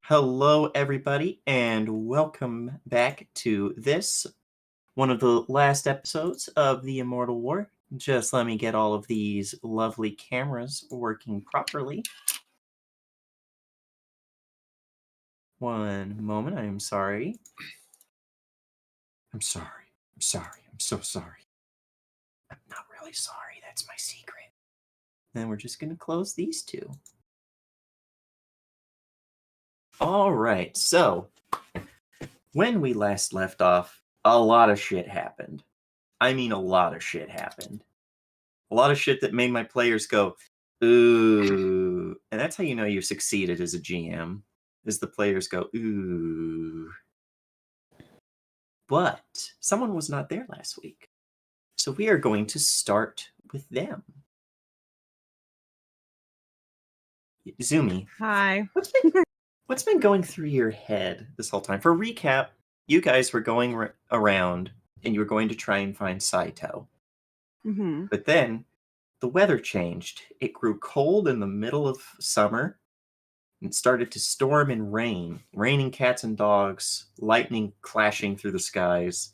Hello, everybody, and welcome back to this, one of the last episodes of the Immortal War. Just let me get all of these lovely cameras working properly. One moment, I am sorry. I'm sorry. I'm sorry. I'm so sorry. I'm not really sorry. That's my secret. Then we're just going to close these two. All right, so when we last left off, a lot of shit happened. I mean, a lot of shit happened. A lot of shit that made my players go, ooh. And that's how you know you've succeeded as a GM, is the players go, ooh. But someone was not there last week. So we are going to start with them. Zumi, Hi. what's been going through your head this whole time? For recap, you guys were going around and you were going to try and find Saito. Mm-hmm. But then the weather changed. It grew cold in the middle of summer. It started to storm and rain, raining cats and dogs, lightning clashing through the skies,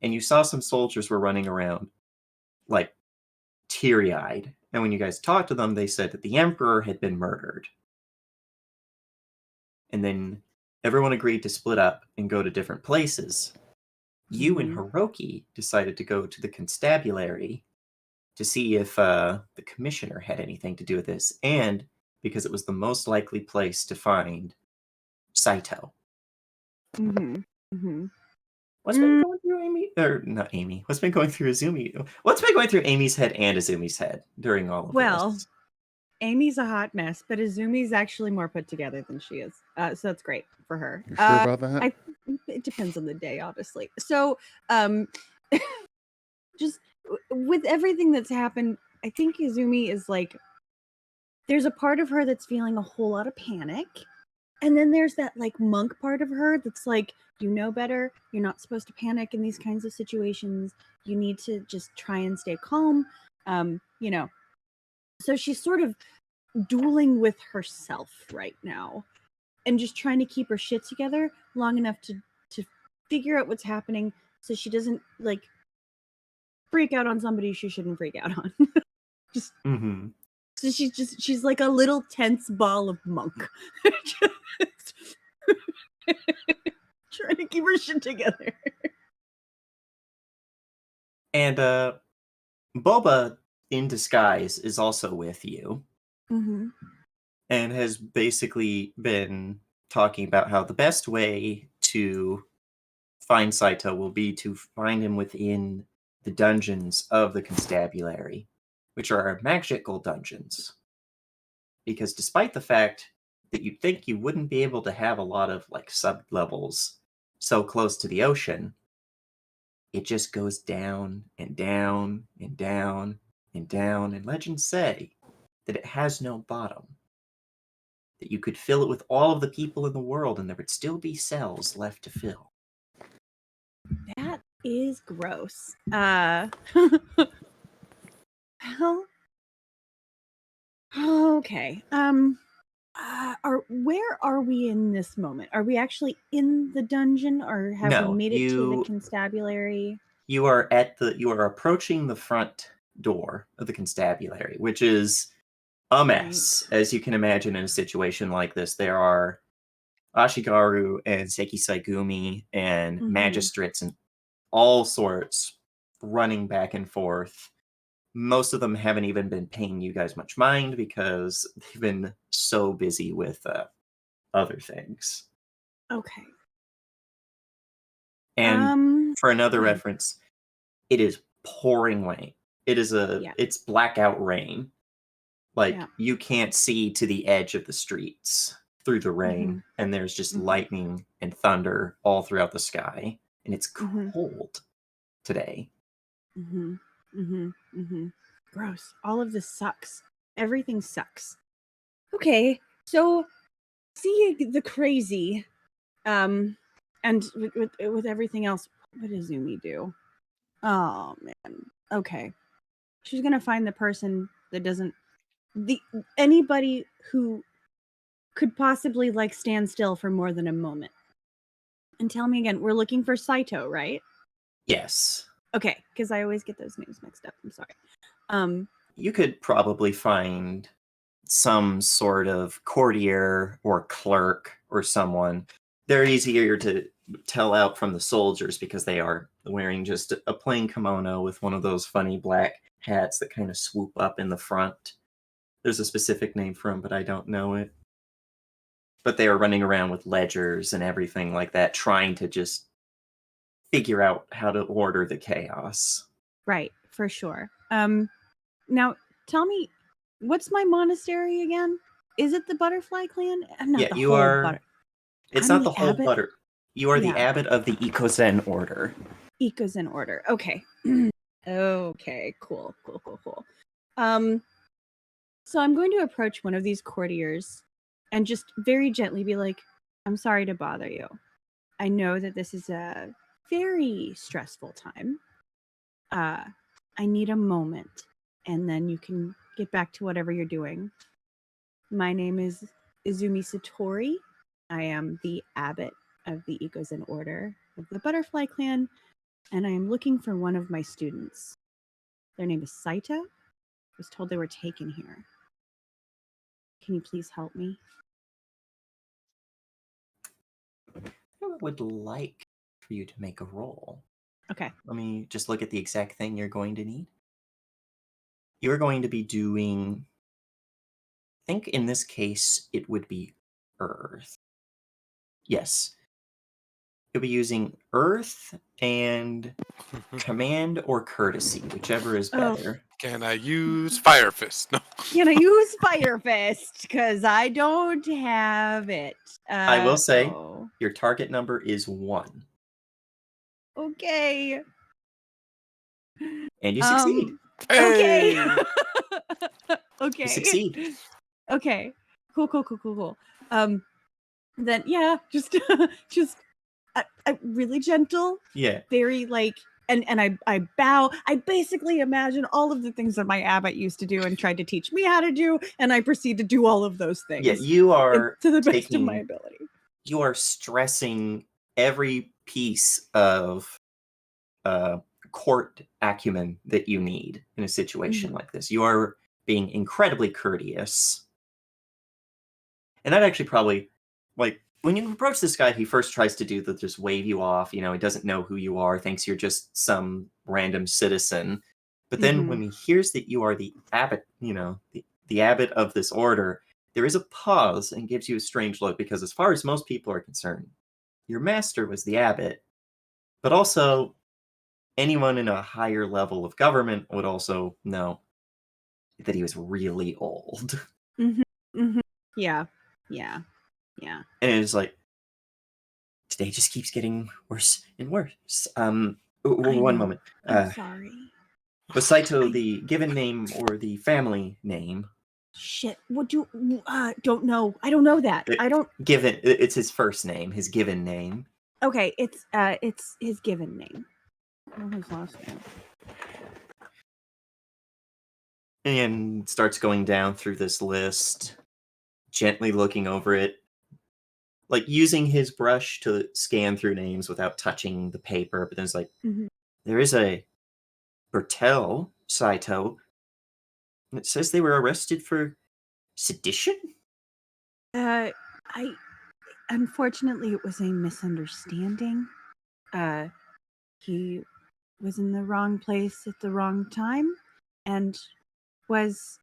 and you saw some soldiers were running around, like, teary-eyed. And when you guys talked to them, they said that the Emperor had been murdered. And then everyone agreed to split up and go to different places. You and Hiroki decided to go to the constabulary to see if the commissioner had anything to do with this, and because it was the most likely place to find Saito. Mm-hmm. Mm-hmm. What's been going through Amy? Or not Amy. What's been going through Azumi? What's been going through Amy's head and Azumi's head during all of Well, this? Amy's a hot mess, but Izumi's actually more put together than she is. So that's great for her. You sure about that? It depends on the day, honestly. So, just with everything that's happened, I think Izumi is like, there's a part of her that's feeling a whole lot of panic. And then there's that like monk part of her that's like, you know better. You're not supposed to panic in these kinds of situations. You need to just try and stay calm. You know. So she's sort of dueling with herself right now and just trying to keep her shit together long enough to figure out what's happening so she doesn't like freak out on somebody she shouldn't freak out on. Just so she's like a little tense ball of monk. Just trying to keep her shit together. And Boba in disguise is also with you. Mm-hmm. And has basically been talking about how the best way to find Saito will be to find him within the dungeons of the constabulary, which are magical dungeons. Because despite the fact that you'd think you wouldn't be able to have a lot of like sub-levels so close to the ocean, it just goes down and down and down and down, and legends say that it has no bottom. That you could fill it with all of the people in the world and there would still be cells left to fill. That is gross. Well, okay. Where are we in this moment? Are we actually in the dungeon, or have we made it to the constabulary? You are approaching the front door of the constabulary, which is a mess, as you can imagine in a situation like this. There are Ashigaru and Sekisaigumi and magistrates and all sorts running back and forth. Most of them haven't even been paying you guys much mind because they've been so busy with other things. Okay. And for another reference, it is pouring rain. It is it's blackout rain. Like you can't see to the edge of the streets through the rain, and there's just lightning and thunder all throughout the sky, and it's cold today. Gross. All of this sucks. Everything sucks. Okay, so seeing the crazy, and with everything else, what does Zumi do? Oh man. Okay, she's gonna find the person that doesn't anybody who could possibly like stand still for more than a moment. And tell me again, we're looking for Saito, right? Yes. Okay, because I always get those names mixed up. I'm sorry. You could probably find some sort of courtier or clerk or someone. They're easier to tell out from the soldiers because they are wearing just a plain kimono with one of those funny black hats that kind of swoop up in the front. There's a specific name for them, but I don't know it. But they are running around with ledgers and everything like that, trying to just figure out how to order the chaos. Right, for sure. Now tell me, what's my monastery again? Is it the Butterfly Clan? I'm not Yeah, the you whole are. butter. It's I'm not the the whole abbot. butter. You are the Yeah. abbot of the Ikozen order. Eco's in order. Okay. Okay, cool. So I'm going to approach one of these courtiers and just very gently be like, I'm sorry to bother you. I know that this is a very stressful time. I need a moment, and then you can get back to whatever you're doing. My name is Izumi Satori. I am the abbot of the Ikozen Order of the Butterfly Clan, and I am looking for one of my students. Their name is Saito. I was told they were taken here. Can you please help me? I would like for you to make a roll. Okay. Let me just look at the exact thing you're going to need. You're going to be doing, I think in this case, it would be Earth. Yes. You'll be using Earth and Command or Courtesy, whichever is Oh. better. Can I use Fire Fist? No. Can I use Fire Fist? Because I don't have it. I will say, Oh. your target number is 1. Okay. And you succeed. Okay. Hey! Okay. You succeed. Okay. Cool. Then yeah, just really gentle, Yeah. very like, and I bow. I basically imagine all of the things that my abbot used to do and tried to teach me how to do, and I proceed to do all of those things. Yeah, you are to the best of my ability. You are stressing every piece of court acumen that you need in a situation like this. You are being incredibly courteous. And that actually probably, like, when you approach this guy, he first tries to do the just wave you off. You know, he doesn't know who you are, thinks you're just some random citizen. But then when he hears that you are the abbot, you know, the abbot of this order, there is a pause and gives you a strange look because, as far as most people are concerned, your master was the abbot, but also anyone in a higher level of government would also know that he was really old. Yeah. And it's like, today just keeps getting worse and worse. One moment. I'm sorry. Was Saito the given name or the family name? Shit. What do don't know. I don't know that. I don't. Given, it's his first name, his given name. Okay, it's his given name. I don't know his last name. And starts going down through this list, gently looking over it, like using his brush to scan through names without touching the paper. But then it's like, there is a Bertel Saito. And it says they were arrested for sedition? Unfortunately, it was a misunderstanding. He was in the wrong place at the wrong time and was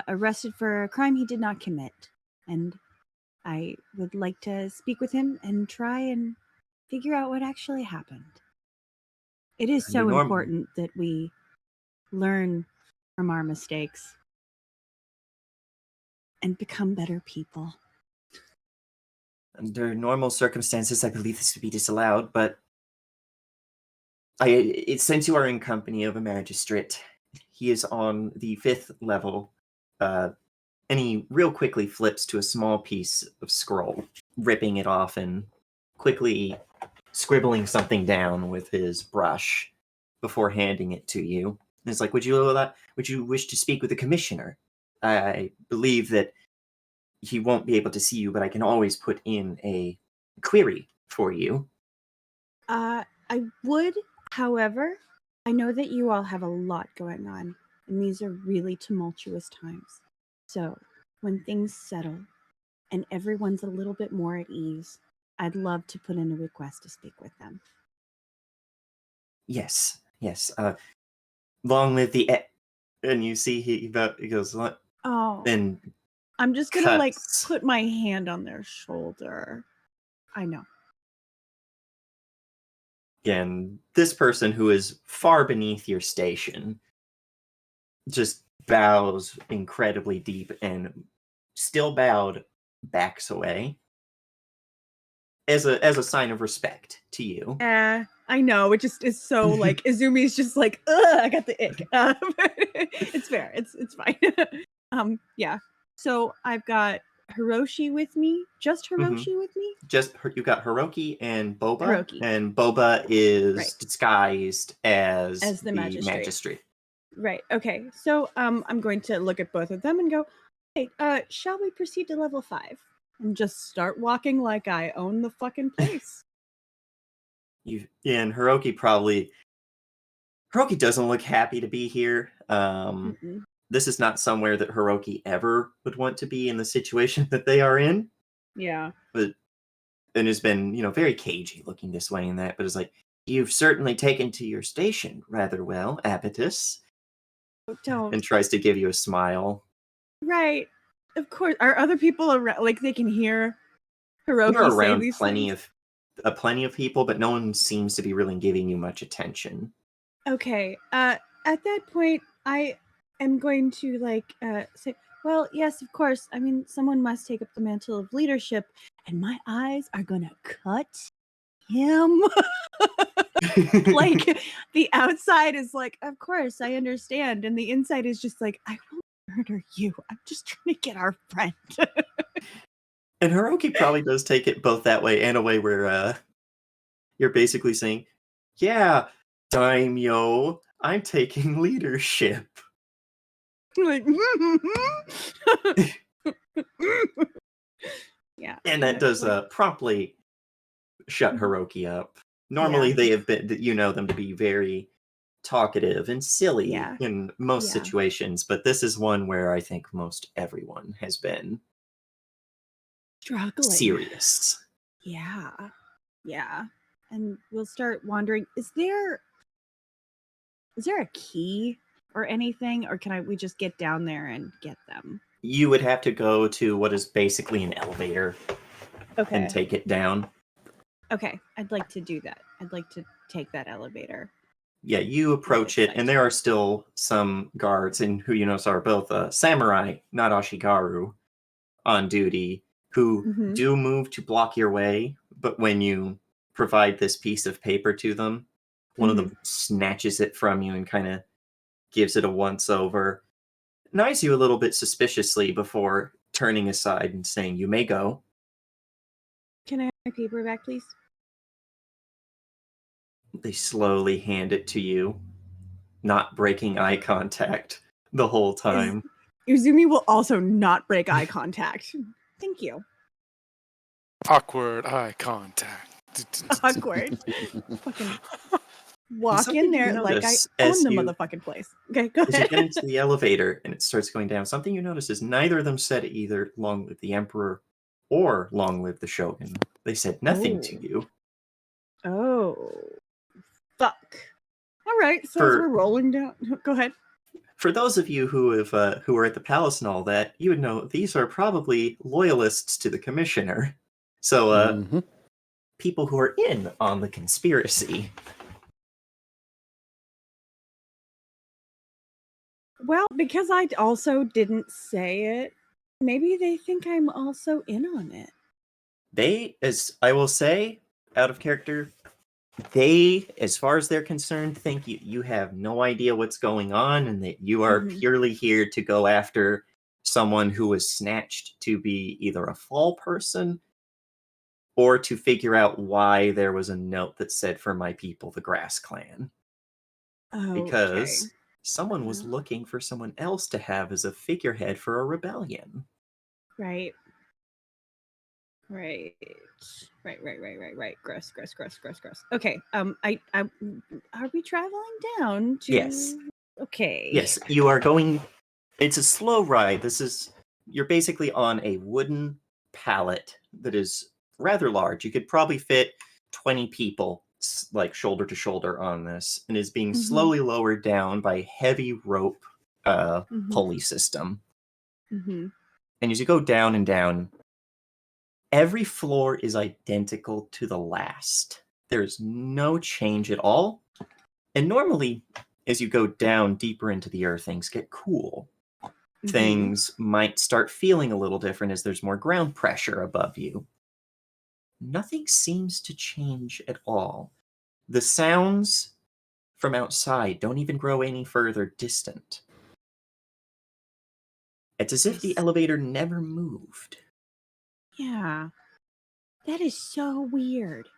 arrested for a crime he did not commit. And I would like to speak with him and try and figure out what actually happened. It is so important that we learn from our mistakes and become better people. Under normal circumstances, I believe this would be disallowed, but since you are in company of a magistrate, he is on the 5th level, and he real quickly flips to a small piece of scroll, ripping it off and quickly scribbling something down with his brush before handing it to you. And it's like, would you wish to speak with the commissioner? I believe that he won't be able to see you, but I can always put in a query for you. I would, however, I know that you all have a lot going on, and these are really tumultuous times. So, when things settle and everyone's a little bit more at ease, I'd love to put in a request to speak with them. Yes, yes. Long live the and you see he goes Oh, and I'm just gonna like cuts. put my hand on their shoulder. I know. And this person who is far beneath your station just bows incredibly deep and still bowed backs away as a sign of respect to you. I know. It just is so like Izumi's just like, ugh, I got the ick. It's fair. It's fine. Yeah. So I've got Hiroshi with me. Just Hiroshi with me? Just you got Hiroki and Boba, Hiroki. and Boba is Right. disguised as the magistrate. Right. Okay. So I'm going to look at both of them and go, hey, shall we proceed to level 5? And just start walking like I own the fucking place. And Hiroki doesn't look happy to be here. This is not somewhere that Hiroki ever would want to be in the situation that they are in. Yeah. And has been, very cagey looking this way and that, but it's like, you've certainly taken to your station rather well, Abatus. Don't. And tries to give you a smile. Right. Of course. Are other people around, like they can hear Hiroki You're say around these plenty things? of people, but no one seems to be really giving you much attention. Okay. At that point, I am going to say, well, yes, of course. I mean, someone must take up the mantle of leadership, and my eyes are gonna cut him. Like the outside is like, of course, I understand, and the inside is just like, I will murder you. I'm just trying to get our friend. And Hiroki probably does take it both that way and a way where you're basically saying, yeah, Daimyo, I'm taking leadership. Like, yeah. And that does promptly shut Hiroki up. Normally they have been, them to be very talkative and silly in most situations, but this is one where I think most everyone has been struggling. Serious. Yeah. And we'll start wondering, is there a key or anything, or can we just get down there and get them? You would have to go to what is basically an elevator and take it down. Okay, I'd like to do that. I'd like to take that elevator. Yeah, you approach it, and there are still some guards, and who you notice are both samurai, not Ashigaru, on duty, who do move to block your way, but when you provide this piece of paper to them, one of them snatches it from you and kind of gives it a once-over, and eyes you a little bit suspiciously before turning aside and saying, "You may go." Can I have my paper back, please? They slowly hand it to you, not breaking eye contact the whole time. Uzumi will also not break eye contact. Thank you. Awkward eye contact. Awkward. Fucking walk in there like I own the motherfucking place. Okay, go ahead. As you get into the elevator and it starts going down, something you notice is neither of them said either "Long live the Emperor" or "Long live the Shogun." They said nothing to you. Oh. Fuck. All right, so as we're rolling down, go ahead. For those of you who are at the palace and all that, you would know these are probably loyalists to the commissioner. So, people who are in on the conspiracy. Well, because I also didn't say it, maybe they think I'm also in on it. They, as I will say, out of character, they, as far as they're concerned, think you have no idea what's going on and that you are purely here to go after someone who was snatched to be either a fall person or to figure out why there was a note that said, "For my people, the Grass Clan." Because someone was looking for someone else to have as a figurehead for a rebellion. Right. Right. Right. Gross. Okay. Are we traveling down to? Yes. Okay. Yes, you are going. It's a slow ride. You're basically on a wooden pallet that is rather large. You could probably fit 20 people, like shoulder to shoulder, on this, and is being slowly lowered down by a heavy rope pulley system. Mm-hmm. And as you go down and down, every floor is identical to the last. There's no change at all. And normally, as you go down deeper into the earth, things get cool. Things might start feeling a little different as there's more ground pressure above you. Nothing seems to change at all. The sounds from outside don't even grow any further distant. It's as if the elevator never moved. Yeah. That is so weird.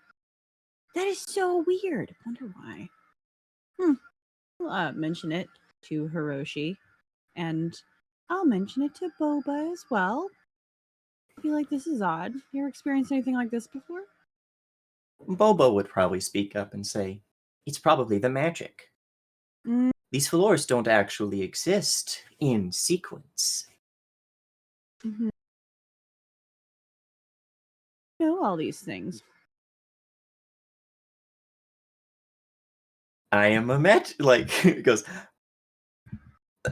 Wonder why. I'll mention it to Hiroshi, and I'll mention it to Boba as well. I feel like this is odd. You ever experienced anything like this before? Bobo would probably speak up and say, "It's probably the magic. Mm. These floors don't actually exist in sequence." Mm-hmm. Know all these things. I am a it goes,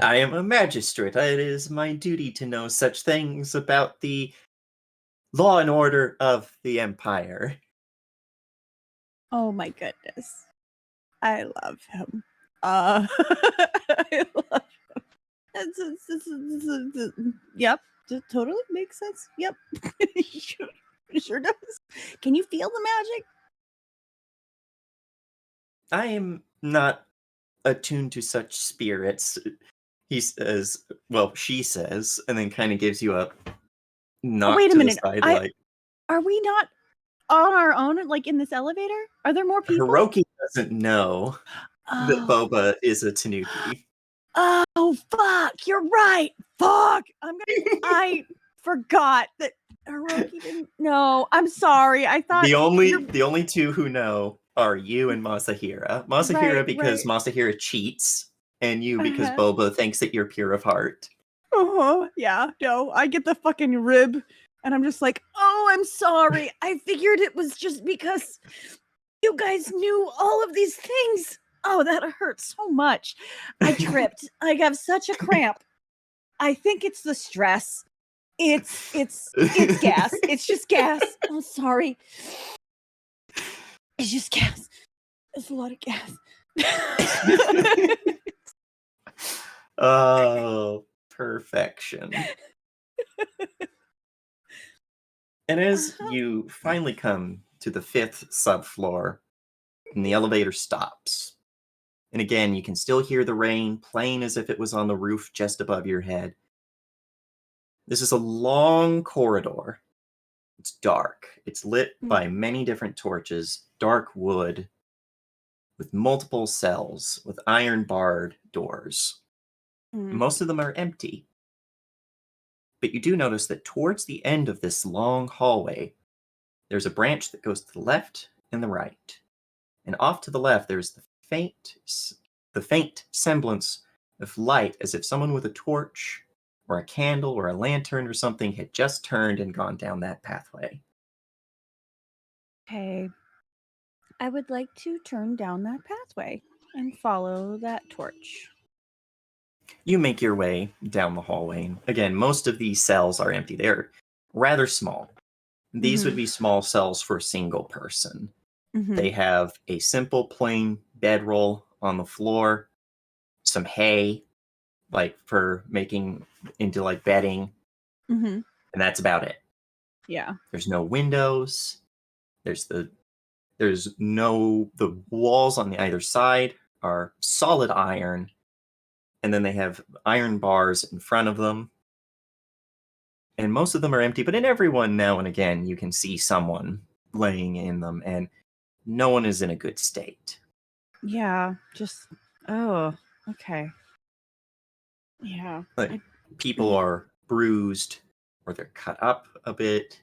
"I am a magistrate. It is my duty to know such things about the law and order of the Empire." Oh my goodness. I love him. I love him. Yep. Just totally makes sense. Yep. Sure does. Can you feel the magic? I am not attuned to such spirits. He says, well, she says, and then kind of gives you a knock wait a to the minute. side, like, Are we not on our own, like in this elevator? Are there more people? Hiroki doesn't know that Oh. Boba is a Tanuki. Oh, fuck. You're right. Fuck. I forgot that Hiroki didn't know. I'm sorry. I thought The only two who know are you and Masahira. Masahira because Masahira cheats, and you because Boba thinks that you're pure of heart. Yeah, no, I get the fucking rib, and I'm just like, oh, I'm sorry. I figured it was just because you guys knew all of these things. Oh, that hurts so much. I tripped. I have such a cramp. I think it's the stress. It's gas. It's just gas. Oh, sorry. It's just gas. It's a lot of gas. Oh, perfection. And as you finally come to the 5th subfloor, and the elevator stops. And again, you can still hear the rain, plain as if it was on the roof just above your head. This is a long corridor. It's dark. It's lit by many different torches, dark wood, with multiple cells, with iron barred doors. Most of them are empty. But you do notice that towards the end of this long hallway, there's a branch that goes to the left and the right. And off to the left, there's the faint semblance of light, as if someone with a torch or a candle or a lantern or something had just turned and gone down that pathway. Okay. I would like to turn down that pathway and follow that torch. You make your way down the hallway. Again, most of these cells are empty. They're rather small. These would be small cells for a single person. They have a simple, plain bedroll on the floor, some hay, like for making into like bedding, and that's about it. Yeah. There's no windows. The walls on the either side are solid iron, and then they have iron bars in front of them. And most of them are empty, but in every one now and again you can see someone laying in them, and no one is in a good state. Yeah, just okay. Yeah. Like people are bruised or they're cut up a bit.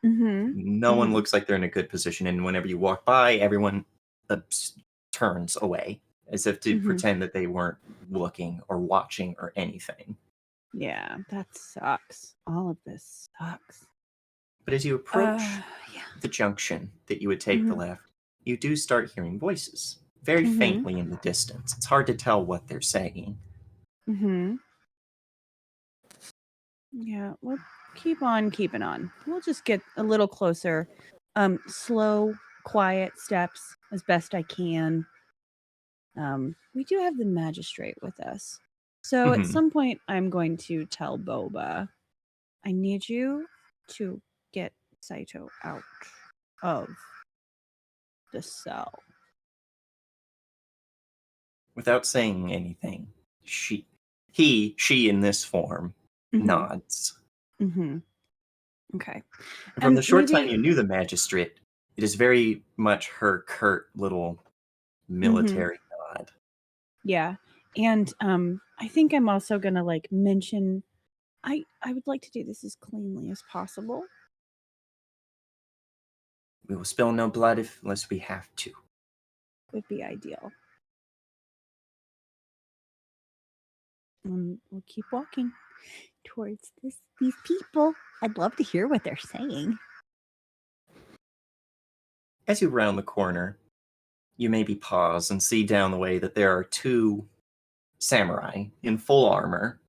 No one looks like they're in a good position, and whenever you walk by, everyone turns away as if to pretend that they weren't looking or watching or anything. Yeah, that sucks. All of this sucks. But as you approach Yeah. the junction that you would take the left, you do start hearing voices very faintly in the distance. It's hard to tell what they're saying. Yeah, we'll keep on keeping on. We'll just get a little closer. Slow, quiet steps as best I can. We do have the magistrate with us. So at some point I'm going to tell Boba, I need you to get Saito out of the cell. Without saying anything, she in this form nods. Okay. And from the short time you knew the magistrate, it is very much her curt little military nod. Yeah. And I think I'm also gonna like mention I would like to do this as cleanly as possible. We will spill no blood unless we have to. Would be ideal. We'll keep walking towards these people. I'd love to hear what they're saying. As you round the corner, you maybe pause and see down the way that there are two samurai in full armor.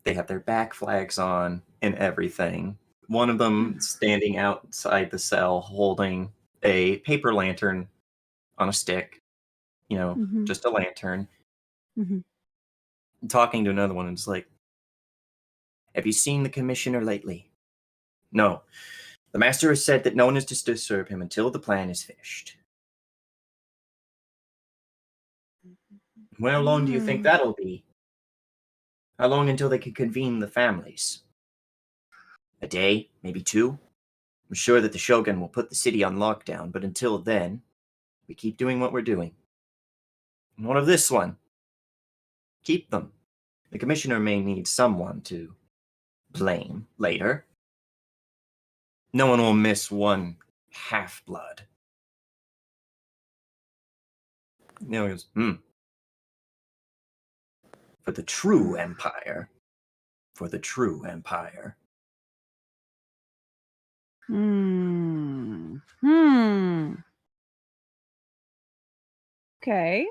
They have their back flags on and everything. One of them standing outside the cell holding a paper lantern on a stick, just a lantern. Talking to another one, and it's like, have you seen the commissioner lately? No. The master has said that no one is to disturb him until the plan is finished. How long do you think that'll be? How long until they can convene the families? A day? Maybe 2? I'm sure that the Shogun will put the city on lockdown, but until then, we keep doing what we're doing. And what of this one? Keep them. The commissioner may need someone to blame later. No one will miss one half-blood. He goes, For the true empire. For the true empire. Okay.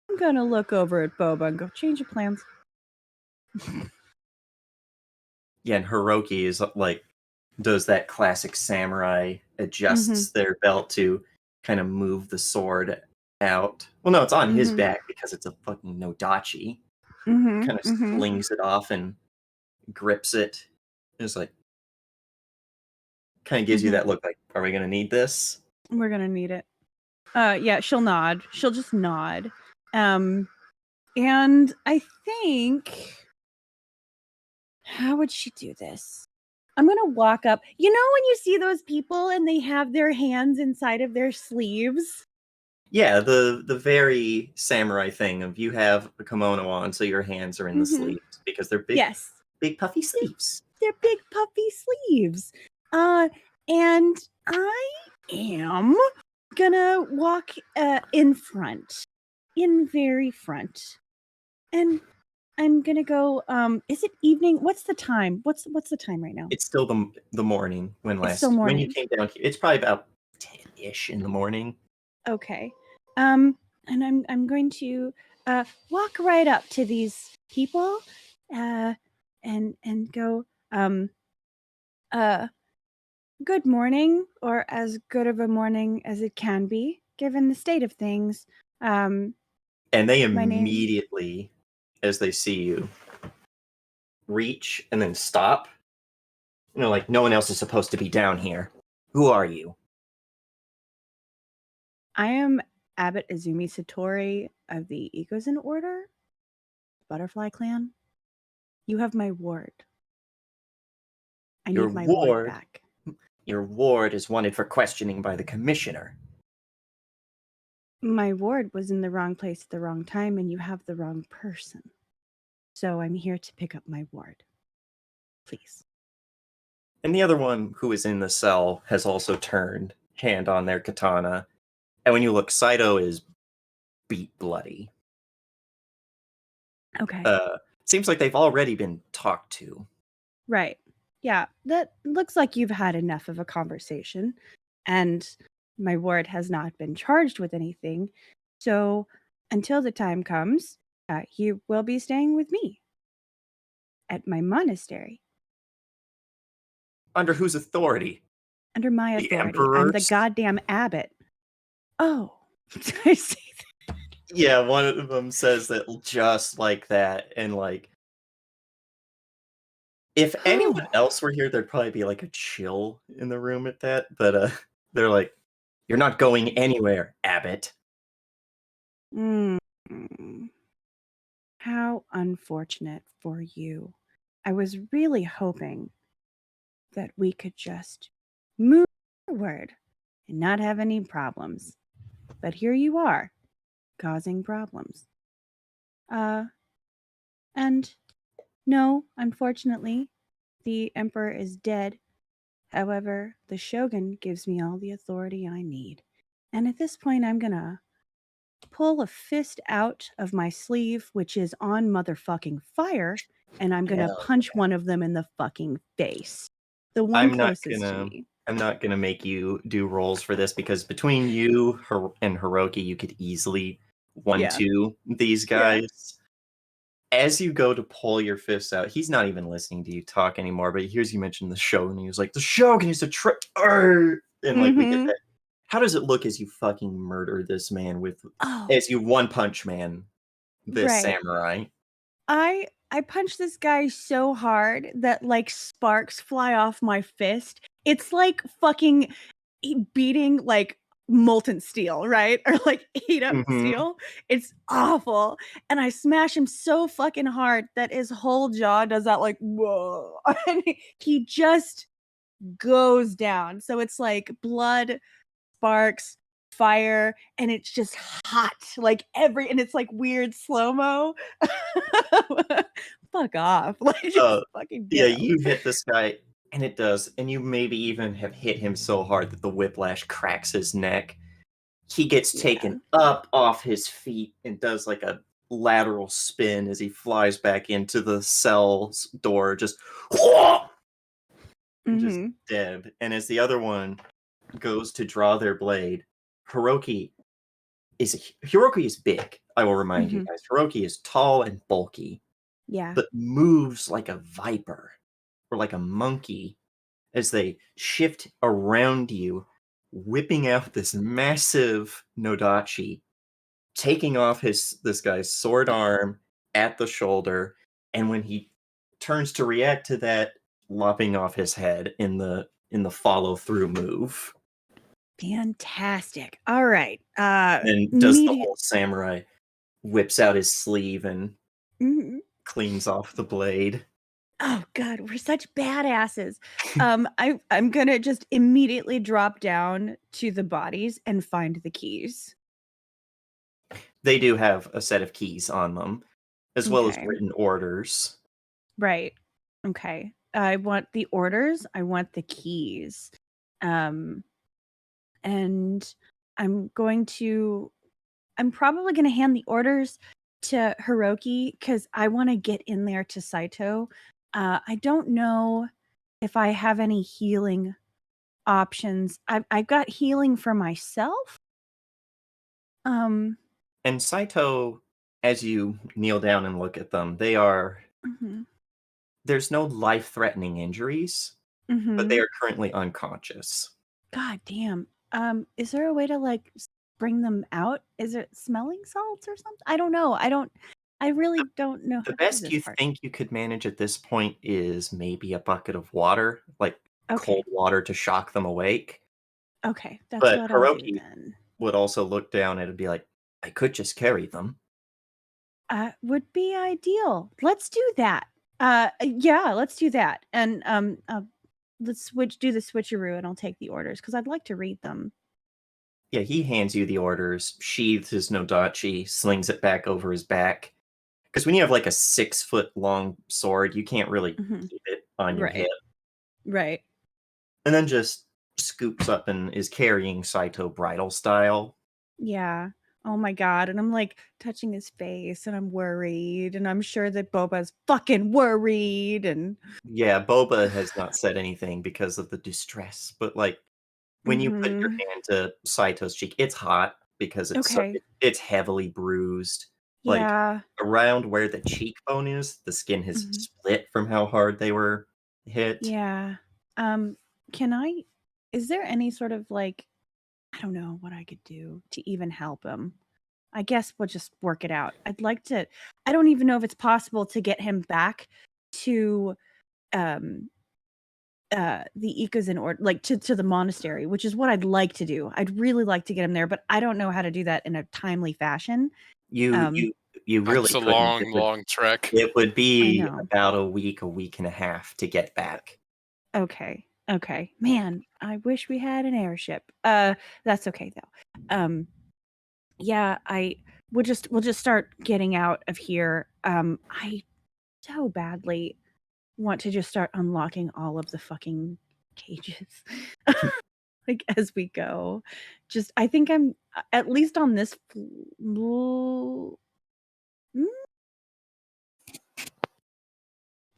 I'm gonna look over at Boba and go, change of plans. Yeah, and Hiroki is like, does that classic samurai, adjusts their belt to kind of move the sword out. Well, no, it's on his back because it's a fucking Nodachi. Kind of slings it off and grips it. It's like, kind of gives you that look like, are we going to need this? We're going to need it. Yeah, she'll nod. She'll just nod. And I think, how would she do this? I'm going to walk up. You know when you see those people and they have their hands inside of their sleeves? Yeah, the very samurai thing of you have a kimono on, so your hands are in the sleeves because they're big, big puffy sleeves. They're big puffy sleeves. And I am gonna walk in front, in very front, and I'm gonna go. Is it evening? What's the time? What's the time right now? It's still the morning when you came down here. It's probably about 10-ish in the morning. Okay. And I'm going to walk right up to these people and go good morning, or as good of a morning as it can be given the state of things. And they immediately, as they see you, reach and then stop. Like no one else is supposed to be down here. Who are you? I am Abbot Izumi Satori of the Ecozen Order, Butterfly Clan. You have my ward. I need my ward back. Your ward is wanted for questioning by the commissioner. My ward was in the wrong place at the wrong time, and you have the wrong person. So I'm here to pick up my ward. Please. And the other one who is in the cell has also turned, hand on their katana. And when you look, Saito is beat bloody. Okay. Seems like they've already been talked to. Right. Yeah, that looks like you've had enough of a conversation, and my ward has not been charged with anything. So until the time comes, you will be staying with me at my monastery. Under whose authority? Under my The authority. I'm the Emperor's? goddamn abbot. Oh, did I say that? Yeah, one of them says that just like that, and like, if anyone Oh. else were here, there'd probably be like a chill in the room at that. But they're like, "You're not going anywhere, Abbot." Mm. How unfortunate for you. I was really hoping that we could just move forward and not have any problems. But here you are, causing problems. And no, unfortunately, the Emperor is dead. However, the Shogun gives me all the authority I need. And at this point, I'm gonna pull a fist out of my sleeve, which is on motherfucking fire, and I'm gonna Hell punch one of them in the fucking face. The one I'm not closest to me. I'm not gonna make you do rolls for this because between you and Hiroki, you could easily Yeah. 1-2 these Yeah. guys. As you go to pull your fists out, he's not even listening to you talk anymore. But he hears you mention the Shogun. He was like, "The Shogun is a trick," and like we get Mm-hmm. that. How does it look as you fucking murder this man Oh, as you one punch man this right. samurai? I punched this guy so hard that like sparks fly off my fist. It's like fucking beating like molten steel, right? Or like heat up Hmm. steel. It's awful. And I smash him so fucking hard that his whole jaw does that like whoa. And he just goes down. So it's like blood, sparks, fire, and it's just hot. Like and it's like weird slow-mo. Fuck off. Like Uh, just fucking yeah, get him. you hit this guy, and it does, and you maybe even have hit him so hard that the whiplash cracks his neck. He gets Yeah. taken up off his feet and does like a lateral spin as he flies back into the cell's door, just Mhm. dead. And as the other one goes to draw their blade, Hiroki Hiroki is big. I will remind you Mhm. guys. Hiroki is tall and bulky, Yeah. but moves like a viper or like a monkey as they shift around you, whipping out this massive Nodachi, taking off this guy's sword arm at the shoulder, and when he turns to react to that, lopping off his head in the follow through move, Fantastic. All right. and does the Immediate. whole samurai, whips out his sleeve and Mhm. cleans off the blade. Oh god, we're such badasses. I'm gonna just immediately drop down to the bodies and find the keys. They do have a set of keys on them, as well as Okay. written orders. Right. Okay. I want the orders. I want the keys. Um, and I'm going to, I'm probably going to hand the orders to Hiroki because I want to get in there to Saito. I don't know if I have any healing options. I've got healing for myself. Um, And Saito, as you kneel down and look at them, mhm, there's no life-threatening injuries, but they mhm. are currently unconscious. God damn. Is there a way to like bring them out? Is it smelling salts or something? I don't know. I really don't know The how to do best this you part. think you could manage at this point is maybe a bucket of water, like Okay. cold water to shock them awake. Okay. That's But what I'll do Hiroki then. would also look down and be like, "I could just carry them." Would be ideal. Let's do that. Yeah, let's do that. And let's do the switcheroo and I'll take the orders because I'd like to read them. Yeah, he hands you the orders, sheathes his Nodachi, slings it back over his back, Because when you have like a 6-foot long sword, you can't really Mhm. keep it on your Right. hip. Right. And then just scoops up and is carrying Saito bridal style. Yeah. Oh my god. And I'm like touching his face and I'm worried. And I'm sure that Boba's fucking worried. And Yeah, Boba has not said anything because of the distress, but like when you put your Mhm. hand to Saito's cheek, it's hot because Okay. it's heavily bruised. Like Yeah. around where the cheekbone is, the skin has Mhm. split from how hard they were hit. Yeah. Can I is there any sort of like I don't know what I could do to even help him? I guess we'll just work it out. I'd like to I don't even know if it's possible to get him back to um the Ika's in order like to the monastery, which is what I'd like to do. I'd really like to get him there, but I don't know how to do that in a timely fashion. You Um you you It's really a couldn't. long, long trek. It would I be know. about a week and a half to get back. Okay. Okay. Man, I wish we had an airship. That's okay though. Yeah, we'll just start getting out of here. I so badly want to just start unlocking all of the fucking cages. Like as we go. Just I think I'm at least on this Mm,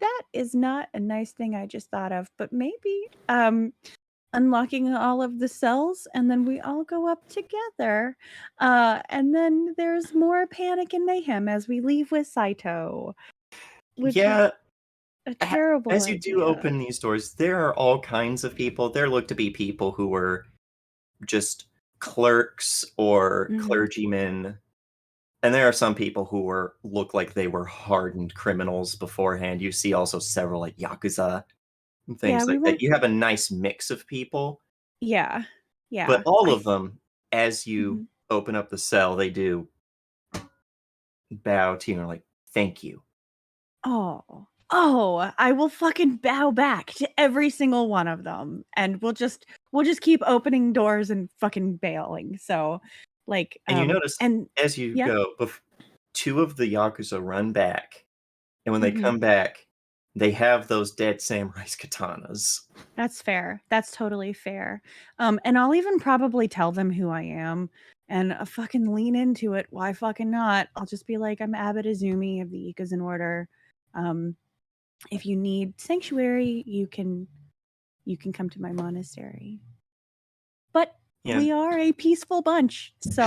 that is not a nice thing I just thought of, but maybe unlocking all of the cells and then we all go up together. And then there's more panic and mayhem as we leave with Saito, which is Yeah, a terrible as you do idea. open these doors, there are all kinds of people. There look to be people who were just clerks or Mhm. clergymen, and there are some people who look like they were hardened criminals beforehand. You see also several like yakuza and Yeah, things we like that. won't You have a nice mix of people, yeah. but Yeah. all of them, as you Mhm. open up the cell, they do bow to you and are like, "Thank you." Oh. Oh, I will fucking bow back to every single one of them and we'll just keep opening doors and fucking bailing. So like And you notice and as you yeah. go, two of the yakuza run back, and when they Mhm. come back, they have those dead samurai's katanas. That's fair. That's totally fair. And I'll even probably tell them who I am and fucking lean into it. Why fucking not? I'll just be like, I'm Abbot Izumi of the Ikas in Order. Um, if you need sanctuary, you can come to my monastery. But Yeah. we are a peaceful bunch. So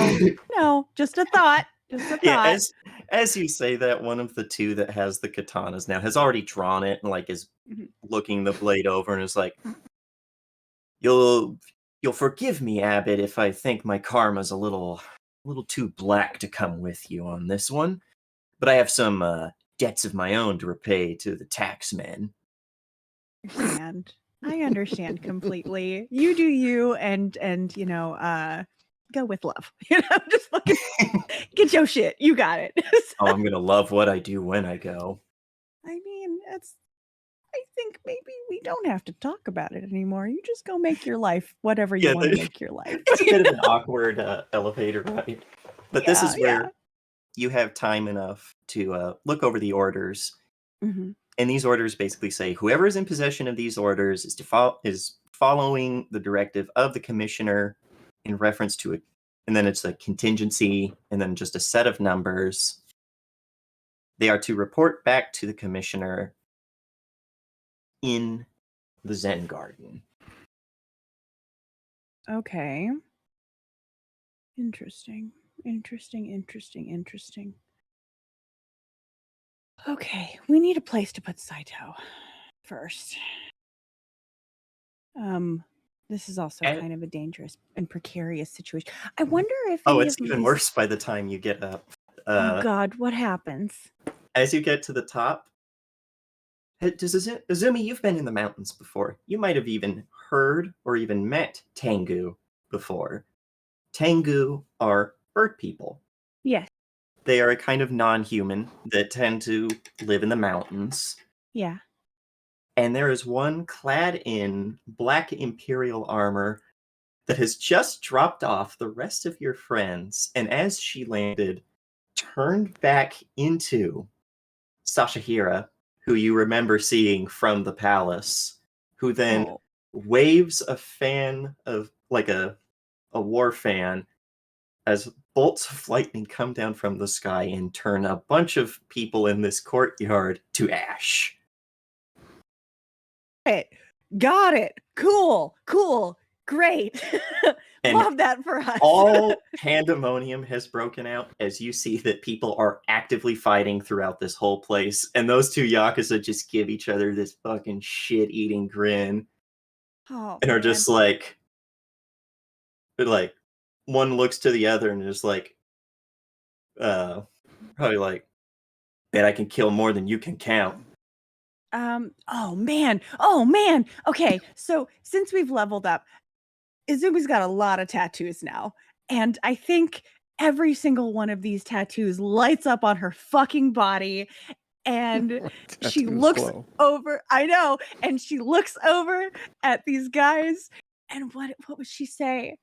no, just a thought. Just a Yeah, thought. as you say that, one of the two that has the katanas now has already drawn it and like is Mhm. looking the blade over and is like, "You'll you'll forgive me, Abbot, if I think my karma's a little too black to come with you on this one, but I have some debts of my own to repay to the taxmen." Understand. I understand completely. You do you and go with love. Just fucking get your shit. You got it. Oh, I'm gonna love what I do when I go. I mean, it's I think maybe we don't have to talk about it anymore. You just go make your life whatever you Yeah, want to make your life. it's a bit of an awkward elevator ride, but this Yeah, is yeah. where you have time enough to look over the orders. Mhm. And these orders basically say whoever is in possession of these orders is following the directive of the commissioner in reference to it. And then it's a contingency, and then just a set of numbers. They are to report back to the commissioner in the Zen Garden. Okay. Interesting. Interesting. Okay, we need a place to put Saito first. Um, this is also And, kind of a dangerous and precarious situation. I wonder if oh, any it's of even these worse by the time you get up. Oh Uh, god, what happens? as you get to the top, Azumi, you've been in the mountains before. You might have even heard or even met Tengu before. Tengu are bird people. Yes. They are a kind of non-human that tend to live in the mountains. Yeah. And there is one clad in black imperial armor that has just dropped off the rest of your friends, and as she landed, turned back into Sashahira, who you remember seeing from the palace, who then Oh. waves a fan of like a war fan as bolts of lightning come down from the sky and turn a bunch of people in this courtyard to ash. Got it. Cool. Great. And Love that for us. all pandemonium has broken out as you see that people are actively fighting throughout this whole place. And those two Yakuza just give each other this fucking shit-eating grin Oh, and are man. just like, one looks to the other and is like, probably like, bet I can kill more than you can count. Oh man. Okay, so since we've leveled up, Izumi's got a lot of tattoos now. And I think every single one of these tattoos lights up on her fucking body. And she Tattoos looks glow. over, I know, and she looks over at these guys. And what would she say?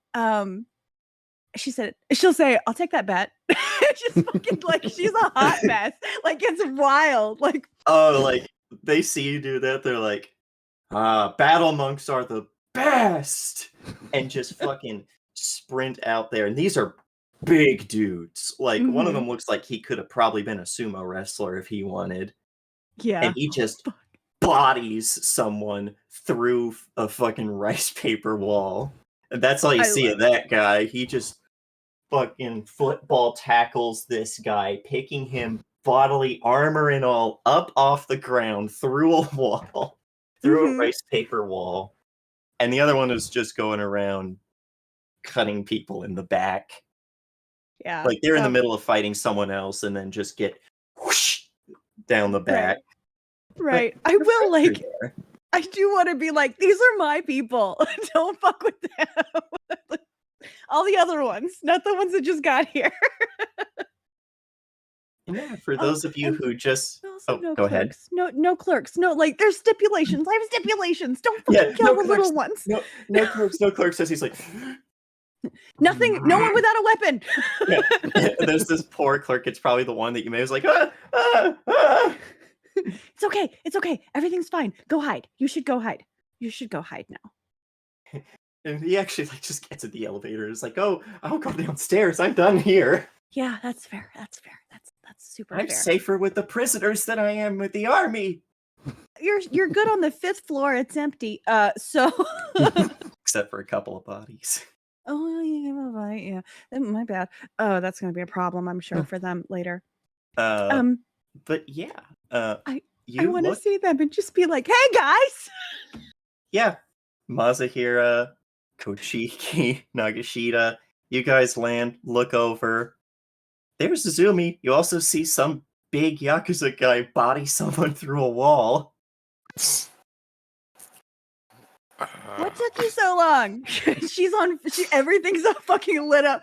She'll say, I'll take that bet. Just fucking like she's a hot mess. Like it's wild. Like Oh, like, they see you do that, they're like, battle monks are the best! And just fucking sprint out there. And these are big dudes. Like, one of Mhm. them looks like he could have probably been a sumo wrestler if he wanted. Yeah. And he just bodies someone through a fucking rice paper wall. And that's all you I see love of that guy. He just fucking football tackles this guy, picking him bodily armor and all up off the ground through a wall, through a Mhm. rice paper wall. And the other one is just going around cutting people in the back. Yeah. Like they're in the middle of fighting someone else and then just get whoosh down the back. Right. But I your will friends are like there. I do want to be like, these are my people. Don't fuck with them. All the other ones, not the ones that just got here. And yeah, for Oh, those of you and who just also no go ahead. clerks. No clerks. No, like there's stipulations. I have stipulations. Don't Yeah, fucking kill the little ones. No clerks, no clerks. As he's like, Nothing. No one without a weapon. yeah. There's this poor clerk. It's probably the one that you made. Was like, ah. It's okay. It's okay. Everything's fine. Go hide. You should go hide. You should go hide now. And he actually like just gets in the elevator. It's like, oh, I'll go downstairs. I'm done here. Yeah, that's fair. That's super I'm fair. safer with the prisoners than I am with the army. You're good on the 5th floor. It's empty. So Except for a couple of bodies. oh yeah, my bad. Oh, that's gonna be a problem, I'm sure, for them later. But yeah, I you want to look, see them and just be like, "Hey guys!" yeah, Mazahira, Kochiki, Nagashita. You guys land, look over. There's Izumi. You also see some big Yakuza guy body someone through a wall. What took you so long? Everything's so fucking lit up.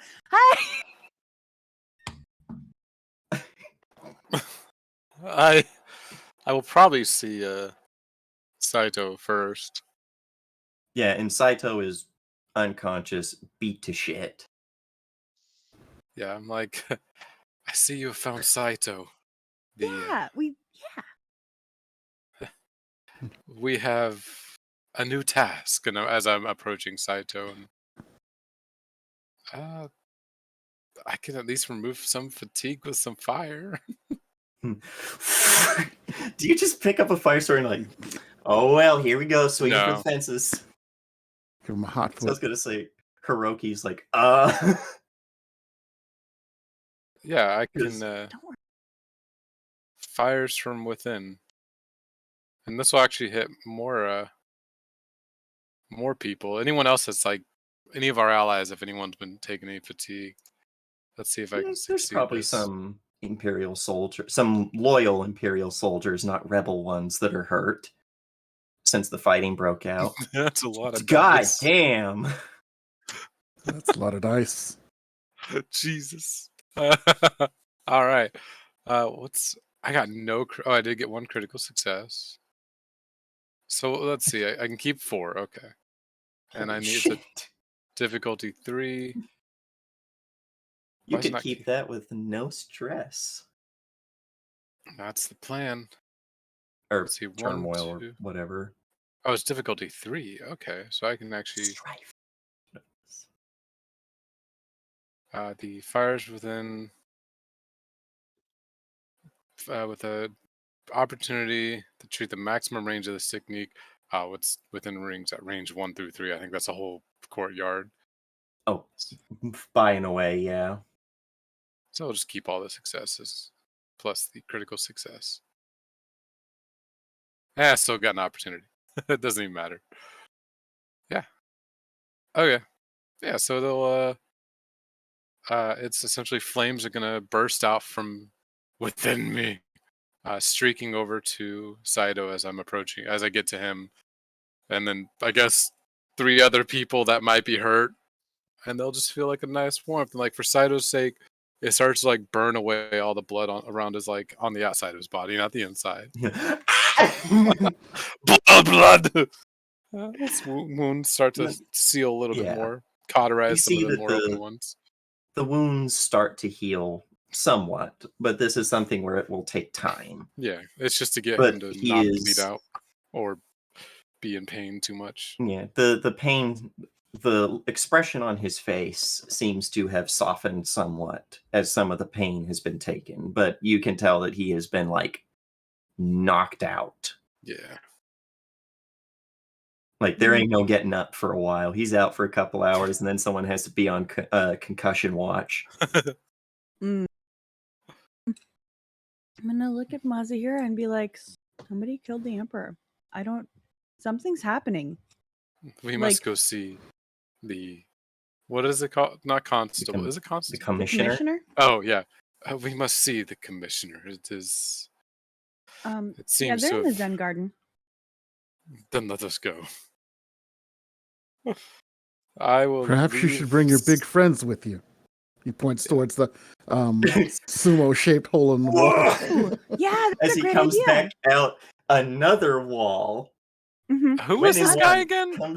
Hi. I will probably see Saito first. Yeah, and Saito is unconscious, beat to shit. Yeah, I'm like, I see you found Saito. Yeah, We have a new task, as I'm approaching Saito, and I can at least remove some fatigue with some fire. Do you just pick up a fire sword and like, oh well, here we go, swinging for the No. fences? Give him a hot So I was flip. gonna say, Hiroki's like, Yeah, I can don't worry. fires from within, and this will actually hit more people. Anyone else that's like any of our allies, if anyone's been taking any fatigue. Let's see if I can There's succeed probably this. some Imperial soldier, some loyal Imperial soldiers, not rebel ones, that are hurt since the fighting broke out. That's a lot of God dice. damn! That's a lot of dice. Jesus. All right. I got no. Oh, I did get one critical success. So let's see. I can keep 4. Okay. And I need the Shit. difficulty 3. You Why is it could not keep that with no stress. That's the plan. Or Let's see, 1, turmoil, or 2. whatever. Oh, it's difficulty 3. Okay, so I can actually Strife. the fires within with a opportunity to treat the maximum range of this technique. What's within rings at range 1 through 3? I think that's a whole courtyard. Oh, by and away, yeah. So I'll just keep all the successes plus the critical success. I still got an opportunity. It doesn't even matter. Yeah. Okay. Yeah. So they'll. It's essentially flames are gonna burst out from within me, streaking over to Saito as I get to him, and then I guess 3 other people that might be hurt, and they'll just feel like a nice warmth. And like for Saito's sake, it starts to like burn away all the blood around his like on the outside of his body, not the inside. blood. His wounds start to seal a little bit Yeah. more, cauterize some see of the that more open ones. the wounds start to heal somewhat, but this is something where it will take time. Yeah, it's just to get But him to he not bleed is, out or be in pain too much. yeah, the pain, the expression on his face seems to have softened somewhat as some of the pain has been taken, but you can tell that he has been like knocked out. Yeah. Like there ain't no getting up for a while. He's out for a couple hours, and then someone has to be on concussion watch. Mm. I'm gonna look at Mazahira and be like, somebody killed the Emperor. Something's happening. We must go see what is it called? Not constable. Is it The constable? The commissioner. commissioner? Oh yeah. We must see the commissioner. It is. It Yeah, seems they're to in the have. Zen garden. Then let us go. I will. Perhaps you should bring your big friends with you. He points towards the sumo-shaped hole in the wall. Ooh, yeah, As that's a he great comes idea. back out another wall. Mhm. Who When is this in guy one again?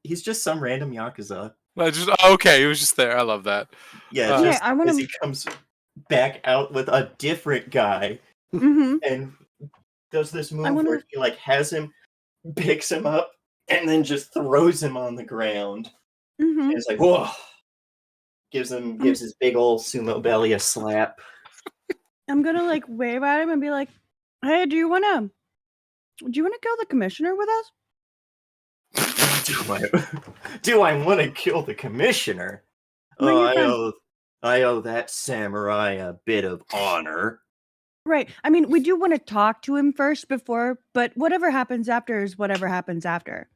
He's just some random Yakuza. Okay, he was just there. I love that. Yeah, Yeah, just I wanna- as he comes back out with a different guy Mhm. and does this move wanna- where he like has him, picks him up, and then just throws him on the ground. Mhm. And it's like, whoa. Gives his big old sumo belly a slap. I'm gonna like wave at him and be like, "Hey, do you wanna kill the commissioner with us?" Do I want to kill the commissioner? Bring Oh, your friend. I owe that samurai a bit of honor. Right. I mean, we do want to talk to him first but whatever happens after is whatever happens after.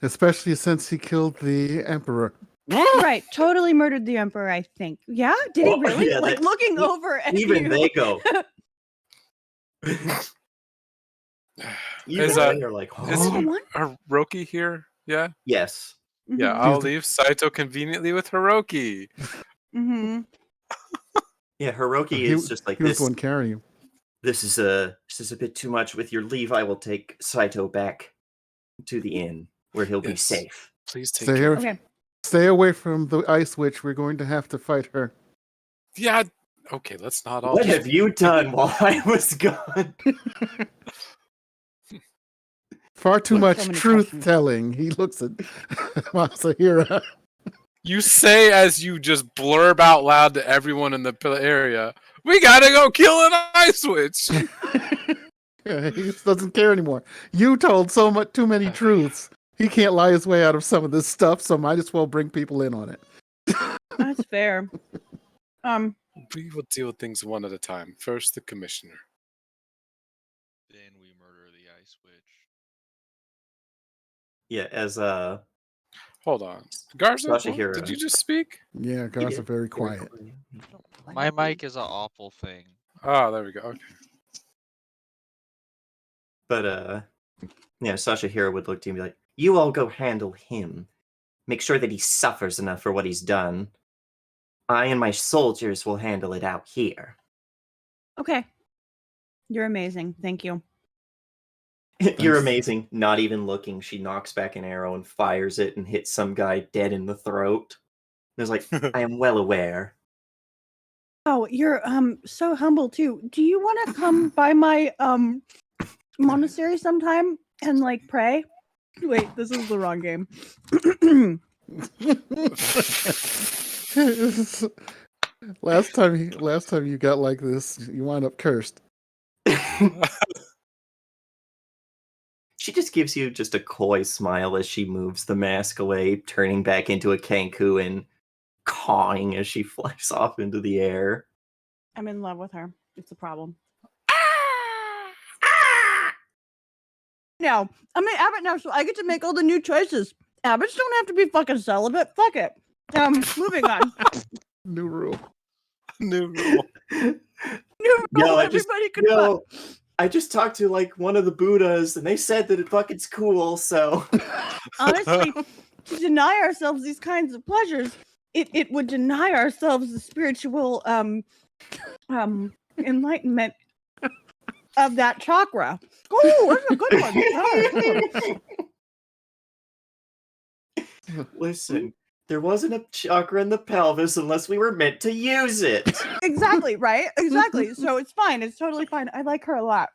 Especially since he killed the emperor. Right. Totally murdered the Emperor, I think. Yeah? Did he really? Yeah, like looking over at even you. they go. Even Is then, you're like, Hiroki here? Yeah. yes. Yeah, Mhm. I'll leave Saito conveniently with Hiroki. Mhm. Yeah, Hiroki He is just like was this. the one carrying him. This is a bit too much. With your leave, I will take Saito back to the inn where he'll be Yes. safe. Please take Stay care. here. Okay. Stay away from the ice witch. We're going to have to fight her. Yeah. Okay, let's not all. What just- have you done while I was gone? Far too So much many truth questions. telling. He looks at Masahira. You say as you just blurb out loud to everyone in the area, "We gotta go kill an ice witch." Yeah, he just doesn't care anymore. You told too many truths. He can't lie his way out of some of this stuff, so might as well bring people in on it. That's fair. We will deal with things one at a time. First, the commissioner. Then we murder the ice witch. Yeah, as Hold on, Garza. Masahiro. Did you just speak? Yeah, guys are very quiet. My mic is an awful thing. Oh, there we go. Okay. But yeah, Sasha Hiro would look to him and be like, "You all go handle him. Make sure that he suffers enough for what he's done. I and my soldiers will handle it out here." Okay. You're amazing. Thank you. You're Thanks. amazing. Not even looking, she knocks back an arrow and fires it and hits some guy dead in the throat. And it's like, I am well aware. Oh, you're so humble too. Do you want to come by my monastery sometime and like pray? Wait, this is the wrong game. last time you got like this, you wound up cursed. She just gives you just a coy smile as she moves the mask away, turning back into a Kenku and cawing as she flies off into the air. I'm in love with her. It's a problem. Now, I'm an abbot now, so I get to make all the new choices. Abbots don't have to be fucking celibate. Fuck it. Moving on. New rule. New rule. New rule, everybody can fuck. I just talked to like one of the Buddhas and they said that it fucking's cool, so Honestly, to deny ourselves these kinds of pleasures, it would deny ourselves the spiritual enlightenment of that chakra. Oh, that's a good one. listen, there wasn't a chakra in the pelvis unless we were meant to use it. Exactly, right? Exactly. So it's fine. It's totally fine. I like her a lot.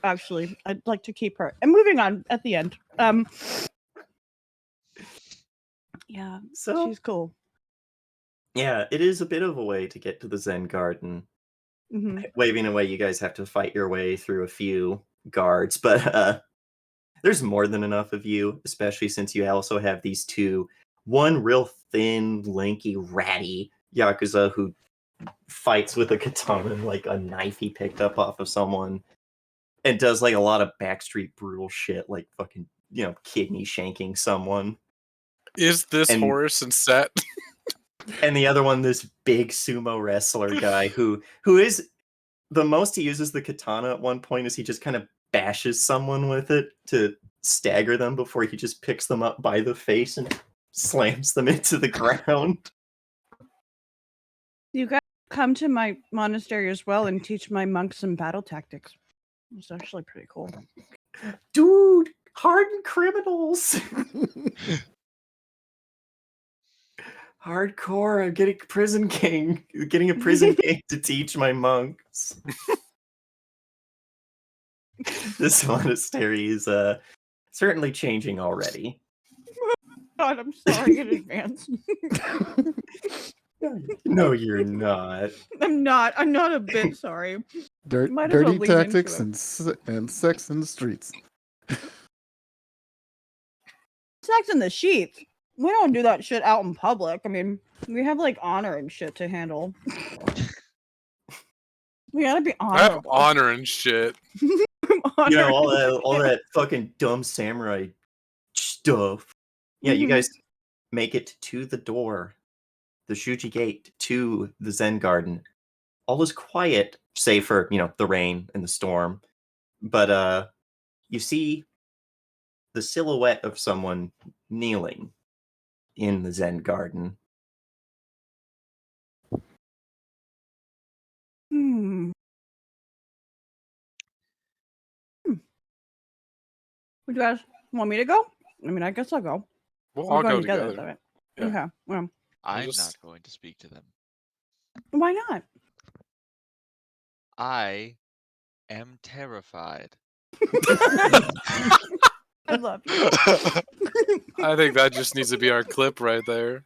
Actually, I'd like to keep her. And moving on at the end. Yeah, So she's cool. yeah, it is a bit of a way to get to the Zen garden. Hmm. Waving away, you guys have to fight your way through a few guards, but there's more than enough of you, especially since you also have these two. One real thin, lanky, ratty Yakuza who fights with a katana and like a knife he picked up off of someone and does like a lot of backstreet brutal shit, like fucking, kidney shanking someone. Is this And- Horace and Set? And the other one, this big sumo wrestler guy who is the most he uses the katana at one point is he just kind of bashes someone with it to stagger them before he just picks them up by the face and slams them into the ground. You guys come to my monastery as well and teach my monks some battle tactics. It's actually pretty cool. Dude, hardened criminals. Hardcore. I'm getting a prison king to teach my monks. This monastery is certainly changing already. God, I'm sorry in advance. No, you're not. I'm not a bit sorry. Might as well Dirty lean into tactics it. and sex in the streets. Sex in the sheets. We don't do that shit out in public. I mean, we have like honor and shit to handle. We gotta be I have honorable. honor and shit. Honor all that fucking dumb samurai stuff. Yeah, you Mhm. guys make it to the door, the Shuji gate to the Zen garden. All is quiet, save for, the rain and the storm. But you see the silhouette of someone kneeling in the Zen garden. Hmm. Would you guys want me to go? I mean, I guess I'll go. We'll We're all going go together. together. Right? Yeah. Okay. Well, I'm just- not going to speak to them. why not? I am terrified. I love you. I think that just needs to be our clip right there.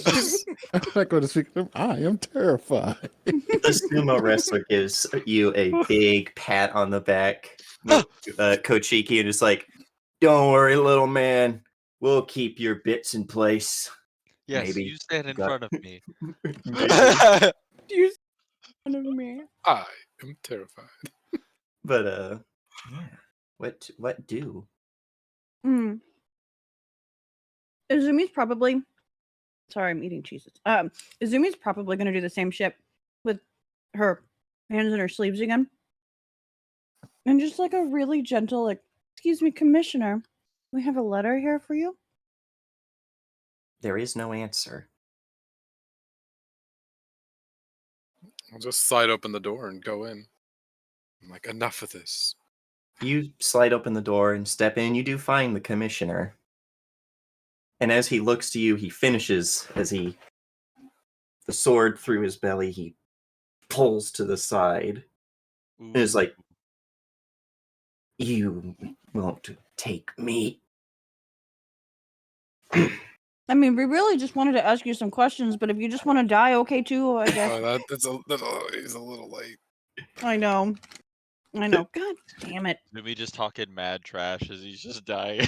Just- I'm not going to speak to them. I am terrified. The sumo wrestler gives you a big pat on the back, Kochiki, and is like, "Don't worry, little man. We'll keep your bits in place." Yes, Maybe. you stand in Got- front of me. Do you son of me? I am terrified. But yeah. What do? Hmm. Izumi's probably. Sorry, I'm eating cheeses. Izumi's probably gonna do the same shit with her hands in her sleeves again, and just like a really gentle, like, "Excuse me, Commissioner, we have a letter here for you." There is no answer. I'll just slide open the door and go in. I'm like, enough of this. You slide open the door and step in. You do find the commissioner. And as he looks to you, he finishes the sword through his belly. He pulls to the side and is like, Ooh. "You won't take me." I mean, we really just wanted to ask you some questions, but if you just want to die, okay too, I guess. He's a little late. I know. God damn it. Jimmy just talking mad trash as he's just dying.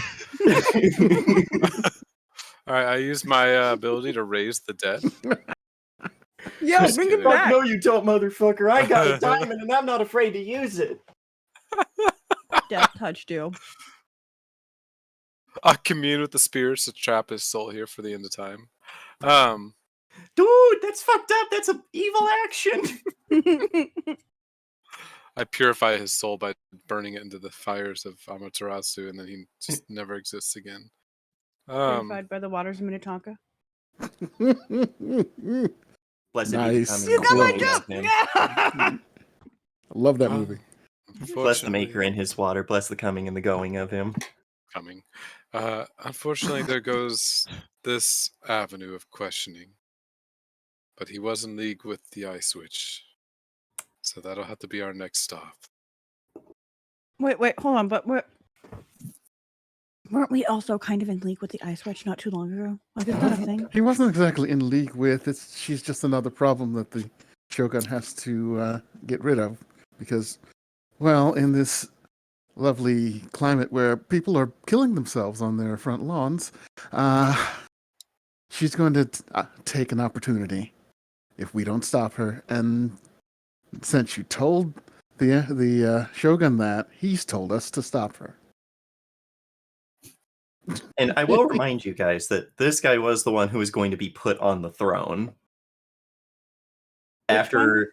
All right, I use my ability to raise the dead. Yo, Just bring kidding. him back. No, you don't, motherfucker. I got a diamond and I'm not afraid to use it. Death touched you. I commune with the spirits to trap his soul here for the end of time. Dude, that's fucked up. That's an evil action. I purify his soul by burning it into the fires of Amaterasu, and then he just never exists again. Purified by the waters of Minnetonka. Blessed be the Nice. coming You and got my going of him. joke! Love that Uh, movie. Bless the maker Unfortunately, and his water. Bless the coming and the going of him. coming. Unfortunately, there goes this avenue of questioning. But he was in league with the Ice Witch, so that'll have to be our next stop. Wait, hold on, but weren't we also kind of in league with the Ice Witch not too long ago? Like, is that a thing? He wasn't exactly in league with. She's just another problem that the Shogun has to get rid of because, well, in this lovely climate where people are killing themselves on their front lawns, she's going to take an opportunity if we don't stop her. And since you told the Shogun that, he's told us to stop her. And I will remind you guys that this guy was the one who was going to be put on the throne. Which After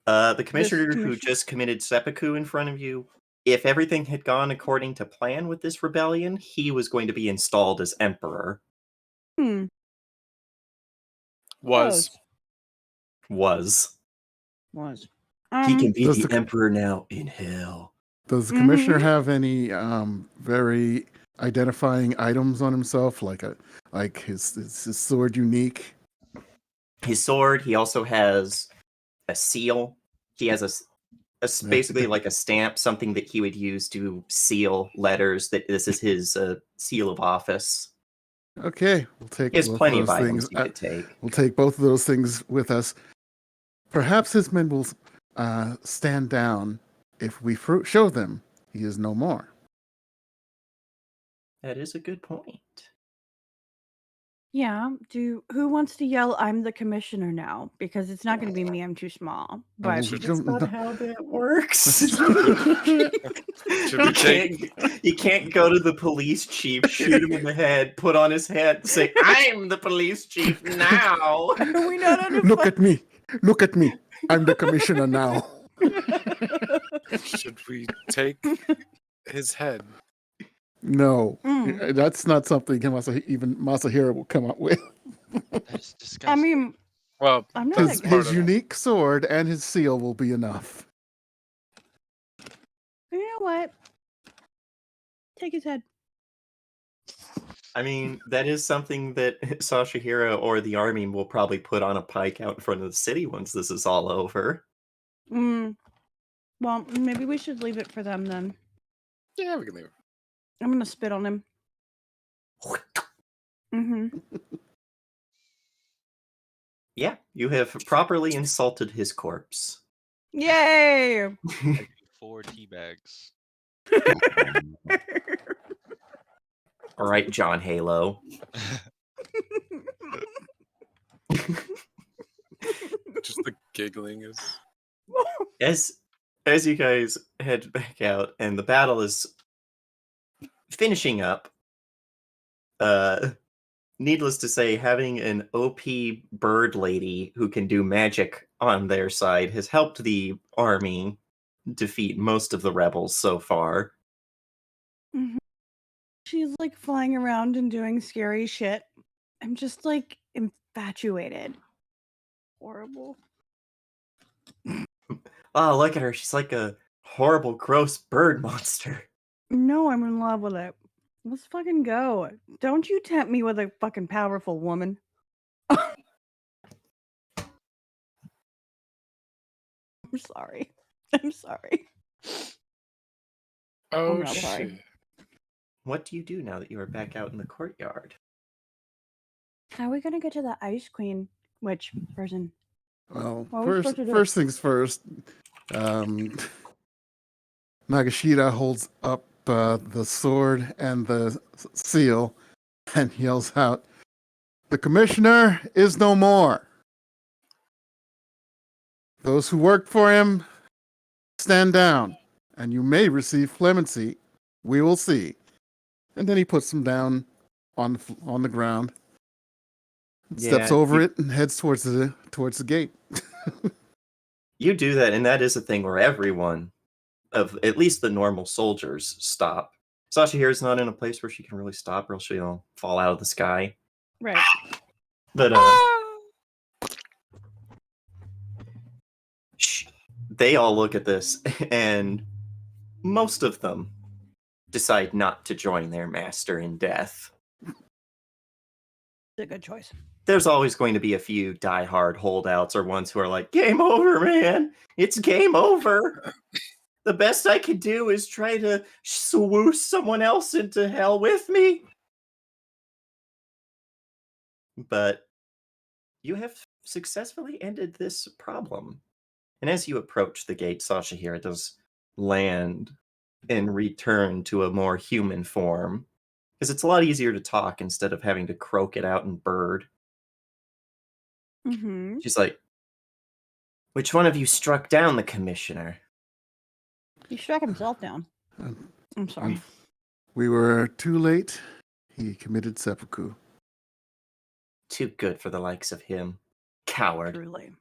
the commissioner who commissioner? just committed seppuku in front of you, if everything had gone according to plan with this rebellion, he was going to be installed as emperor. Hmm. Was. Was. He can be Does the the- emperor now in hell. Does the commissioner have any very identifying items on himself, like his sword unique? His sword, he also has a seal. He has basically like a stamp, something that he would use to seal letters, that this is his seal of office. Okay, we'll take He has both plenty of of those items things. you could take. We'll take both of those things with us. Perhaps his men will stand down if we show them he is no more. That is a good point. Yeah. Who wants to yell, "I'm the commissioner now"? Because it's not going to be me. I'm too small. But we Should- don't- That's not how that works. Should we take? You can't go to the police chief, shoot him in the head, put on his hat, and say, "I'm the police chief now." are we not on a Look at me! Look at me! I'm the commissioner now. Should we take his head? No, Mm. that's not something even Masahiro will come up with. That's I disgusting. mean, Well, I'm not that's against part His of it. unique sword and his seal will be enough. you know what? Take his head. I mean, that is something that Sashihiro or the army will probably put on a pike out in front of the city once this is all over. Well, maybe we should leave it for them then. Yeah, we can leave it. I'm gonna spit on him. Yeah, you have properly insulted his corpse. Yay! I need 4 tea bags. All right, John Halo. Just the giggling is. As you guys head back out and the battle is finishing up, needless to say, having an OP bird lady who can do magic on their side has helped the army defeat most of the rebels so far. She's like flying around and doing scary shit. I'm just like infatuated. Horrible. Oh, look at her. She's like a horrible, gross bird monster. No, I'm in love with it. Let's fucking go. Don't you tempt me with a fucking powerful woman. I'm sorry. I'm sorry. Oh not sorry. shit! What do you do now that you are back out in the courtyard? How are we gonna get to the Ice Queen? Which person? Well, What are we supposed to do? first things first. Nagashita holds up the sword and the seal and yells out, "The commissioner is no more. Those who worked for him, stand down, and you may receive clemency. We will see." And then he puts them down on the ground, steps Yeah, over it, and heads towards the gate. you do that, and that is a thing where everyone, of at least the normal soldiers, stop. Sasha here is not in a place where she can really stop, or else she'll fall out of the sky. Right. But they all look at this, and most of them decide not to join their master in death. It's a good choice. There's always going to be a few diehard holdouts or ones who are like, game over, man. It's game over. The best I can do is try to swoosh someone else into hell with me. But you have successfully ended this problem. And as you approach the gate, Sasha here does land and return to a more human form. Because it's a lot easier to talk instead of having to croak it out in bird. Mm-hmm. She's like, which one of you struck down the commissioner? He struck himself down. I'm sorry. We were too late. He committed seppuku. Too good for the likes of him. Coward. Truly.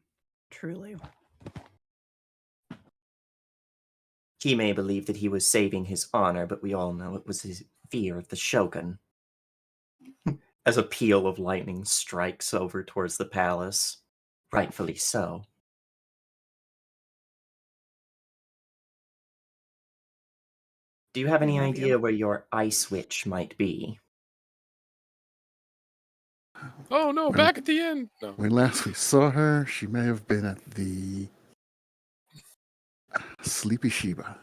Truly. He may believe that he was saving his honor, but we all know it was his fear of the Shogun. As a peal of lightning strikes over towards the palace. Rightfully so. Do you have any I love idea you. where your ice witch might be? Oh no! Back at the end. No. When last we saw her, she may have been at the Sleepy Shiba.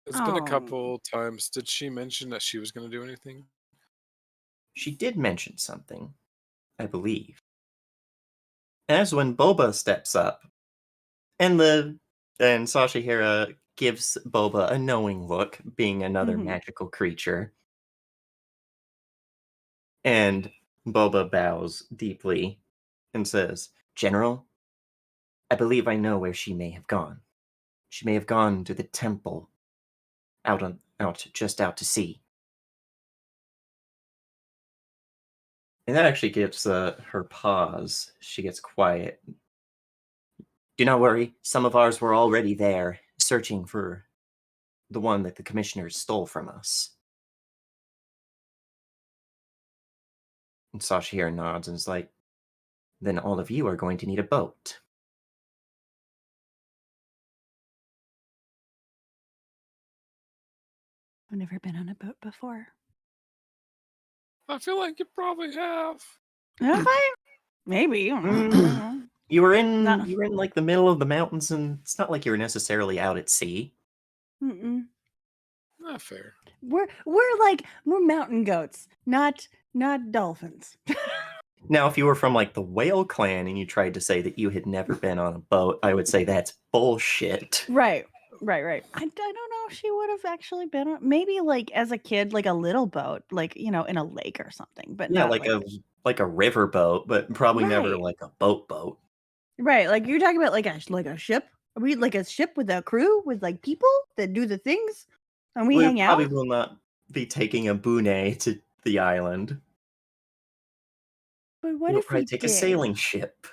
It's been a Oh. couple times. Did she mention that she was going to do anything? She did mention something, I believe. As when Boba steps up, and Sasha Hira gives Boba a knowing look, being another Mhm. magical creature. And Boba bows deeply and says, General, I believe I know where she may have gone. She may have gone to the temple, just out to sea. And that actually gives her pause. She gets quiet. Do not worry, some of ours were already there, searching for the one that the commissioners stole from us. And Sasha here nods and is like, then all of you are going to need a boat. I've never been on a boat before. I feel like you probably have. Have I? Maybe. You were in No. like the middle of the mountains, and it's not like you were necessarily out at sea. Mm-mm. Not fair. We're mountain goats, not dolphins. Now, if you were from like the whale clan and you tried to say that you had never been on a boat, I would say that's bullshit. Right. I don't know if she would have actually been on, maybe like as a kid, like a little boat, like, in a lake or something, but Yeah, not like a river boat, but probably never Right. like a boat. Right. Like you're talking about like a ship. Are we like a ship with a crew with like people that do the things and we hang probably out? will not be taking a bune to the island. But what We'll if probably we take did? a sailing ship.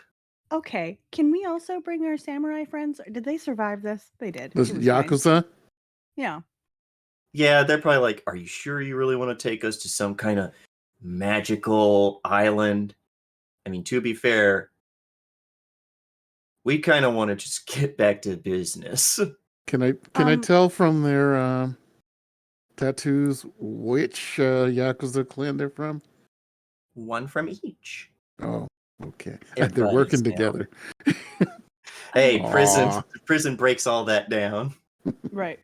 Okay. Can we also bring our samurai friends? Or did they survive this? They did. The It was fine. Yakuza? Yeah. Yeah, they're probably like, are you sure you really want to take us to some kind of magical island? I mean, to be fair, we kind of want to just get back to business. Can I tell from their tattoos which Yakuza clan they're from? One from each. Oh, okay. They're They're working buddies now. together. Hey, prison Aw. prison breaks all that down. Right.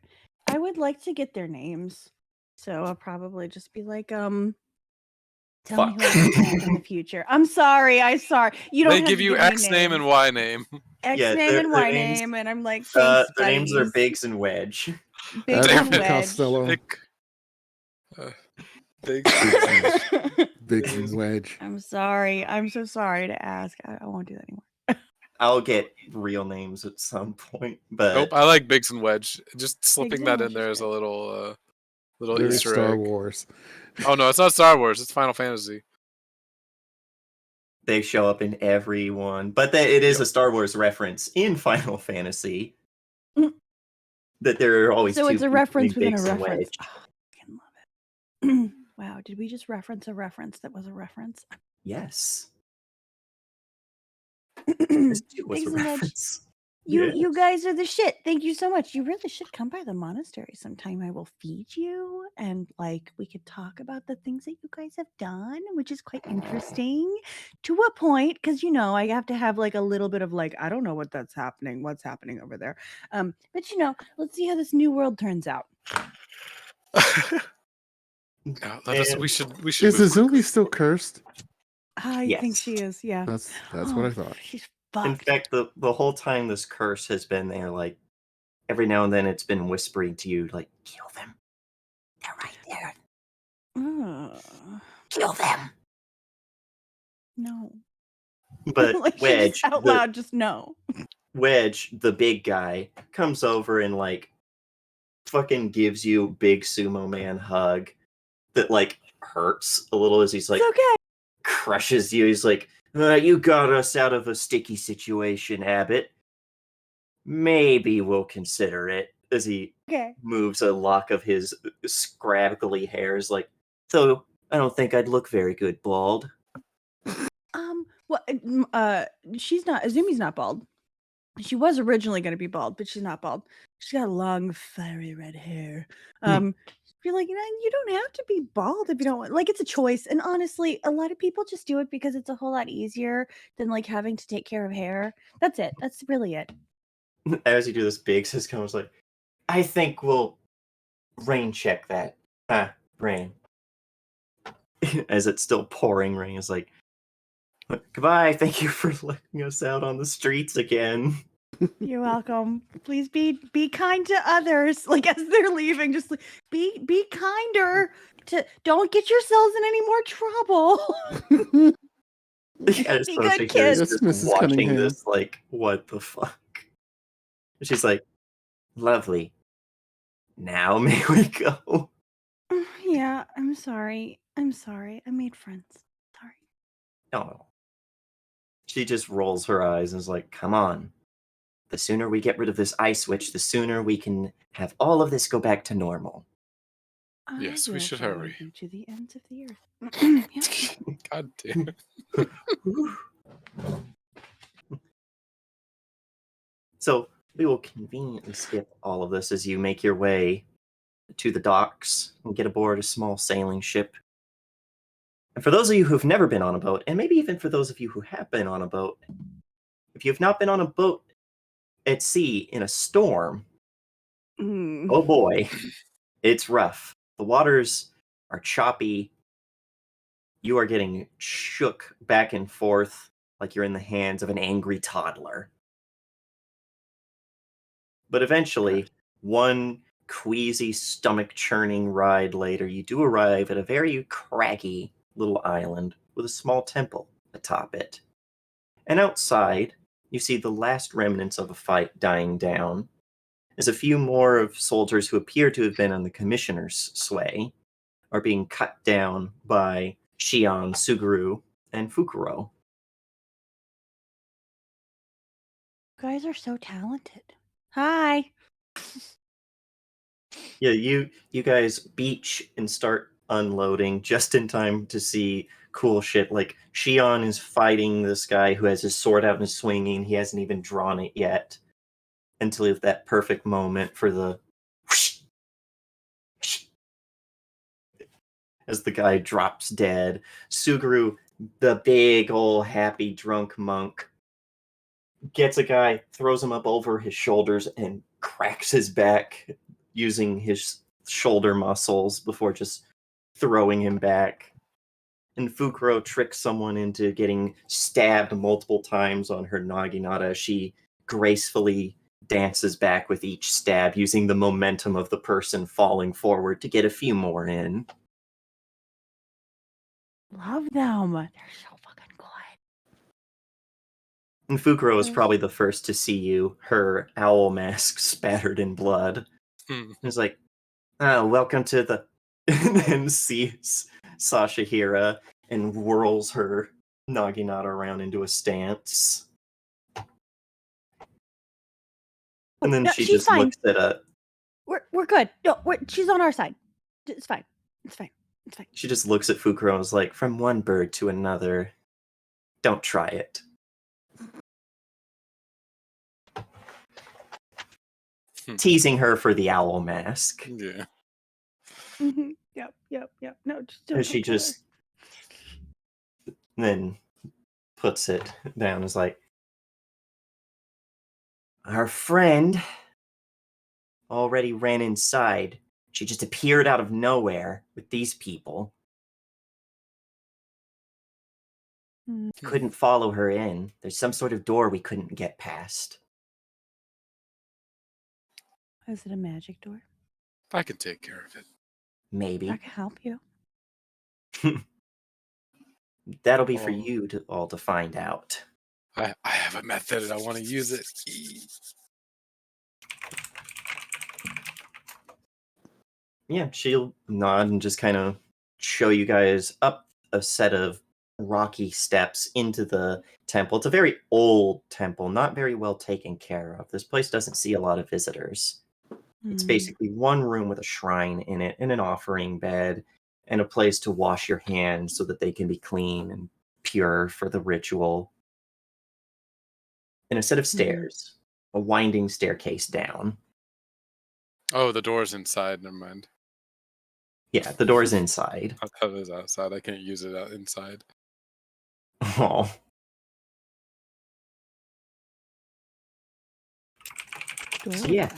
I would like to get their names. So I'll probably just be like, tell me Fuck. who I can send in the future. I'm sorry. You don't They have give to you give me X name and names. Y name. X Yeah, name and their Y names- name, and I'm like, thanks, their names are buddies. Biggs and Wedge. Biggs Abbott and and Wedge. Costello, Big, big, Biggs and Wedge. I'm sorry. I'm so sorry to ask. I won't do that anymore. I'll get real names at some point, but Nope, I like Biggs and Wedge. Just slipping and that Wedge in there is as a good. little Very Easter Star egg. Wars. Oh no, it's not Star Wars. It's Final Fantasy. they show up in every one. But it is Yep. a Star Wars reference in Final Fantasy. Mm. That there are always So two it's a people reference named within a Biggs and reference. Wedge. Oh, I can love it. Wow, did we just reference a reference that was a reference? Yes. This too was a Biggs and Wedge. reference. You Yes. guys are the shit. Thank you so much. You really should come by the monastery sometime. I will feed you and like we could talk about the things that you guys have done, which is quite interesting to a point because I have to have like a little bit of like I don't know what's happening over there. But let's see how this new world turns out. Yeah, And- we should Is move quickly. Izumi still cursed? I think Yes. she is, yeah. That's what I thought. She's In fucked. fact, the whole time this curse has been there, like every now and then it's been whispering to you, like, kill them. They're right there. Kill them. No. But like she Wedge, just out loud, just no. Wedge, the big guy, comes over and like fucking gives you a big sumo man hug that like hurts a little as he's like It's okay. crushes you. He's like, you got us out of a sticky situation, Abbott. Maybe we'll consider it. As he Okay. moves a lock of his scraggly hairs, like, so I don't think I'd look very good bald. Well, she's not. Azumi's not bald. She was originally going to be bald, but she's not bald. She's got long, fiery red hair. Feel like you don't have to be bald if you don't want. Like it's a choice, and honestly, a lot of people just do it because it's a whole lot easier than like having to take care of hair. That's it. That's really it. As you do this, Biggs has comes like, I think we'll rain check that. Rain. As it's still pouring rain, is like, goodbye. Thank you for letting us out on the streets again. You're welcome. Please be kind to others. Like as they're leaving, just like, be kinder. Don't get yourselves in any more trouble. Yeah, Be good Sophie kids. is just Yes, Mrs. watching Cunningham. this like, what the fuck? She's like, lovely. Now may we go? Yeah, I'm sorry. I made friends. Sorry. Oh. She just rolls her eyes and is like, come on. The sooner we get rid of this ice switch, the sooner we can have all of this go back to normal. Yes, we will should follow hurry. you to the ends of the earth. Yeah. God damn it. So we will conveniently skip all of this as you make your way to the docks and get aboard a small sailing ship. And for those of you who've never been on a boat, and maybe even for those of you who have been on a boat, if you've not been on a boat at sea in a storm, oh boy, it's rough. The waters are choppy. You are getting shook back and forth like you're in the hands of an angry toddler. But eventually, one queasy, stomach-churning ride later, you do arrive at a very craggy little island with a small temple atop it. And outside, you see the last remnants of a fight dying down, as a few more of soldiers who appear to have been on the commissioner's sway are being cut down by Shion, Suguru, and Fukuro. You guys are so talented. Hi. Yeah, you guys beach and start unloading just in time to see cool shit. Like Shion is fighting this guy who has his sword out and is swinging. He hasn't even drawn it yet until that perfect moment for the whoosh, whoosh, as the guy drops dead. Suguru, the big ol' happy drunk monk, gets a guy, throws him up over his shoulders, and cracks his back using his shoulder muscles before just throwing him back. And Fukuro tricks someone into getting stabbed multiple times on her naginata. She gracefully dances back with each stab, using the momentum of the person falling forward to get a few more in. Love them. They're so fucking good. And Fukuro is probably the first to see you, her owl mask spattered in blood. It's like, oh, welcome to the... and then sees Sashahira and whirls her naginata around into a stance. And then No, she she's just fine. looks at a... We're good. No, she's on our side. It's fine. It's fine. It's fine. She just looks at Fukuro and is like, from one bird to another, don't try it. Teasing her for the owl mask. Yeah. Mm-hmm. Yep. No, just don't. And she bother. just then puts it down as like, our friend already ran inside. She just appeared out of nowhere with these people. Couldn't follow her in. There's some sort of door we couldn't get past. Is it a magic door? I can take care of it. Maybe. I can help you. That'll be for Oh. you to all to find out. I have a method and I want to use it. Yeah, she'll nod and just kind of show you guys up a set of rocky steps into the temple. It's a very old temple, not very well taken care of. This place doesn't see a lot of visitors. It's basically one room with a shrine in it, and an offering bed, and a place to wash your hands so that they can be clean and pure for the ritual. And a set of stairs, a winding staircase down. Oh, the door's inside. Never mind. Yeah, the door's inside. I thought it was outside. I can't use it out inside. Oh. So yeah,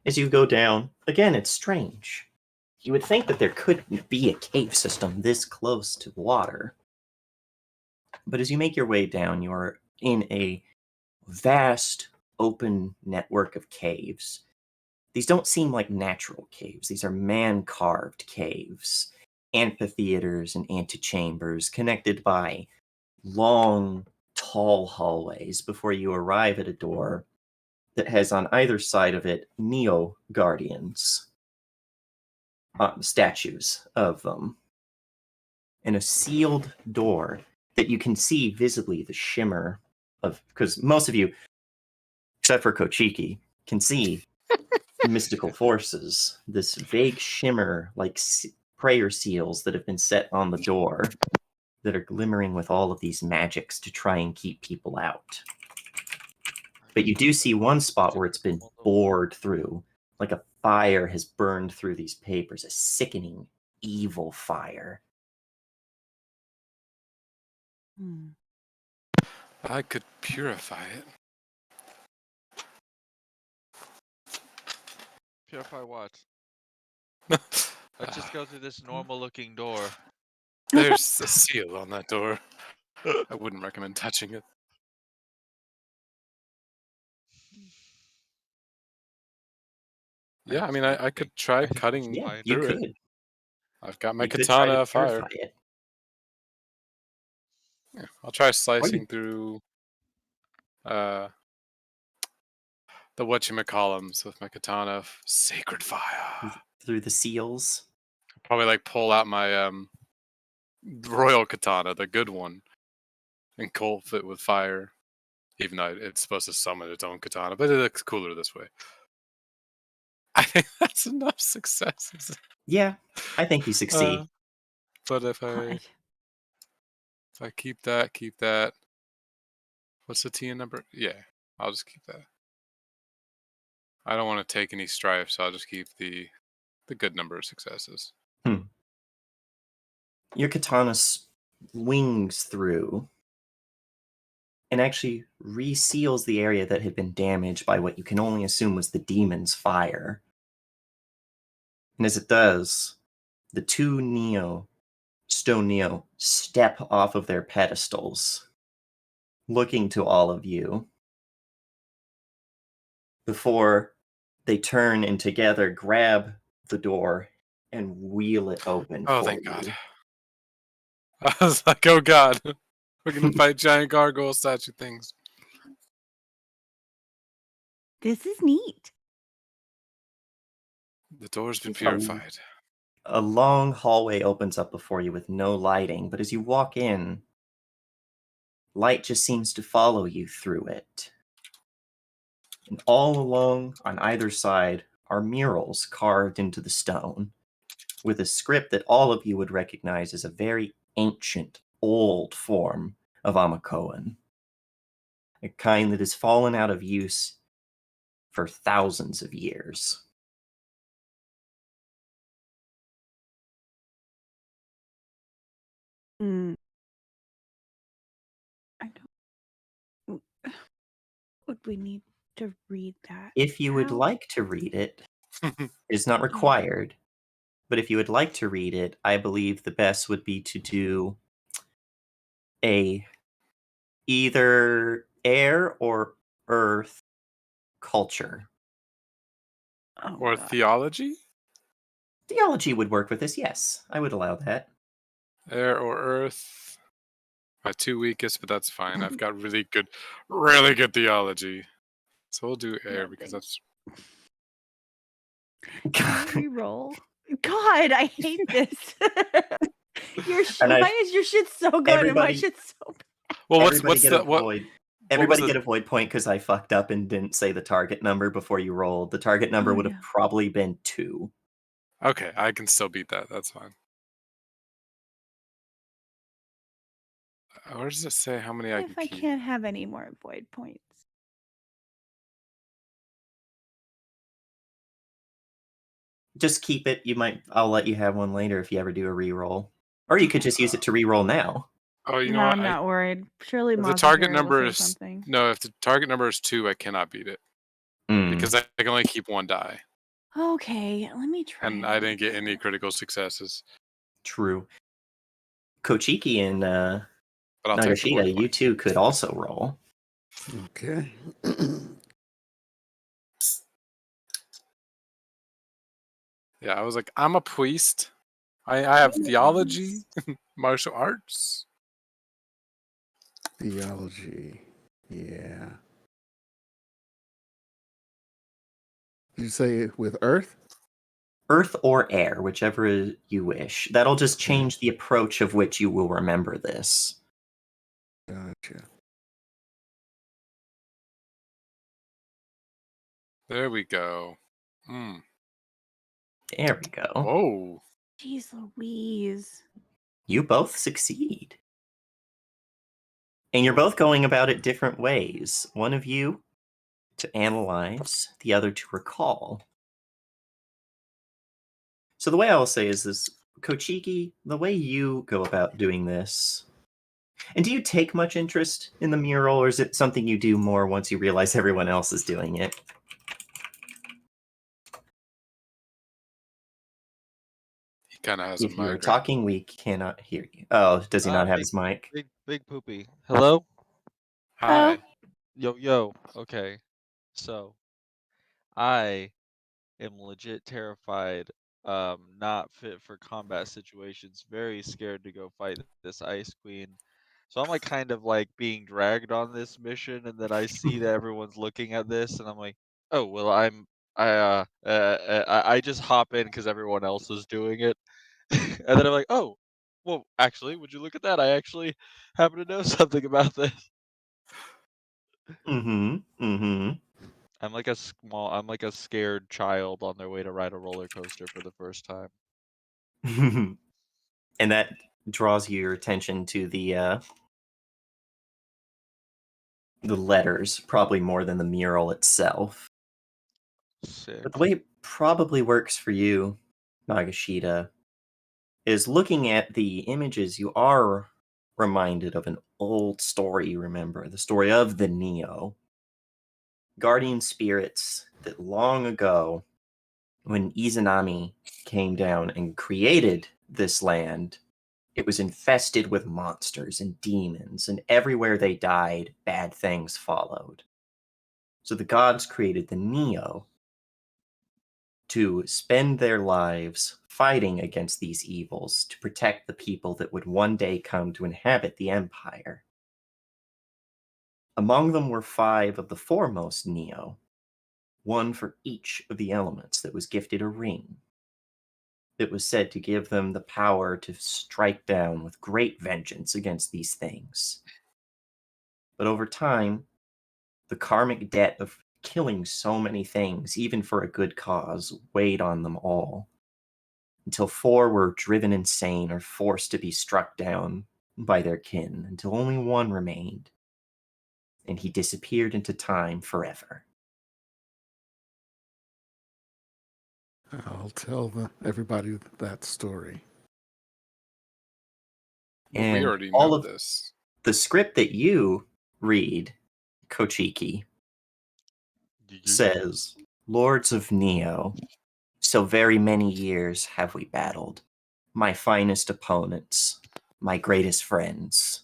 as you go down, again, it's strange. You would think that there couldn't be a cave system this close to water. But as you make your way down, you are in a vast, open network of caves. These don't seem like natural caves. These are man-carved caves, amphitheaters and antechambers connected by long, tall hallways before you arrive at a door that has on either side of it Neo Guardians, statues of them, and a sealed door that you can see visibly the shimmer of, because most of you, except for Kochiki, can see mystical forces, this vague shimmer like prayer seals that have been set on the door that are glimmering with all of these magics to try and keep people out. But you do see one spot where it's been bored through, like a fire has burned through these papers, a sickening, evil fire. I could purify it. Purify what? Uh, Let's just go through this normal-looking door. There's a seal on that door. I wouldn't recommend touching it. Yeah, I mean, I could try cutting Yeah, through you could. it. I've got my You could try katana to of fire. purify it. Yeah, I'll try slicing through the whatchamacallums with my katana of sacred fire. Through the seals. Probably like pull out my royal katana, the good one, and engulf it with fire. Even though it's supposed to summon its own katana, but it looks cooler this way. I think that's enough successes. Yeah, I think you succeed. But if I keep that. What's the TN number? Yeah, I'll just keep that. I don't want to take any strife, so I'll just keep the good number of successes. Your katana swings through, and actually reseals the area that had been damaged by what you can only assume was the demon's fire. And as it does, the two stone Neo, step off of their pedestals, looking to all of you, before they turn and together grab the door and wheel it open Oh, for thank you. God. I was like, oh God. We're going to fight giant gargoyle statue things. This is neat. The door's been Um, purified. A long hallway opens up before you with no lighting, but as you walk in, light just seems to follow you through it. And all along, on either side, are murals carved into the stone, with a script that all of you would recognize as a very ancient, old form of Amakoan. A kind that has fallen out of use for thousands of years. Mm. I don't. Would we need to read that? If you would now? like to read it, it's not required. But if you would like to read it, I believe the best would be to do a either air or earth culture. Oh, Or God. theology? Theology would work with this, yes. I would allow that. Air or earth? My two weakest, but that's fine. I've got really good theology. So we'll do air Yeah, because thanks. that's Can I re-roll? God, I hate this. And why is your shit so good and my everybody- shit's so bad? well. Everybody What's get the a what? void. was Everybody the- get a void point because I fucked up and didn't say the target number before you rolled. The target number Oh, would yeah. have probably been 2. Okay, I can still beat that. That's fine. Where does it say how many I If can I keep? can't have any more void points. Just keep it. I'll let you have one later if you ever do a reroll. Or you could just use it to reroll now. Oh, you know No, what? I'm not worried. Surely If the Mozzicare target will number say is something. no. If the target number is 2, I cannot beat it Mm, because I can only keep 1 die, Okay, let me try. and I didn't get any critical successes. true. Kochiki and But I'll take the void Nagashita, you point. two could also roll. Okay. Yeah, I was like, I'm a priest. I have theology, martial arts. Theology. Yeah. Did you say with Earth? Earth or air, whichever you wish. That'll just Okay. change the approach of which you will remember this. Gotcha. There we go. Hmm. There we go. Whoa. Jeez Louise. You both succeed. And you're both going about it different ways. One of you to analyze, the other to recall. So the way I will say is this, Kochiki, the way you go about doing this, and do you take much interest in the mural, or is it something you do more once you realize everyone else is doing it? He kind of has a If you are migraine. talking, we cannot hear you. Oh, does he not have big, his mic? big poopy. Hello? Hi. Yo. Okay. So, I am legit terrified, not fit for combat situations, very scared to go fight this Ice Queen. So I'm like kind of like being dragged on this mission, and then I see that everyone's looking at this, and I'm like, oh well, I just hop in because everyone else is doing it, and then I'm like, oh, well, actually, would you look at that? I actually happen to know something about this. I'm like a scared child on their way to ride a roller coaster for the first time. And that draws your attention to the letters, probably more than the mural itself. Sick. But the way it probably works for you, Nagashita, is looking at the images you are reminded of an old story you remember, the story of the Neo. Guardian spirits that long ago, when Izanami came down and created this land, it was infested with monsters and demons, and everywhere they died, bad things followed. So the gods created the Neo to spend their lives fighting against these evils to protect the people that would one day come to inhabit the empire. Among them were 5 of the foremost Neo, one for each of the elements that was gifted a ring. It was said to give them the power to strike down with great vengeance against these things. But over time, the karmic debt of killing so many things, even for a good cause, weighed on them all, until 4 were driven insane or forced to be struck down by their kin, until only 1 remained, and he disappeared into time forever. I'll tell everybody that story. Well, we And already all know of this. the script that you read, Kochiki, says, Lords of Neo, so very many years have we battled, my finest opponents, my greatest friends.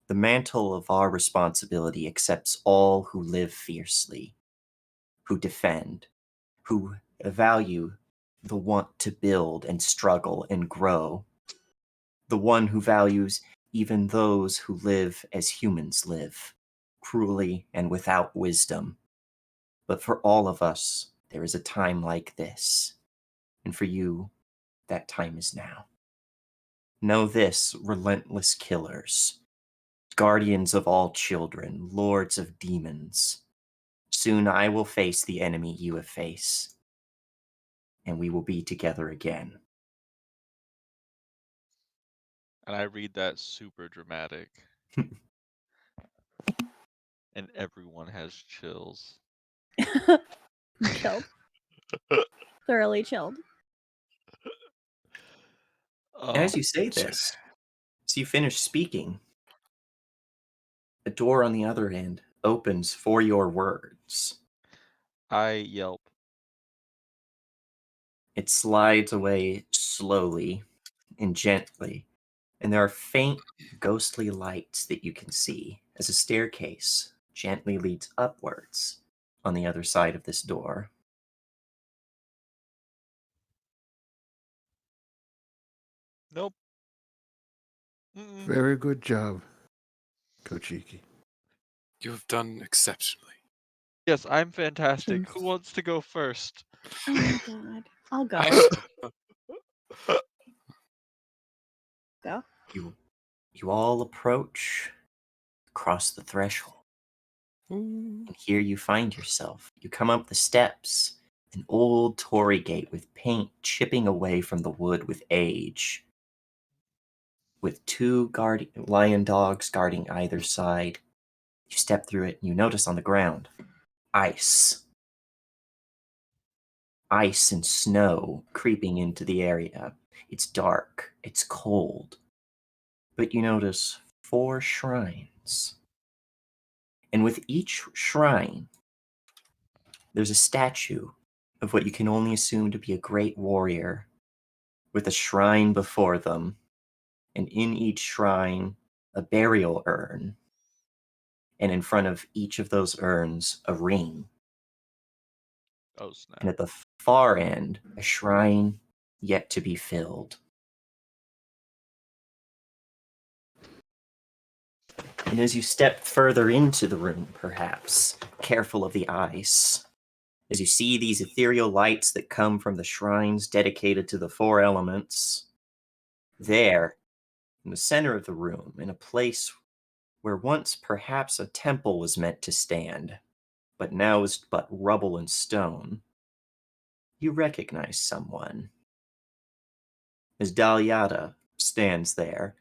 The mantle of our responsibility accepts all who live fiercely, who defend, who value the want to build and struggle and grow, the one who values even those who live as humans live, cruelly and without wisdom. But for all of us, there is a time like this, and for you, that time is now. Know this, relentless killers, guardians of all children, lords of demons. Soon I will face the enemy you have faced, and we will be together again. And I read that super dramatic. And everyone has chills. Chilled. Thoroughly chilled. As you say this, as you finish speaking, a door on the other end opens for your words. I yelp. It slides away slowly and gently, and there are faint, ghostly lights that you can see as a staircase gently leads upwards on the other side of this door. Nope. Mm-mm. Very good job, Kochiki. You have done exceptionally. Yes, I'm fantastic. Thanks. Who wants to go first? Oh my god. I'll go. Go. You all approach, cross the threshold, and here you find yourself. You come up the steps, an old torii gate with paint chipping away from the wood with age, with 2 lion dogs guarding either side. You step through it and you notice on the ground ice. Ice and snow creeping into the area. It's dark, it's cold, but you notice 4 shrines. And with each shrine, there's a statue of what you can only assume to be a great warrior, with a shrine before them, and in each shrine, a burial urn, and in front of each of those urns, a ring. Oh, snap. And at the far end, a shrine yet to be filled. And as you step further into the room, perhaps, careful of the ice, as you see these ethereal lights that come from the shrines dedicated to the 4 elements, there, in the center of the room, in a place where once perhaps a temple was meant to stand, but now is but rubble and stone, you recognize someone. As Dalyada stands there,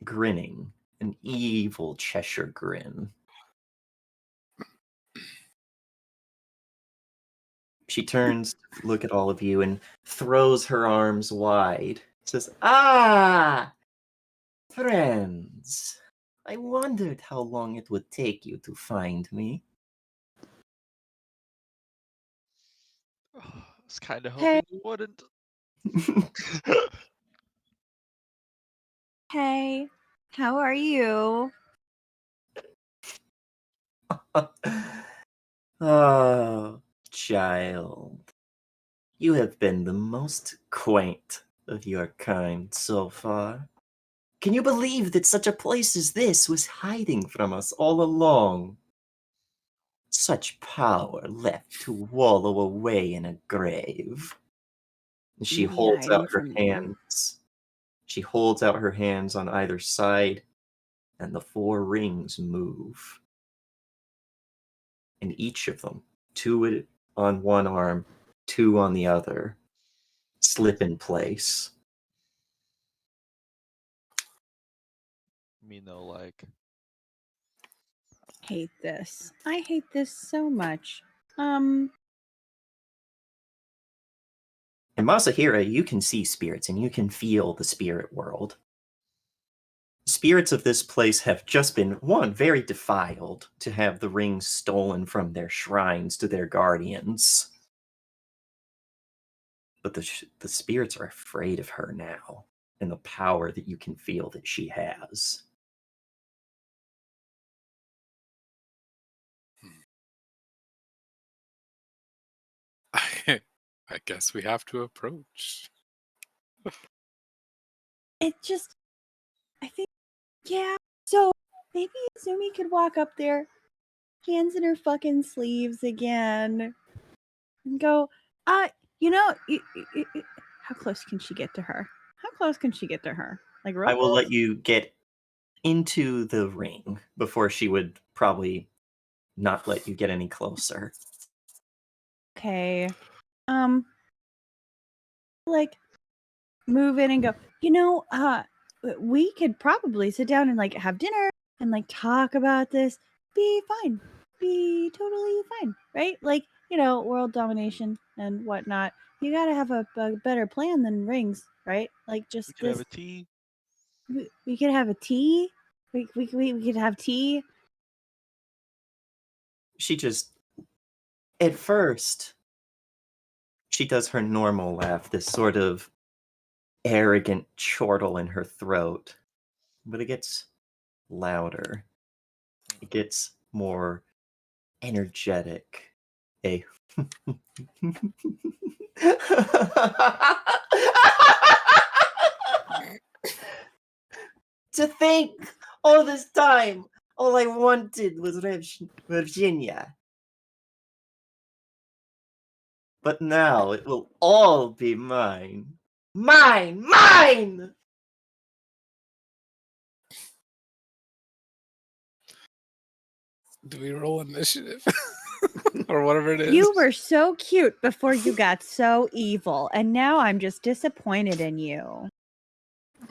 grinning, an evil Cheshire grin. She turns to look at all of you and throws her arms wide. Says, "Ah! Friends, I wondered how long it would take you to find me. I was kind of Hey. hoping you wouldn't. Hey, how are you? Oh, child. You have been the most quaint of your kind so far. Can you believe that such a place as this was hiding from us all along? Such power left to wallow away in a grave. She Maybe holds hiding out her from you. hands. She holds out her hands on either side, and the 4 rings move. And each of them, 2 on one arm, 2 on the other, slip in place. Me no like. Hate this. I hate this so much. And Masahira, you can see spirits and you can feel the spirit world. Spirits of this place have just been, one, very defiled to have the rings stolen from their shrines to their guardians. But the spirits are afraid of her now, and the power that you can feel that she has. I guess we have to approach. It just, I think, yeah. So maybe Izumi could walk up there, hands in her fucking sleeves again, and go, you know, how close can she get to her? How close can she get to her? Like real I will close? let you get into the ring before she would probably not let you get any closer. Okay. Like move in and go, you know, we could probably sit down and like have dinner and like talk about this. Be fine. Be totally fine. Right? Like, you know, world domination and whatnot. You gotta have a better plan than rings, right? Like just We could have this a tea. we could have a tea. We could have tea. She just, at first, she does her normal laugh, this sort of arrogant chortle in her throat, but it gets louder. It gets more energetic. A to think all this time, all I wanted was Virginia. But now it will all be mine. Mine! Mine! Do we roll initiative? Or whatever it is. You were so cute before you got so evil, and now I'm just disappointed in you.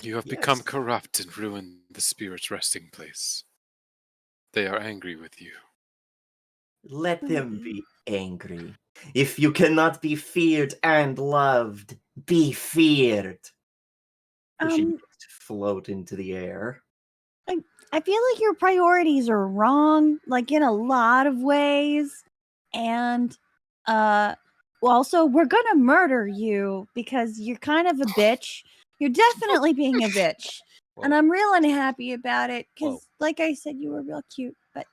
You have Yes. become corrupt and ruined the spirit's resting place. They are angry with you. Let them be angry. If you cannot be feared and loved, be feared. And she begins to float into the air. I feel like your priorities are wrong, like in a lot of ways. And also we're gonna murder you because you're kind of a bitch. You're definitely being a bitch. And Whoa. I'm real unhappy about it Whoa. because like I said, you were real cute, but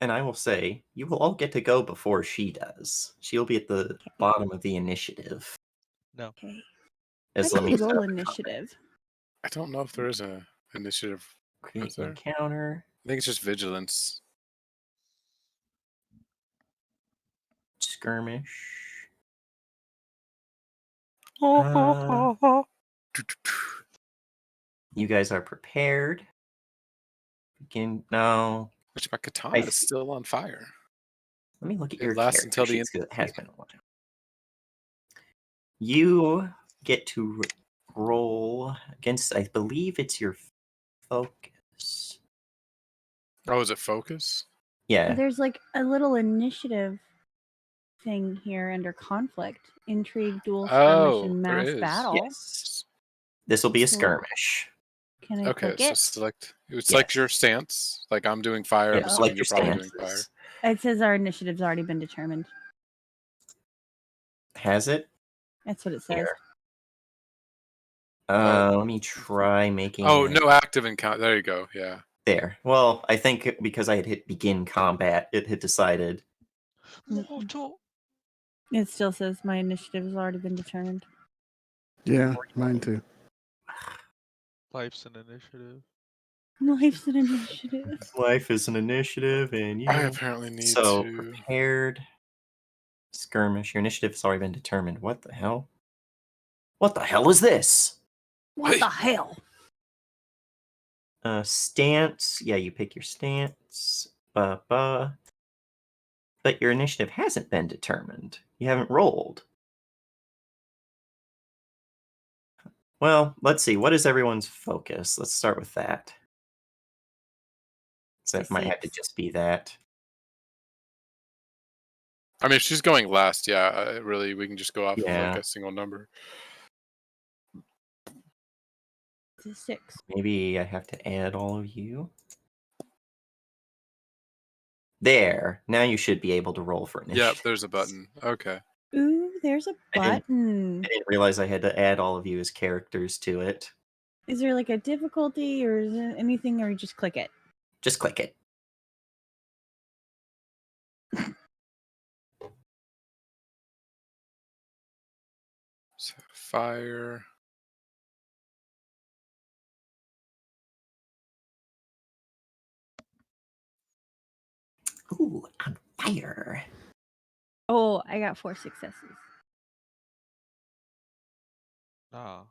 And I will say, you will all get to go before she does. She'll be at the bottom of the initiative. No. okay. As How let do me you set roll up the initiative? I don't know if there is a initiative. create Is there? encounter, I think it's just vigilance. skirmish. You guys are prepared. Begin now. Which my I katana is see. still on fire. Let me look at It your lasts character until the sheets end. because it has been a while. You get to roll against, I believe it's your focus. Oh, is it focus? Yeah. There's like a little initiative thing here under conflict, intrigue, duel, skirmish, Oh, and there mass is. battle. Yes. This will be a So- skirmish. Can I Okay, click so it? select. It's Yes. like your stance. Like I'm doing fire. I'm Yeah, assuming like you're your probably doing fire. stances. It says our initiative's already been determined. Has it? That's what it says. Here. Oh. Let me try making Oh, it no active encounter. There you go. Yeah. there. Well, I think because I had hit begin combat, it had decided. Mortal. It still says my initiative has already been determined. Yeah, mine too. Life's an initiative. Life's an initiative. Life is an initiative, and you. I apparently need So to. prepared skirmish. Your initiative has already been determined. What the hell? What the hell is this? What Hey. the hell? Stance. Yeah, you pick your stance. But your initiative hasn't been determined. You haven't rolled. Well, let's see. What is everyone's focus? Let's start with that. So that might have to D6. just be that. I mean, if she's going last, yeah. Really, we can just go off of Yeah. like a single number. It's a 6. Maybe I have to add all of you. There. Now you should be able to roll for initiative. Yep, there's a button. Okay. Ooh, there's a button. I didn't realize I had to add all of you as characters to it. Is there like a difficulty or is there anything, or you just click it? Just click it. So fire. Ooh, on fire. Oh, I got 4 successes. Nah.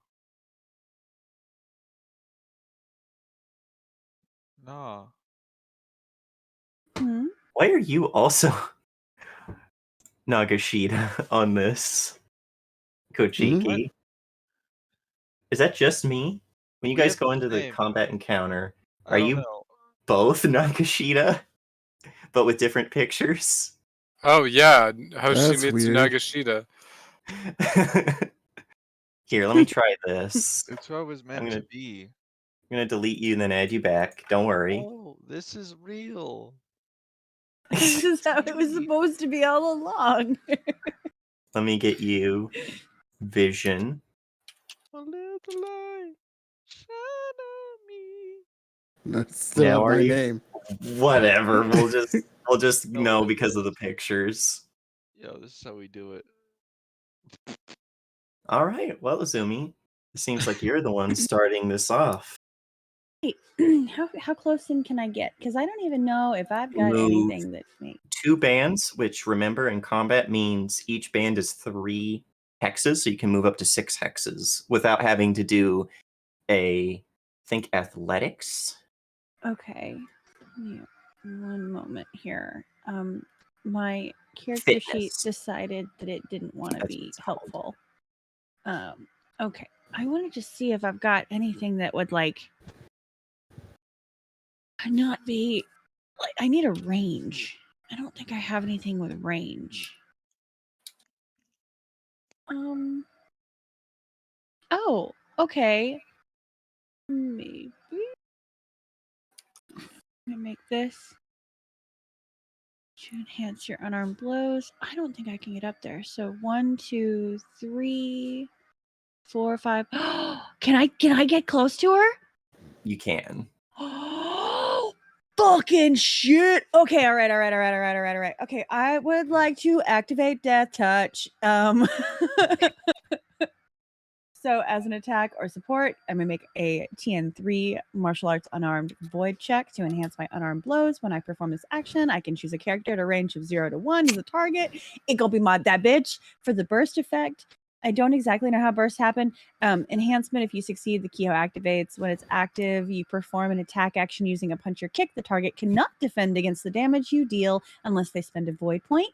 Nah. Hmm? Why are you also Nagashita on this? Kochiki? Is that just me? When you We guys have go the into the same. combat encounter, I are don't you know. both Nagashita, but with different pictures? Oh yeah, That's Hoshimitsu weird. Nagashita. Here, let me try this. It's what it was meant gonna- to be. I'm gonna delete you and then add you back. Don't worry. Oh, this is real. This is how it was supposed to be all along. Let me get you vision. A little light shine on me. That's still Now not are my you- name. Whatever. We'll just No, know this because of the is- pictures. Yo, this is how we do it. All right. Well, Azumi, it seems like you're the one starting this off. Wait, how close in can I get? Because I don't even know if I've got Move. anything that makes. 2 bands, which remember in combat means each band is 3 hexes, so you can move up to 6 hexes without having to do I think athletics. Okay. Yeah. One moment here. My character sheet Fitness. decided that it didn't want to That's what be it's called. helpful. Okay. I want to just see if I've got anything that would like not be like I need a range. I don't think I have anything with range. Oh, okay. Maybe. Let me make this to enhance your unarmed blows. I don't think I can get up there. So 1, 2, 3, 4, 5. Can I get close to her? You can. Oh, fucking shit. Okay, all right. Okay, I would like to activate Death Touch. So as an attack or support, I'm going to make a TN3 martial arts unarmed void check to enhance my unarmed blows. When I perform this action, I can choose a character at a range of 0 to 1 as a target. It gonna be that bitch. For the burst effect, I don't exactly know how bursts happen. Enhancement, if you succeed, the Keyhole activates. When it's active, you perform an attack action using a punch or kick. The target cannot defend against the damage you deal unless they spend a void point.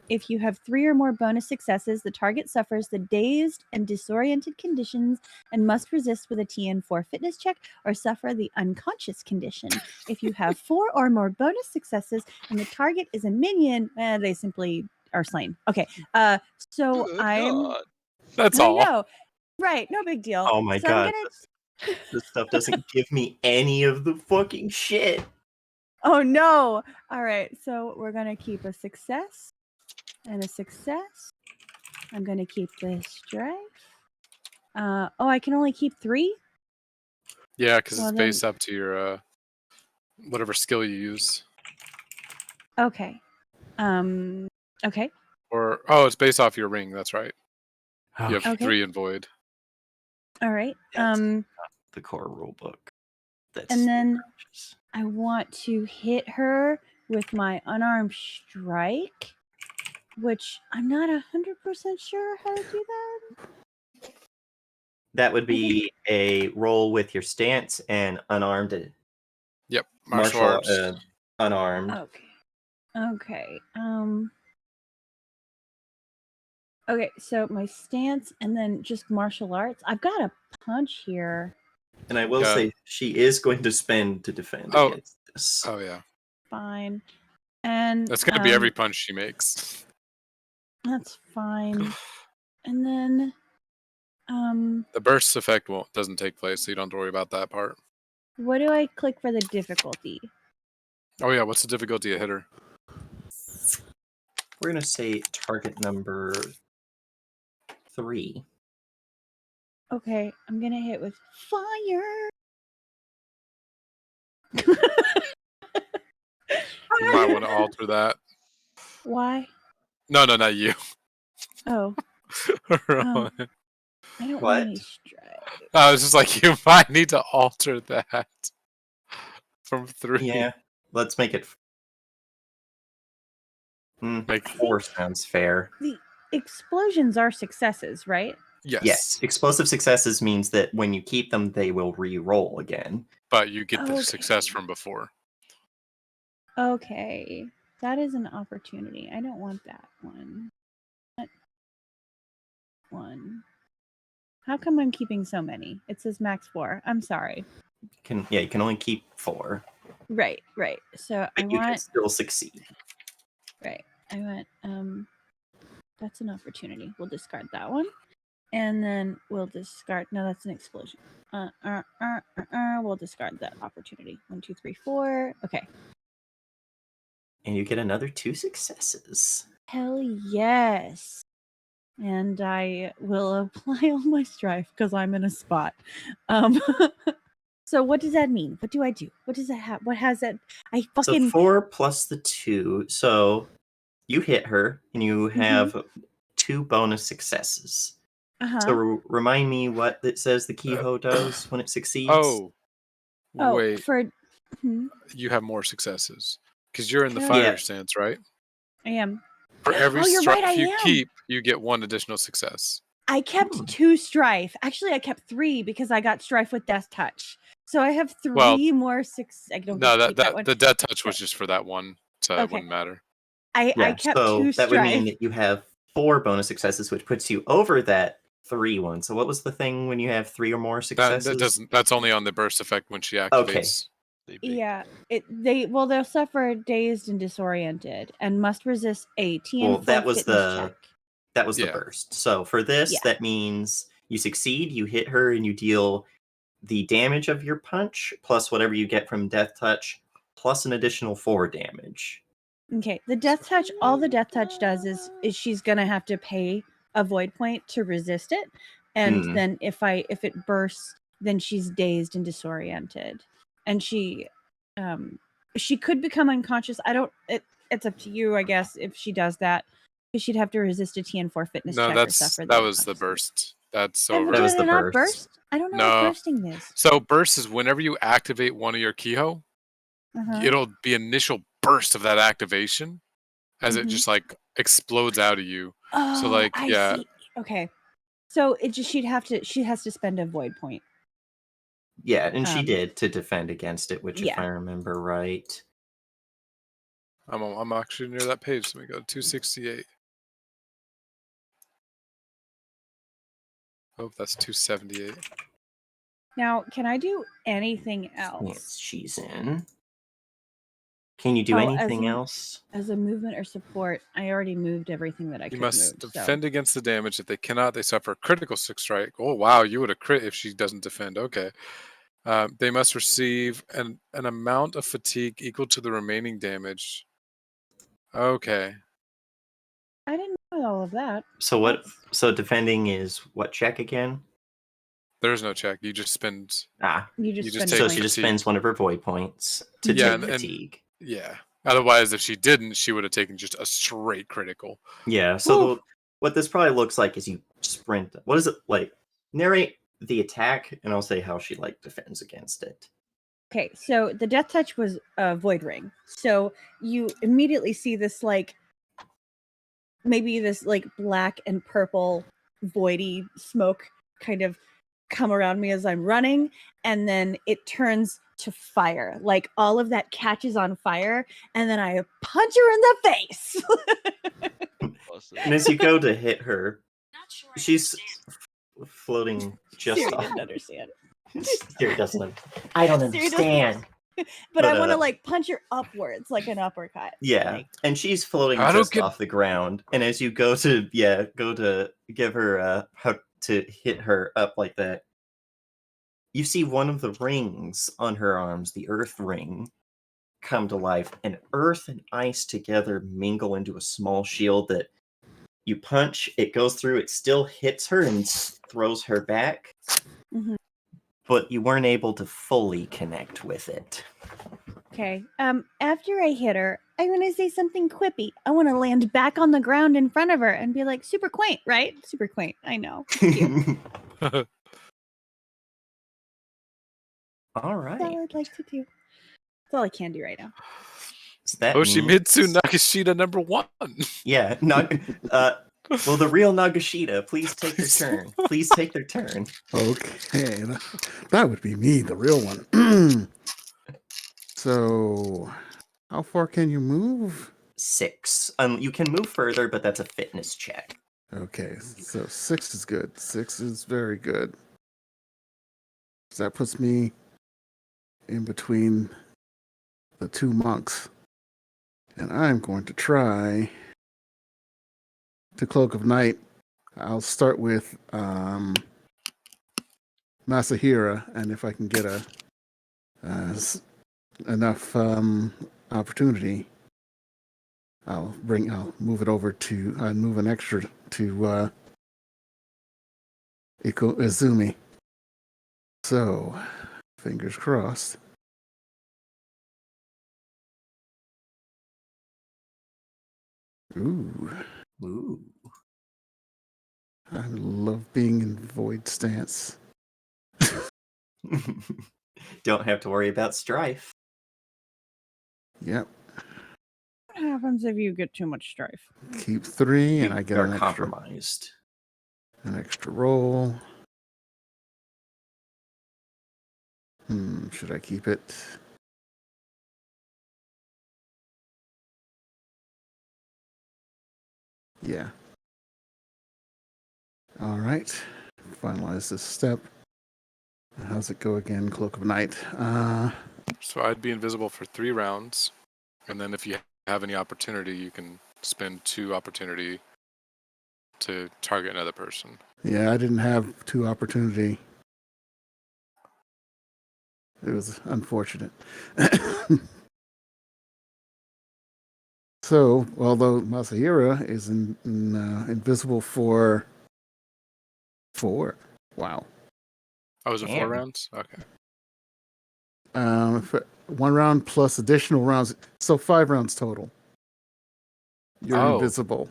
If you have 3 or more bonus successes, the target suffers the dazed and disoriented conditions and must resist with a TN4 fitness check or suffer the unconscious condition. If you have 4 or more bonus successes and the target is a minion, they simply are slain. Okay, so Good I'm. God. That's I all. know. Right, no big deal. Oh my So god, this stuff doesn't give me any of the fucking shit. Oh no! All right, so we're gonna keep a success and a success. I'm gonna keep this strife. Oh, I can only keep 3. Yeah, because Well, it's then- based up to your whatever skill you use. Okay. Okay. Or it's based off your ring. That's right. You have Okay. 3 in void. All right. That's not the core rule book. That's And then I want to hit her with my unarmed strike, which I'm not 100% sure how to do that. that would be a roll with your stance and unarmed. Yep, martial arts. Unarmed. Okay. Okay, so my stance and then just martial arts. I've got a punch here. And I will Yeah. say she is going to spend to defend Oh. against this. Oh yeah, Fine. And that's gonna be every punch she makes. That's fine. And then The burst effect doesn't take place, so you don't have to worry about that part. what do I click for the difficulty? Oh yeah, what's the difficulty of hitter? We're going to say target number 3. Okay, I'm gonna hit with fire. You might want to alter that. Why? No, not you. Oh, Rowan. I don't What? want any strike. I was just like, you might need to alter that from 3. Yeah, let's make it. Make 4 sounds fair. The explosions are successes, right? yes, Explosive successes means that when you keep them, they will re-roll again. but you get the Okay. success from before. Okay, that is an opportunity. I don't want that one. That one. How come I'm keeping so many? It says max 4. I'm sorry. You can only keep 4, Right. So but you can still succeed. Right. I went, that's an opportunity. We'll discard that one. And then we'll discard, no, that's an explosion. We'll discard that opportunity. 1, 2, 3, 4. Okay. And you get another 2 successes. Hell yes. And I will apply all my strife because I'm in a spot. So what does that mean? What do I do? What does that have? What has that? I fucking So 4 plus the 2. So you hit her, and you have 2 bonus successes. So remind me what it says the Keyhole does when it succeeds. Oh, wait, hmm, you have more successes because you're in the Yeah. fire stance, right? I am. For every Oh, you're right, strife I you am. keep, you get 1 additional success. I kept 2 strife. Actually, I kept 3 because I got strife with death touch. So I have 3 more success. I don't No, get to keep that one. the death touch was just for that one, so it Okay. wouldn't matter. I kept 2 that would mean strife. that you have 4 bonus successes, which puts you over that 3 one. So what was the thing when you have 3 or more successes? That doesn't. That's only on the burst effect when she activates. Yeah, they'll suffer dazed and disoriented and must resist a TN4 that was fitness check. That was the Yeah. burst. So for this, Yeah. that means you succeed, you hit her, and you deal the damage of your punch plus whatever you get from death touch plus an additional 4 damage. Okay, the death touch. All the death touch does is she's gonna have to pay a void point to resist it, and then if it bursts, then she's dazed and disoriented, and she could become unconscious. I don't. It's up to you, I guess, if she does that, because she'd have to resist a TN4 fitness No, check or suffer. that was the burst. That's And over. That was did the it not burst. I don't know No. what bursting is. So burst is whenever you activate one of your Keyhole, it'll be initial burst of that activation as it just like explodes out of you. Oh, So like I yeah, see. Okay, so it just she has to spend a void point. Yeah, and she did to defend against it, which if Yeah. I remember right. I'm actually near that page. So we go 268. Oh, that's 278. Now, can I do anything else? Yes, she's in. Can you do Oh, anything else? As a movement or support, I already moved everything that I You could must move. defend against the damage. If they cannot, they suffer a critical strike. Oh wow, you would have crit if she doesn't defend. Okay. They must receive an amount of fatigue equal to the remaining damage. Okay. I didn't know all of that. So what? That's- So defending is what check again? There is no check. You just spend. Ah, You You just just spend take so points. she just fatigue. spends one of her void points to Yeah, take fatigue. Yeah. Otherwise, if she didn't, she would have taken just a straight critical. Yeah. So Woo. what this probably looks like is you sprint. What is it like? Narrate the attack, and I'll say how she like defends against it. Okay, so the death touch was a void ring. So you immediately see this like maybe this like black and purple voidy smoke kind of come around me as I'm running, and then it turns to fire. Like all of that catches on fire, and then I punch her in the face. And as you go to hit her, she's floating just Siri off. didn't understand. Siri doesn't. I don't Siri doesn't- understand. But I But, want to like punch her upwards like an uppercut. Yeah, Like, and she's floating I don't just get- off the ground. And as you go to give her to hit her up like that, you see one of the rings on her arms, the earth ring, come to life, and earth and ice together mingle into a small shield that you punch, it goes through, it still hits her and throws her back, mhm. but you weren't able to fully connect with it. Okay. After I hit her, I want to say something quippy. I want to land back on the ground in front of her and be like, super quaint, right? Super quaint. I know. Cute. All That's all right. I'd like to do. That's all I can do right now. So that Oshimitsu means- Nagashita #1. Yeah, well, the real Nagashita, please take their turn. Please take their turn. Okay, that would be me, the real one. So, how far can you move? 6. You can move further, but that's a fitness check. Okay, so 6 is good. 6 is very good. So that puts me in between the two monks. And I'm going to try to Cloak of Night. I'll start with Masahira, and if I can get enough opportunity, I'll move it over to move an extra to Izumi. So, fingers crossed. Ooh, Ooh. I love being in void stance. Don't have to worry about strife. Yep. What happens if you get too much strife? Keep 3, and I You get are an extra compromised. roll. Should I keep it? Yeah. All right. Finalize this step. How's it go again? Cloak of Night. So I'd be invisible for 3 rounds, and then if you have any opportunity, you can spend 2 opportunity to target another person. Yeah, I didn't have 2 opportunity. It was unfortunate. So, although Masahira is invisible for 4. Wow. Oh, was it 4 Damn. rounds? Okay. 1 round plus additional rounds. So 5 rounds total. You're Oh. invisible.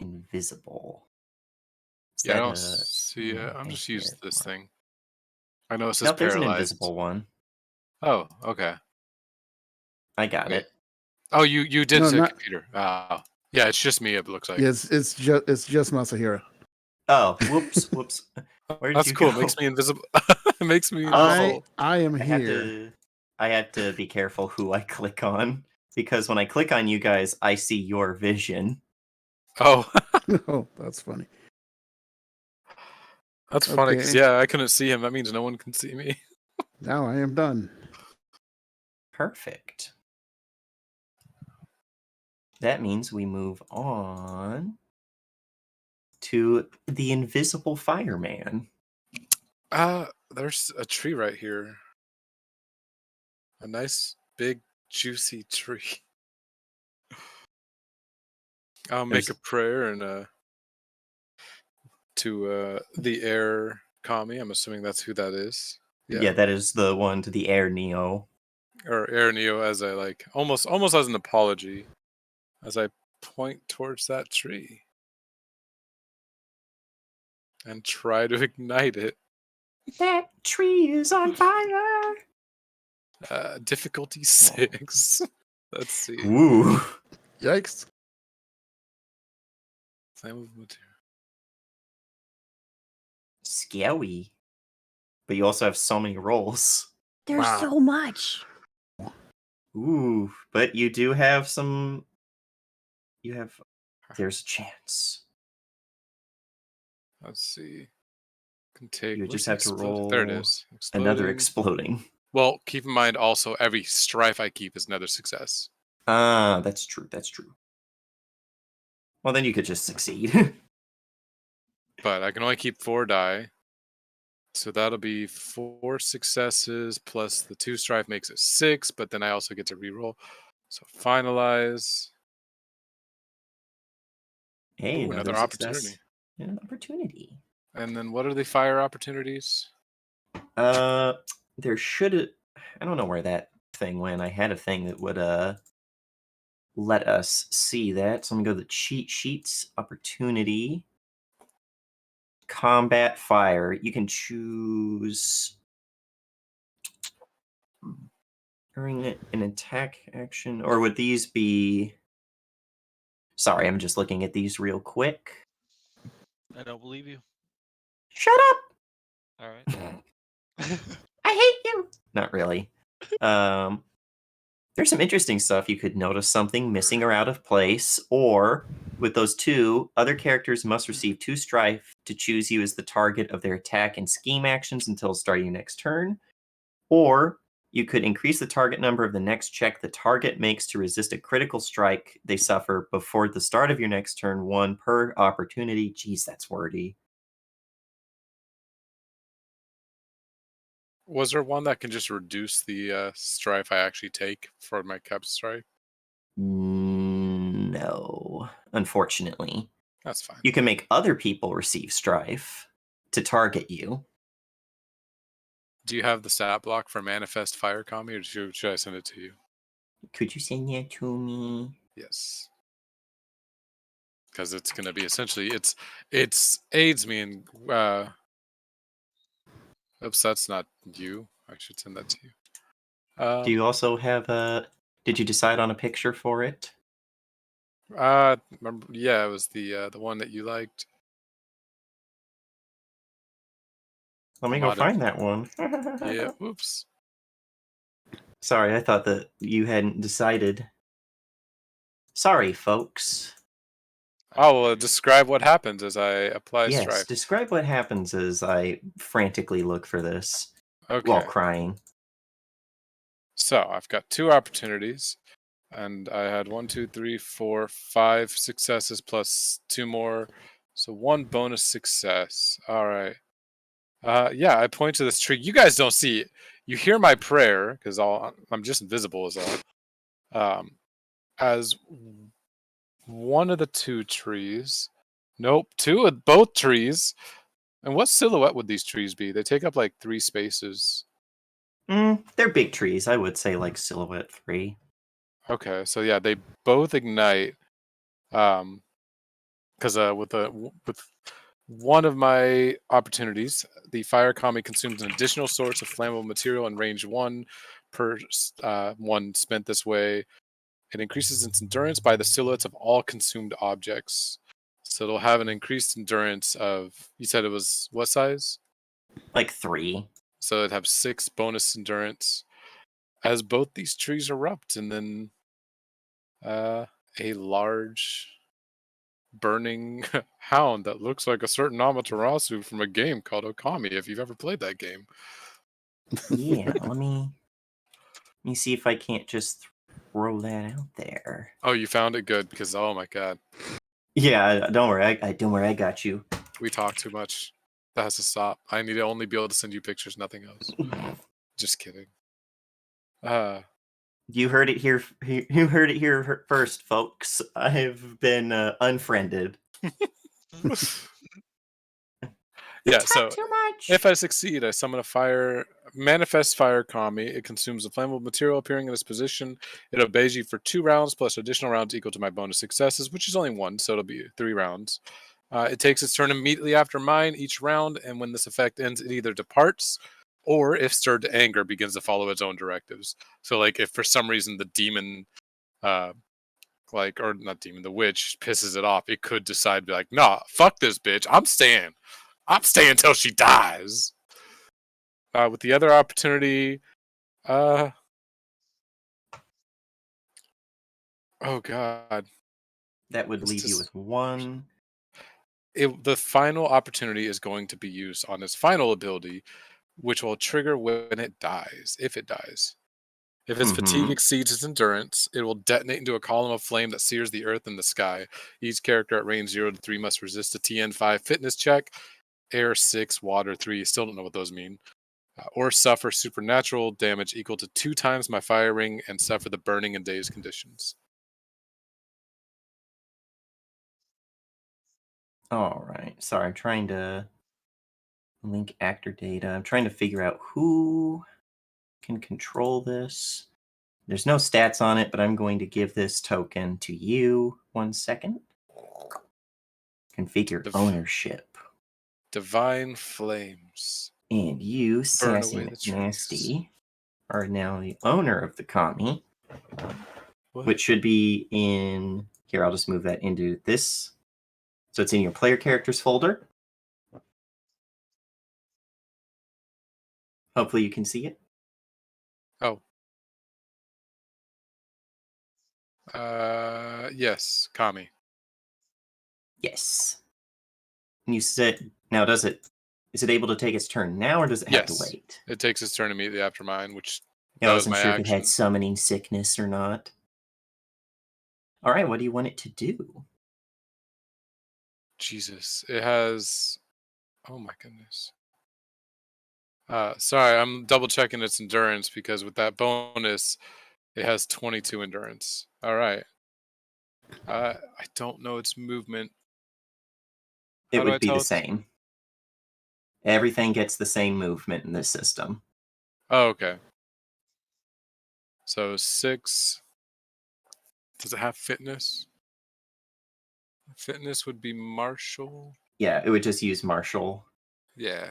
Invisible. Is Yeah, I that don't a- see it. I'm just used to this what? thing. I know it says Nope, there's an paralyzed. invisible one. Oh, okay. I got Wait. it. Oh, you did No, say not- computer. Yeah, it's just me. It looks like. Yeah, it's just Masahira. Oh, whoops. Where did That's you cool. go? It makes me invisible. It makes me Oh. invisible. I am I have here. to be careful who I click on, because when I click on you guys, I see your vision. Oh, Oh, that's funny. that's funny because Okay. yeah, I couldn't see him. That means no one can see me. Now I am done. Perfect. That means we move on to the invisible fireman. There's a tree right here. A nice, big, juicy tree. I'll make a There's- prayer and to the air kami. I'm assuming that's who that is. Yeah, that is the one to the air Neo. Or air neo, as I like, almost as an apology, as I point towards that tree and try to ignite it. That tree is on fire. Difficulty 6. Let's see. Ooh. Yikes. Flame of material. Scary. But you also have so many rolls. There's Wow. so much. Ooh. But you do have some. There's a chance. Let's see. Can take. You where's just the have to explode- There it roll is. Another Exploding. exploding. Well, keep in mind also every strife I keep is another success. Ah, that's true. That's true. Well, then you could just succeed. But I can only keep 4 die. So that'll be 4 successes plus the 2 strife makes it 6, but then I also get to reroll. So finalize. Hey, Ooh, another success. opportunity. An opportunity. And then what are the fire opportunities? There should. I don't know where that thing went. I had a thing that would let us see that. So I'm gonna go to the cheat sheets opportunity. Combat fire. You can choose during an attack action, or would these be? Sorry, I'm just looking at these real quick. I don't believe you. Shut up! All right. I hate you. Not really. There's some interesting stuff. You could notice something missing or out of place, or with those two, other characters must receive 2 strife to choose you as the target of their attack and scheme actions until starting your next turn. Or you could increase the target number of the next check the target makes to resist a critical strike they suffer before the start of your next turn, 1 per opportunity. Jeez, that's wordy. Was there one that can just reduce the strife I actually take for my cap strife? No, unfortunately. That's fine. You can make other people receive strife to target you. Do you have the stat block for manifest fire kami, or should I send it to you? Could you send that to me? Yes. Because it's going to be essentially it's aids me in oops, that's not you. I should send that to you. Do you also have a? Did you decide on a picture for it? Remember, yeah, it was the one that you liked. Let me go Modded. find that one. Yeah, whoops. Sorry, I thought that you hadn't decided. Sorry, folks. Oh, well, describe what happens as I apply Yes, strife. describe what happens as I frantically look for this Okay. while crying. So I've got 2 opportunities, and I had 1, 2, 3, 4, 5 successes plus 2 more, so 1 bonus success. All right. Yeah, I point to this tree. You guys don't see it. You hear my prayer because I'm just invisible as all. As one of the 2 trees. Nope, 2 of both trees. And what silhouette would these trees be? They take up like 3 spaces. They're big trees. I would say like silhouette 3. Okay, so yeah, they both ignite. Because with one of my opportunities, the fire kami consumes an additional source of flammable material in range 1 per 1 spent this way. It increases its endurance by the silhouettes of all consumed objects. So it'll have an increased endurance of. You said it was what size? Like 3. So it'd have 6 bonus endurance as both these trees erupt, and then a large burning hound that looks like a certain Amaterasu from a game called Okami, if you've ever played that game. Yeah, let me Let me see if I can't just throw that out there. Oh, you found it? Good, because oh my god, Yeah, don't worry. Don't worry. I got you. we talk too much. That has to stop. I need to only be able to send you pictures, nothing else. Just kidding. You heard it here. You heard it here first, folks. I've been unfriended. Yeah, Talk so too much. if I succeed, I summon a manifest fire kami. It consumes the flammable material appearing in its position. It obeys you for 2 rounds plus additional rounds equal to my bonus successes, which is only 1, so it'll be 3 rounds. It takes its turn immediately after mine each round, and when this effect ends, it either departs or, if stirred to anger, begins to follow its own directives. So, like, if for some reason the demon, or not demon, the witch pisses it off, it could decide to be like, nah, fuck this bitch. I'm staying till she dies. With the other opportunity, oh god, That would It's leave you just- with 1. the final opportunity is going to be used on its final ability, which will trigger when it dies, if it dies. If its fatigue exceeds its endurance, it will detonate into a column of flame that sears the earth and the sky. Each character at range 0 to 3 must resist a TN5 fitness check, air 6, water 3, still don't know what those mean, or suffer supernatural damage equal to 2 times my fire ring and suffer the burning and daze conditions. All right. Sorry, I'm trying to link actor data. I'm trying to figure out who can control this. There's no stats on it, but I'm going to give this token to you. 1 second. Configure ownership. Divine flames. And you, Burn Sassy away the McNasty, are now the owner of the kami, What? which should be in here. I'll just move that into this. So it's in your player characters folder. Hopefully you can see it. Oh. Yes, Kami. Yes. And you said, now is it able to take its turn now, or does it have to Yes. wait? It takes its turn immediately after mine, which I that was wasn't my sure if it had action. summoning sickness or not. All right, what do you want it to do? Jesus. It has... Oh my goodness. Sorry, I'm double checking its endurance because with that bonus, it has 22 endurance. All right. I don't know its movement. It How do I would be tell the it's... same. Everything gets the same movement in this system. Oh, okay. So 6. Does it have fitness? Fitness would be martial. Yeah, it would just use martial. Yeah.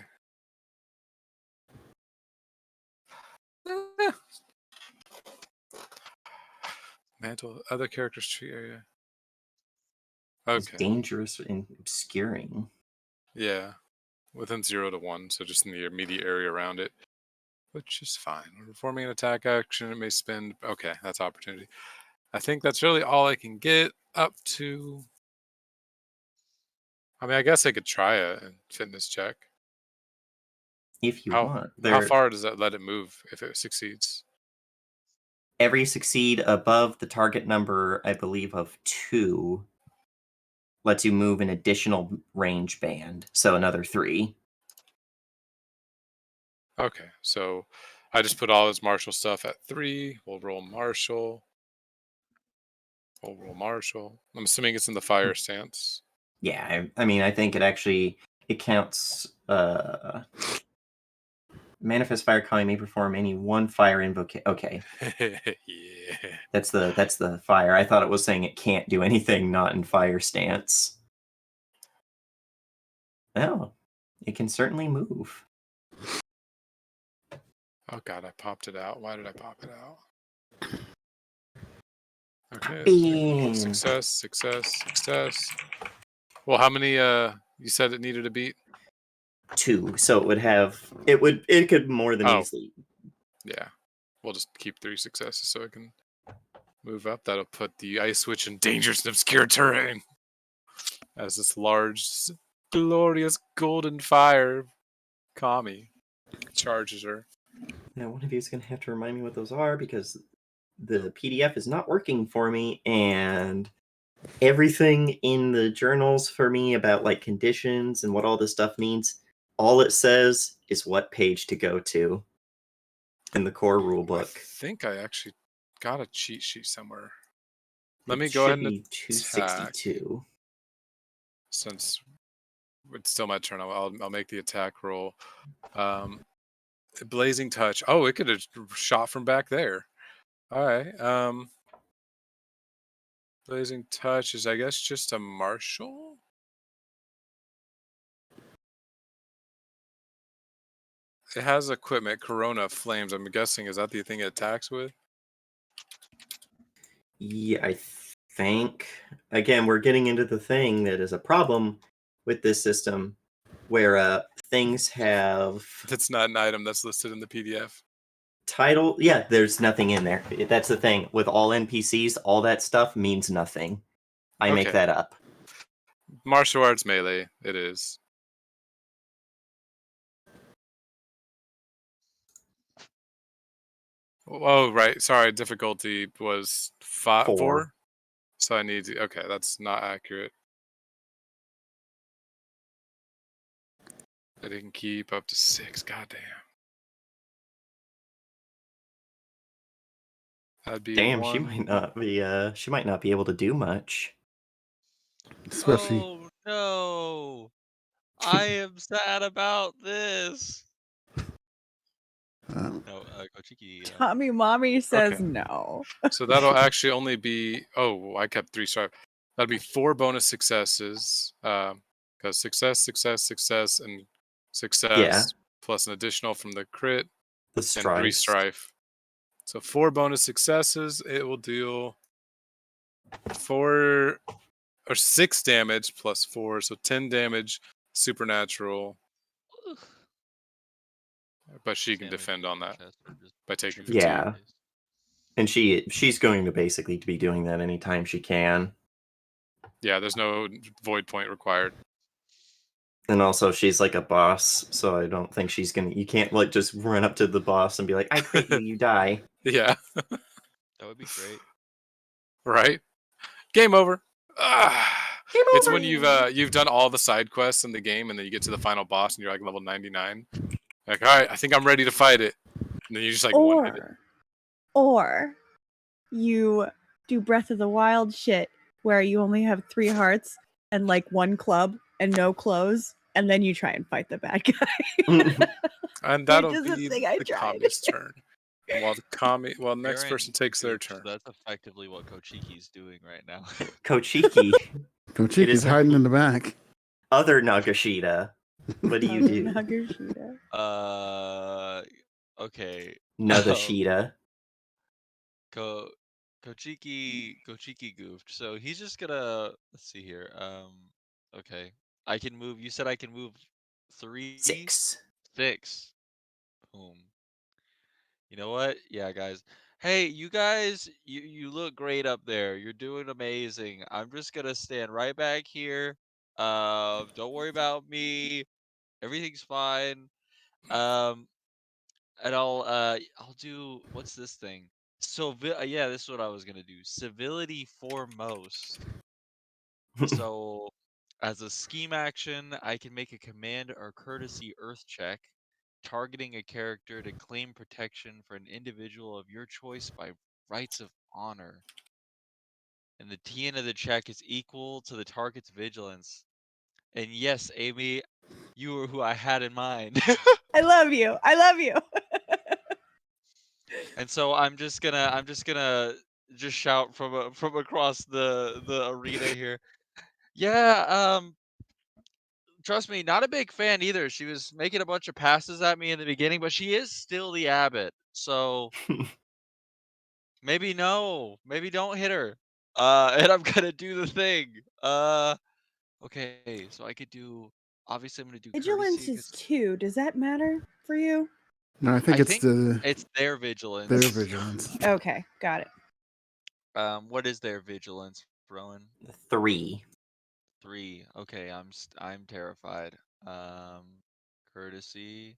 Mantle. Other characters tree area. It's Okay. dangerous and obscuring. Yeah. Within 0 to 1, so just in the immediate area around it. Which is fine. When performing an attack action, it may spend... Okay, that's opportunity. I think that's really all I can get up to... I mean, I guess I could try a fitness check. If you want. How far does that let it move if it succeeds? Every succeed above the target number, I believe, of 2 lets you move an additional range band. So another 3. Okay, so I just put all this martial stuff at 3. We'll roll martial. We'll roll martial. I'm assuming it's in the fire stance. Yeah, I mean, I think it counts. Manifest fire kami may perform any one fire invocation. Okay, Yeah. that's the fire. I thought it was saying it can't do anything not in fire stance. Oh, it can certainly move. Oh god, I popped it out. Why did I pop it out? Okay. Bean. Success. Well, how many you said it needed to beat? 2, so it could more than easily. Yeah. We'll just keep 3 successes so it can move up. That'll put the ice switch in dangerous and obscure terrain. As this large, glorious golden fire kami charges her. Now, one of you is going to have to remind me what those are because the PDF is not working for me, and everything in the journals for me about like conditions and what all this stuff means, all it says is what page to go to in the core rule I book. think I actually got a cheat sheet somewhere. Let It me go ahead should and be attack 262. since it's still my turn. I'll make the attack roll. Blazing touch. Oh, it could have shot from back there. All right. Blazing touch is, I guess, just a martial. It has equipment. Corona flames. I'm guessing, is that the thing it attacks with? Yeah, I think. Again, we're getting into the thing that is a problem with this system where things have That's not an item that's listed in the PDF. title. Yeah, there's nothing in there. That's the thing. With all NPCs, all that stuff means nothing. I make Okay. that up. Martial arts melee. It is. Oh, right. Sorry. Difficulty was 4. 4. So I need to. Okay, that's not accurate. I didn't keep up to 6. Goddamn. That'd be Damn, 1. she might not be able to do much. Especially, Oh no! I am sad about this. um, No, Kochiki. Tommy Mommy says Okay. no. So that'll actually only be. Oh, I kept 3. Sorry. That'd be 4 bonus successes. Because success, and success Yeah, plus an additional from the crit the and 3 strife. strife. So 4 bonus successes. It will deal 4 or 6 damage plus 4, so 10 damage supernatural. But she can Damage defend to on your that chest or just by taking choose fatigue. Yeah. And she's going to basically be doing that anytime she can. Yeah, there's no void point required. And also, she's like a boss, so I don't think she's gonna. You can't like just run up to the boss and be like, "I crit you, you die." Yeah, That would be great. right. Game over. Ah, Game it's over. when you've done all the side quests in the game, and then you get to the final boss, and you're like level 99. Like, all right, I think I'm ready to fight it. And then you just like one hit it. Or you do Breath of the Wild shit where you only have 3 hearts and like 1 club and no clothes, and then you try and fight the bad guy. And that'll Which is a be thing I the tried. commie's turn. And while next Aaron person takes their pooped, so turn. that's effectively what Kochiki's doing right now. Kochiki, It Kochiki's is hiding in the back. other Nagashita. What do you Other do? Nagashita. Okay. Nagashita. Kochiki goofed. So he's just gonna, let's see here. Okay. I can move. You said I can move 3, 6. 6. Boom. You know what? Yeah, guys. Hey, you guys, you look great up there. You're doing amazing. I'm just gonna stand right back here. Don't worry about me. Everything's fine. Um, and I'll do, what's this thing? So yeah, this is what I was gonna do. Civility foremost. So as a scheme action, I can make a command or courtesy earth check, targeting a character to claim protection for an individual of your choice by rights of honor. And the TN of the check is equal to the target's vigilance. And yes, Amy, you were who I had in mind. I love you. I love you. And so I'm just gonna just shout from across the arena here. Yeah, trust me, not a big fan either. She was making a bunch of passes at me in the beginning, but she is still the abbot. So maybe no, maybe don't hit her. And I'm gonna do the thing. Okay, so I could do. Obviously, I'm gonna do Vigilance courtesy. is 2. Does that matter for you? No, I think I it's think it's their vigilance. their vigilance. Okay, got it. What is their vigilance, Rowan? 3. 3. Okay, I'm terrified. Courtesy.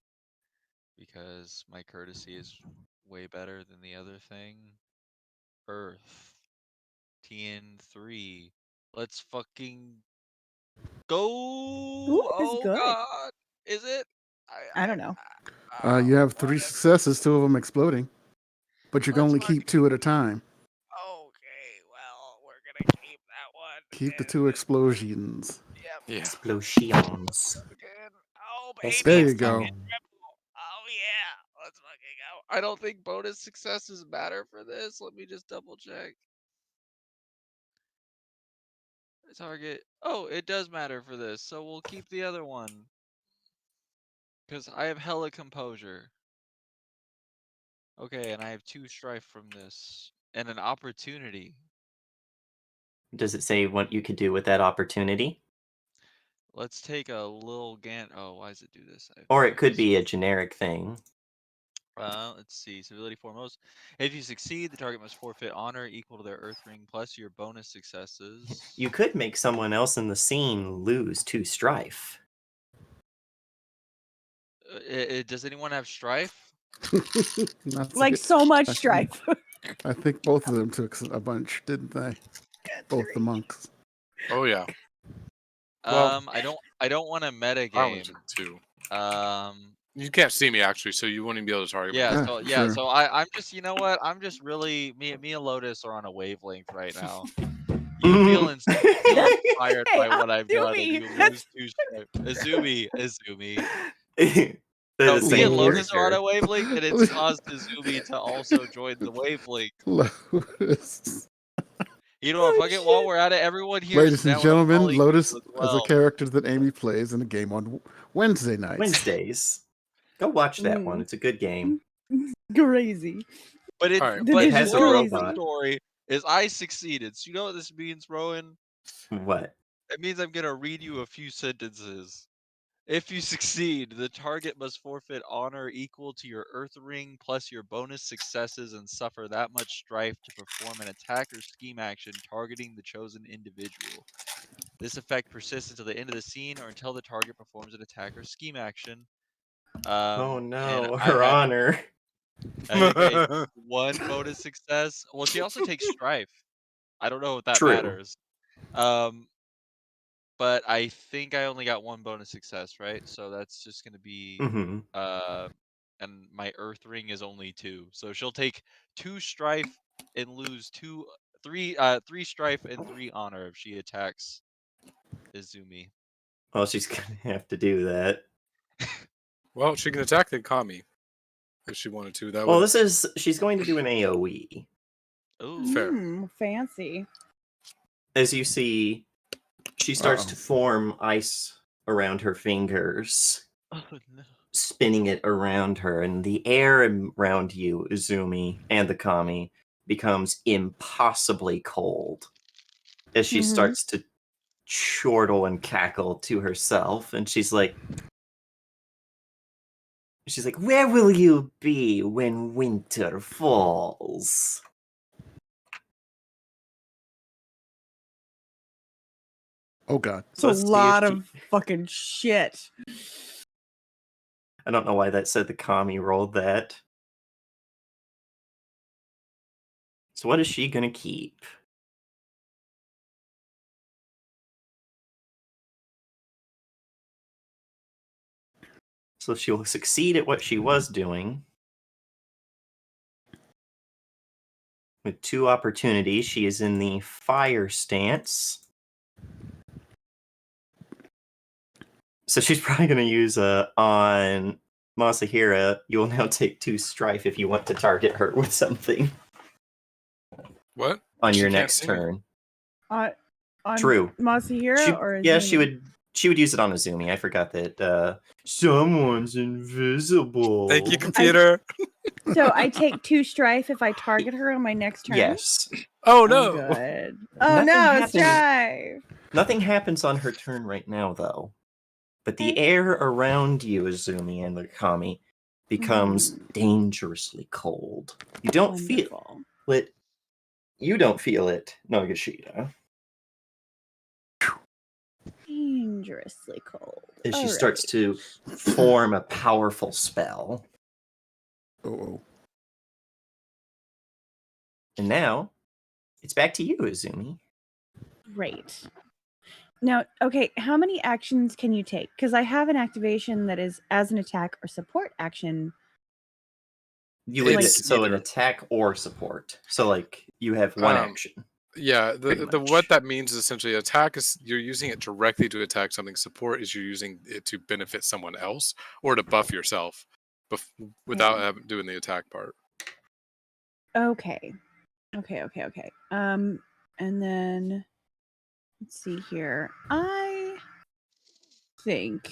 because my courtesy is way better than the other thing. Earth. TN3. Let's fucking go. Ooh, this is Oh good. god. Is it? I don't know. You have oh, 3 successes, 2 of them exploding, but you can let's only fucking. keep 2 at a time. Okay, well, we're gonna keep that one. Keep the And 2 explosions. yep. Yeah. Explosions. Fucking, oh There baby, you go. fucking triple. Oh yeah, let's fucking go. I don't think bonus successes matter for this. Let me just double check. Target. Oh, it does matter for this, so we'll keep the other one. Because I have hella composure. Okay, and I have 2 strife from this. And an opportunity. Does it say what you could do with that opportunity? Let's take a little Oh, why does it do this? Or it could be a generic thing. Let's see. Civility foremost. If you succeed, the target must forfeit honor equal to their Earth ring plus your bonus successes. You could make someone else in the scene lose 2 strife. Does anyone have strife? That's Like it. so much I think- strife. I think both of them took a bunch, didn't they? Both the monks. Oh yeah. Well, I don't want to meta I only game. took 2. Um, You can't see me actually, so you wouldn't be able to target me. yeah, Sure. so I'm just, you know what? I'm just really me and Lotus are on a wavelength right now. You feel inspired Hey, by what I've done, and Azumi, you that's- lose 2 strife. Azumi. They're No, the me same and Lotus are on character. a wavelength, and it's caused Azumi to also join the wavelength. Lotus. You know what? Oh, Fuck it. While shit. we're at it, everyone here Ladies is and now in a gentlemen, poly Lotus as is a well. character that Amy plays in a game on Wednesday nights. Wednesdays. Go watch that one. Mm. It's a good game. Crazy. But All right. It but It is has a moral of the robot. story is I succeeded. So you know what this means, Rowan? What? It means I'm gonna read you a few sentences. If you succeed, the target must forfeit honor equal to your Earth ring plus your bonus successes and suffer that much strife to perform an attack or scheme action targeting the chosen individual. This effect persists until the end of the scene or until the target performs an attack or scheme action. Oh And no, her honor. I think I 1 bonus success. Well, she also takes strife. I don't know if that True. matters. But I think I only got 1 bonus success, right? So that's just gonna be Hmm. and my Earth ring is only 2. So she'll take 2 strife and lose 3 strife and 3 honor if she attacks Izumi. Well, she's gonna have to do that. Well, she can attack the Kami if she wanted to. That Well, would she's going to do an AoE. Ooh. Fair. Fancy. As you see, she starts to form ice around her fingers, Oh no. spinning it around her, and the air around you, Izumi, and the Kami becomes impossibly cold as she Mhm. starts to chortle and cackle to herself, and she's like, where will you be when winter falls? Oh God. It's So a let's see if lot she- of fucking shit. I don't know why that said the Kami rolled that. So what is she gonna keep? So she will succeed at what she was doing. With 2 opportunities, she is in the fire stance. So she's probably going to use on Masahira. You will now take 2 strife if you want to target her with something What? on She your can't next see me. turn. On True. Masahiro or Yeah, Izumi? she would use it on Izumi. I forgot that someone's invisible. Thank you, computer. So I take 2 strife if I target her on my next turn? Yes. Oh Oh, no. good. Oh Nothing no, happens. strife. Nothing happens on her turn right now, though. But the Okay. air around you, Izumi and the Kami, becomes dangerously cold. You don't feel Wonderful. it. You don't feel it, Nagashita. Dangerously cold. As she All starts right. to form a powerful spell. And now it's back to you, Izumi. Great. Now, okay, how many actions can you take? Because I have an activation that is as an attack or support action. You would It's so an either. attack or support. So like you have one action. Yeah, Pretty the much. what that means is essentially attack is you're using it directly to attack something. Support is you're using it to benefit someone else or to buff yourself, without doing the attack part. Okay. Okay. And then let's see here. I think,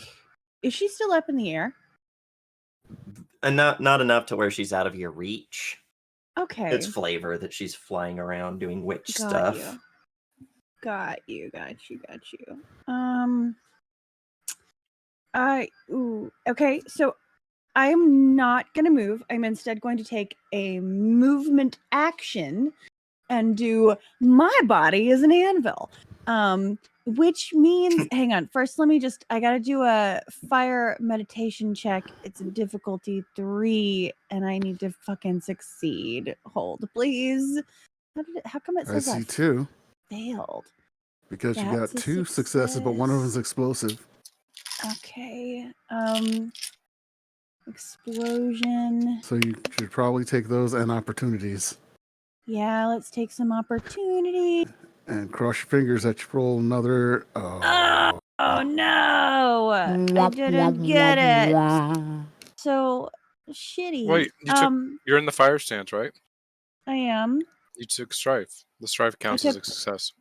is she still up in the air? And not enough to where she's out of your reach. Okay. It's flavor that she's flying around doing witch Got stuff. you. Got you. Okay, so I'm not gonna move. I'm instead going to take a movement action and do my body as an anvil. Which means, hang on, first I gotta do a fire meditation check. It's a difficulty 3, and I need to fucking succeed. Hold, please. How come it I says see 2. failed? Because you got That's a 2 successes, but one of them is explosive. Okay. Explosion. So you should probably take those and opportunities. Yeah, let's take some opportunity. And cross your fingers that you roll another. Oh no! I didn't get it. So shitty. Wait, you're in the fire stance, right? I am. You took strife. The strife counts as a success.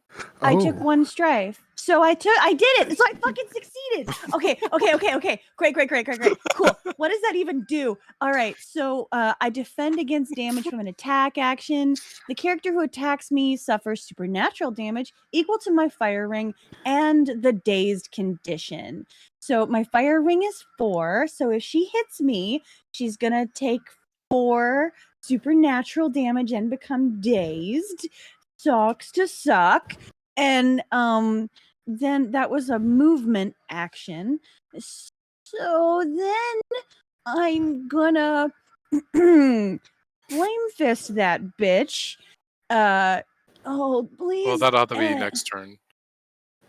I took 1 strife. So I did it. So I fucking succeeded. Okay. Great. Cool. What does that even do? All right. So I defend against damage from an attack action. The character who attacks me suffers supernatural damage equal to my fire ring and the dazed condition. So my fire ring is 4. So if she hits me, she's going to take 4 supernatural damage and become dazed. Sucks to suck. And then that was a movement action. So then I'm gonna flame fist that bitch. Oh please. Well, that'll have to be next turn.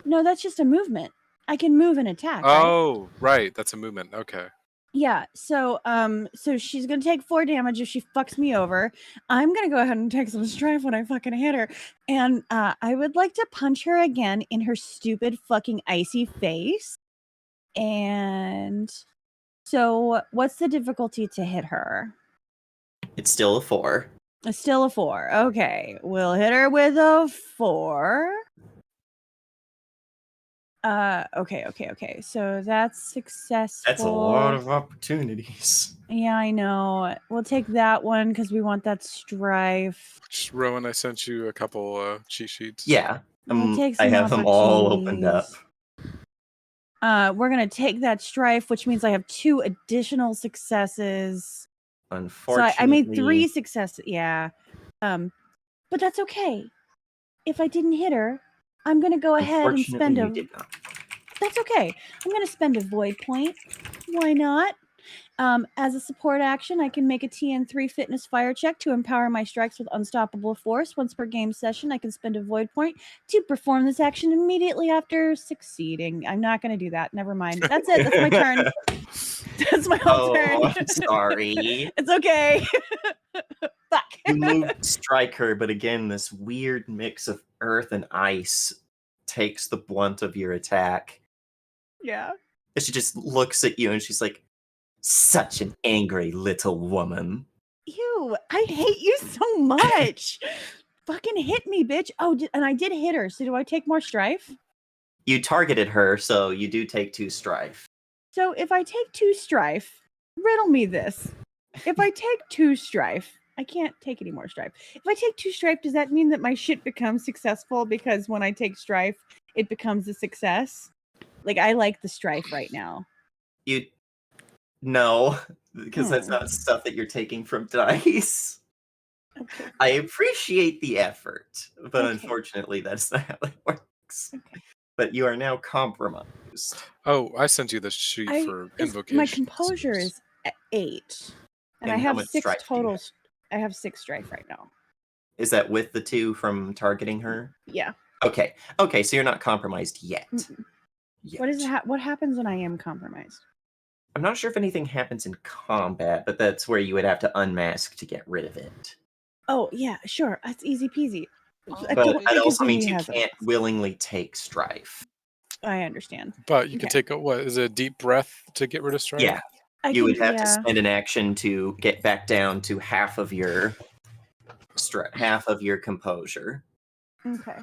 No, that's just a movement. I can move and attack. Right? Oh, right. That's a movement. Okay. Yeah, so she's gonna take 4 damage if she fucks me over. I'm gonna go ahead and take some strife when I fucking hit her. And I would like to punch her again in her stupid fucking icy face. And so what's the difficulty to hit her? It's still a 4. It's still a 4. Okay. We'll hit her with a 4. Okay. So that's successful. That's a lot of opportunities. Yeah, I know. We'll take that one because we want that strife. Just, Rowan, I sent you a couple cheat sheets. Yeah. We'll take I some have them all opened up. We're gonna take that strife, which means I have 2 additional successes. Unfortunately, So I made 3 successes. Yeah. But that's okay. If I didn't hit her, I'm gonna go ahead and spend you did not. That's okay. I'm gonna spend a void point. Why not? As a support action, I can make a TN3 fitness fire check to empower my strikes with unstoppable force. Once per game session, I can spend a void point to perform this action immediately after succeeding. I'm not going to do that. Never mind. That's it. That's my turn. That's my whole turn. I'm sorry. It's okay. Fuck. You moved to strike her, but again, this weird mix of earth and ice takes the blunt of your attack. Yeah. And she just looks at you and she's like, such an angry little woman. Ew, I hate you so much. Fucking hit me, bitch. Oh, and I did hit her. So do I take more strife? You targeted her, so you do take 2 strife. So if I take 2 strife, riddle me this. If I take 2 strife, I can't take any more strife. If I take 2 strife, does that mean that my shit becomes successful because when I take strife, it becomes a success? Like, I like the strife right now. No, because that's not stuff that you're taking from dice. Okay. I appreciate the effort, but unfortunately, that's not how it works. Okay. But you are now compromised. Oh, I sent you the sheet for invocation. My composure is at 8. And I how have much 6 strife do you total. have? I have 6 strife right now. Is that with the 2 from targeting her? Yeah. Okay. Okay, so you're not compromised yet. Mm-mm. Yet. What is what happens when I am compromised? I'm not sure if anything happens in combat, but that's where you would have to unmask to get rid of it. Oh yeah, sure. That's easy peasy. I But don't that think also means Izumi you has a can't mask. willingly take strife. I understand. But you can Okay. take a what? Is it a deep breath to get rid of strife? Yeah. I You can, would have to yeah. spend an action to get back down to half of your composure. Okay.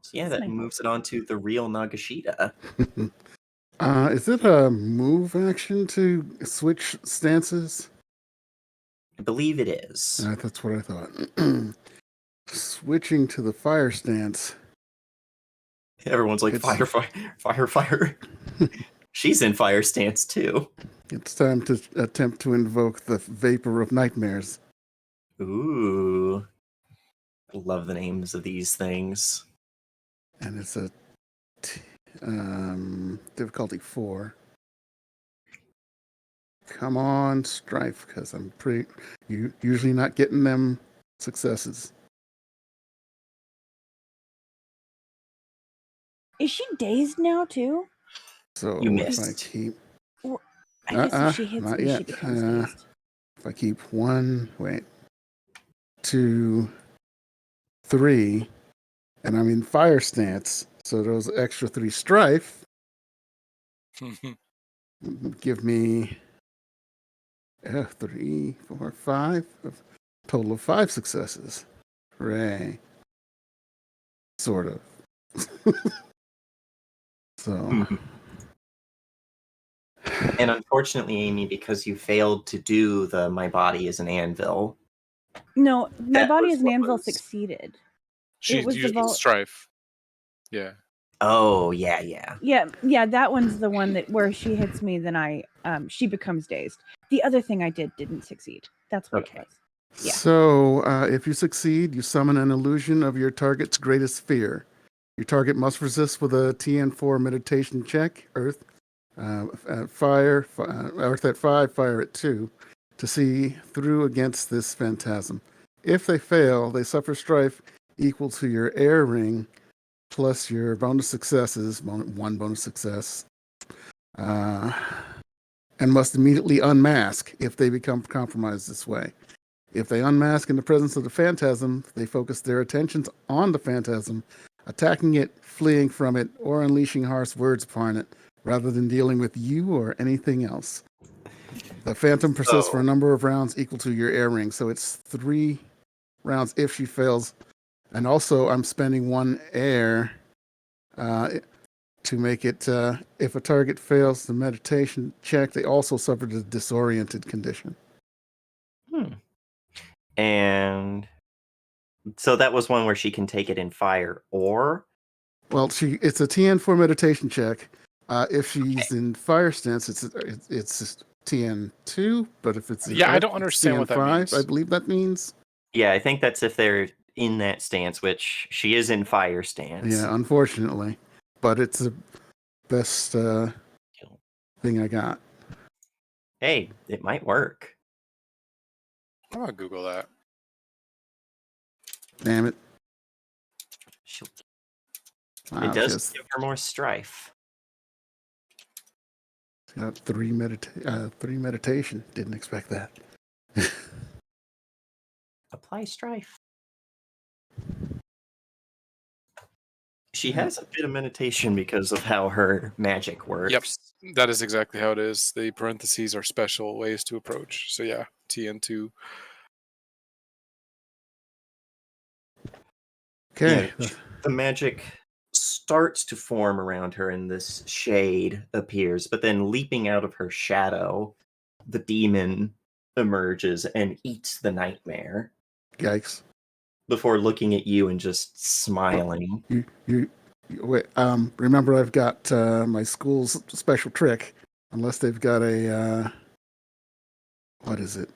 So yeah, That's that my moves it on to the real Nagashita. Is it a move action to switch stances? I believe it is. That's what I thought. Switching to the fire stance. Everyone's like, It's- fire. She's in fire stance too. It's time to attempt to invoke the vapor of nightmares. Ooh. I love the names of these things. And it's a difficulty 4. Come on, strife, because I'm usually not getting them successes. Is she dazed now too? So You if I missed. keep, I guess if she hits not me, she yet. becomes dazed. If I keep 2, 3, and I'm in fire stance, so those extra 3 strife give me 3, 4, 5, a total of 5 successes. Hooray. Sort of. So. And unfortunately, Amy, because you failed to do the my body is an anvil. No, my That body was as an what anvil was- succeeded. She was the used strife. Yeah. Oh, yeah. Yeah, that one's the one that where she hits me, then she becomes dazed. The other thing I didn't succeed. That's what Okay. it was. Yeah. So, if you succeed, you summon an illusion of your target's greatest fear. Your target must resist with a TN4 meditation check, Earth, at fire, Earth at 5, fire at 2, to see through against this phantasm. If they fail, they suffer strife equal to your air ring plus your bonus successes, 1 bonus success, and must immediately unmask if they become compromised this way. If they unmask in the presence of the phantasm, they focus their attentions on the phantasm, attacking it, fleeing from it, or unleashing harsh words upon it, rather than dealing with you or anything else. The phantom persists for a number of rounds equal to your air ring, so it's 3 rounds if she fails. And also, I'm spending 1 air to make it, if a target fails the meditation check, they also suffer the disoriented condition. And so that was one where she can take it in fire or? Well, it's a TN4 meditation check. If she's in fire stance, it's TN2, but if it's Yeah, I Earth, don't it's understand what that TN5, means. I believe that means. Yeah, I think that's if they're in that stance, which she is in fire stance. Yeah, unfortunately. But it's the best thing I got. Hey, it might work. I'm gonna Google that. Damn it. It Wow, does just give her more strife. got 3 meditation. Didn't expect that. Apply strife. She has a bit of meditation because of how her magic works. Yep, that is exactly how it is. The parentheses are special ways to approach. So yeah, TN2. Okay. Yeah, the magic starts to form around her and this shade appears, but then leaping out of her shadow, the demon emerges and eats the nightmare Yikes. before looking at you and just smiling. You wait, remember I've got my school's special trick. Unless they've got a what is it?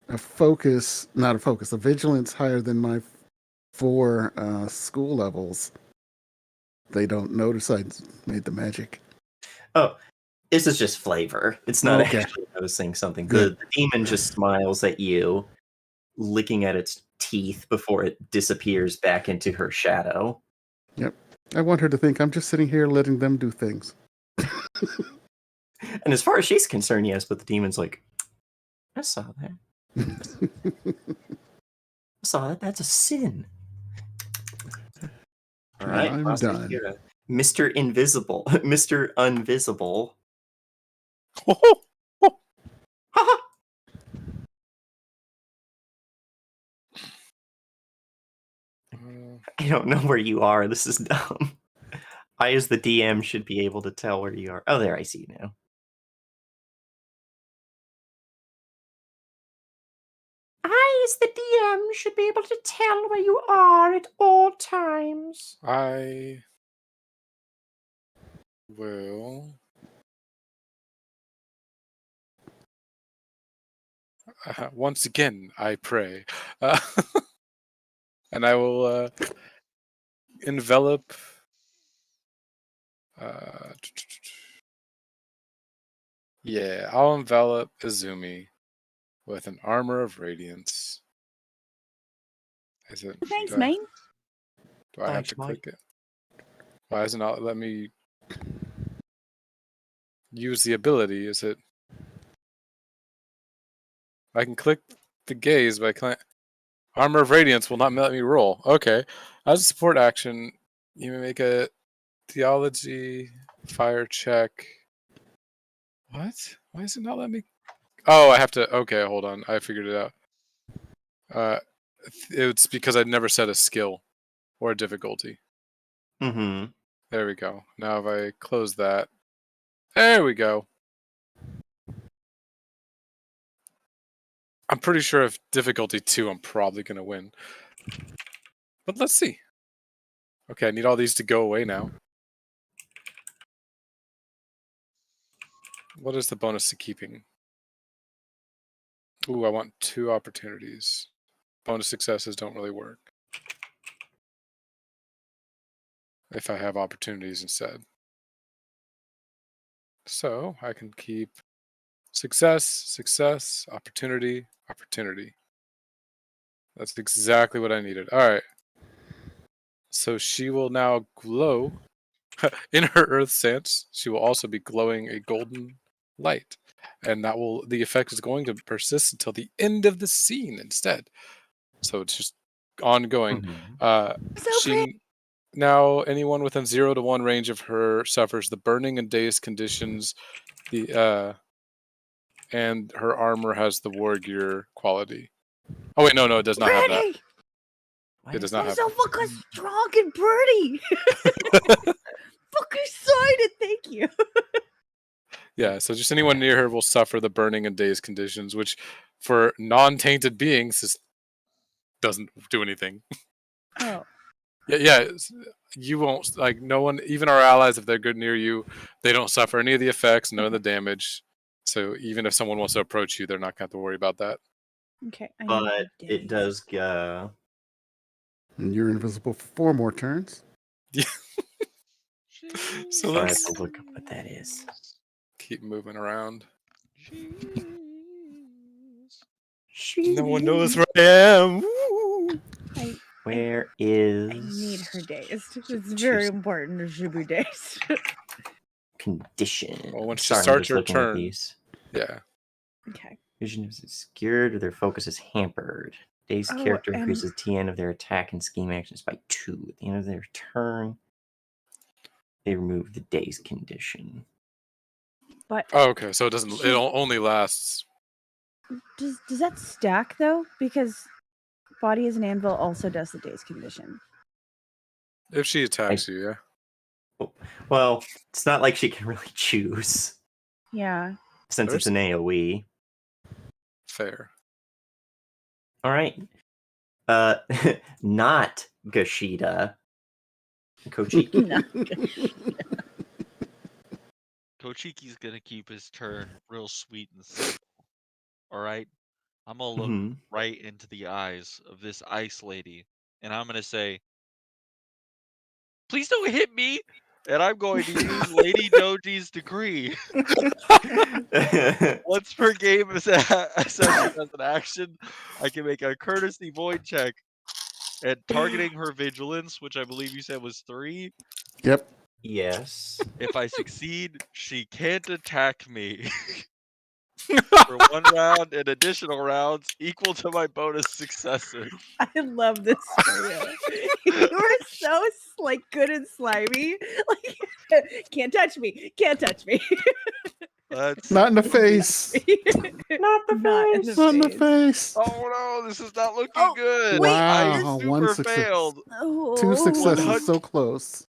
A focus, not a focus, a vigilance higher than my 4 school levels. They don't notice I made the magic. Oh, this is just flavor. It's not Okay. actually noticing something Good. good. The demon just smiles at you licking at its teeth before it disappears back into her shadow. Yep. I want her to think I'm just sitting here letting them do things. And as far as she's concerned, yes, but the demon's like, I saw that. I saw that. That's a sin. All right, I'm last done. Akira. Mr. Invisible. Mr. Unvisible. Haha. I don't know where you are. This is dumb. I, as the DM, should be able to tell where you are. Oh, there, I see you now. I, as the DM, should be able to tell where you are at all times. I will. Once again, I pray. And I will envelop. Yeah, I'll envelop Izumi with an armor of radiance. Is it? Thanks, do I, mate. do I have Thanks, to mate. click it? Why isn't it let me use the ability? Is it? I can click the gaze, but I can't. Armor of Radiance will not let me roll. Okay. As a support action, you may make a theology fire check. What? Why is it not letting me? Oh, I have to. Okay, hold on. I figured it out. It's because I'd never set a skill or a difficulty. Mm-hmm. There we go. Now if I close that, there we go. I'm pretty sure if difficulty 2, I'm probably going to win. But let's see. Okay, I need all these to go away now. What is the bonus to keeping? Ooh, I want 2 opportunities. Bonus successes don't really work if I have opportunities instead. So I can keep success, success, opportunity, opportunity. That's exactly what I needed. All right. So she will now glow in her earth sense. She will also be glowing a golden light, and the effect is going to persist until the end of the scene instead. So it's just ongoing. Mm-hmm. So pretty. Now anyone within 0 to 1 range of her suffers the burning and dazed conditions. And her armor has the war gear quality. Oh wait, no, it does not have that. Pretty. It does not I'm have so that. fucking strong and pretty. Fucking excited. Thank you. Yeah, so just anyone near her will suffer the burning and dazed conditions, which for non-tainted beings doesn't do anything. Oh. Yeah, you won't, like, no one, even our allies, if they're good near you, they don't suffer any of the effects, none of the damage. So even if someone wants to approach you, they're not going to have to worry about that. Okay. I need But her it days. does And you're invisible for 4 more turns. So Sorry, I have let's to look up what that is. keep moving around. Jeez. No one knows where I am. Woo! Where I is need her days. It's Two very sec- important. Shibu days. condition? Well, once you Sorry, I'm start just your looking at turn, these. yeah. Okay. Vision is obscured or their focus is hampered. Day's Oh, character and- increases TN of their attack and scheme actions by 2. At the end of their turn, they remove the day's condition. But Oh, okay. So it doesn't. It only lasts. does that stack though? Because body as an anvil also does the day's condition. If she attacks you, yeah. Well, it's not like she can really choose Yeah. since it's an AoE. Fair. All right. Not Gashida. Kochiki. No. Kochiki's gonna keep his turn real sweet and simple. All right, I'm gonna look Mhm. right into the eyes of this ice lady, and I'm gonna say, "Please don't hit me. and I'm going to use Lady Doji's decree. Once per game session as an action, I can make a courtesy void check and targeting her vigilance, which I believe you said was 3. Yep. Yes. If I succeed, she can't attack me for 1 round and additional rounds equal to my bonus successes. I love this for you. You are so like good and slimy. Like can't touch me. Can't touch me. That's Not in the face. Not the Not in face. the Not in the face. face. oh no, this is not looking Oh, good. wait. I Wow, super one success. failed. 2 Oh. successes, so close.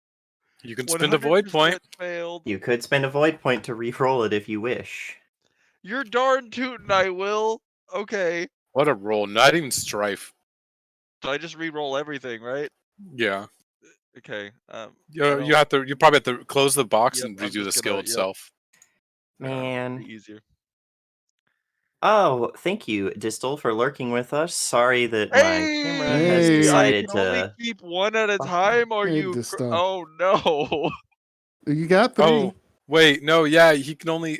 You can spend a void 100% point. failed. You could spend a void point to re-roll it if you wish. You're darn tootin' I will. Okay. What a roll! Not even strife. So I just re-roll everything, right? Yeah. Okay. You have to. You probably have to close the box Yep, and I'm redo the just skill gonna- yep. itself. Man. Be easier. Oh, thank you, Distal, for lurking with us. Sorry that my camera has Hey. decided I can only to. keep one at a time. Are Hey, you? Distal. Oh no! You got 3. Oh wait, no, yeah, he can only.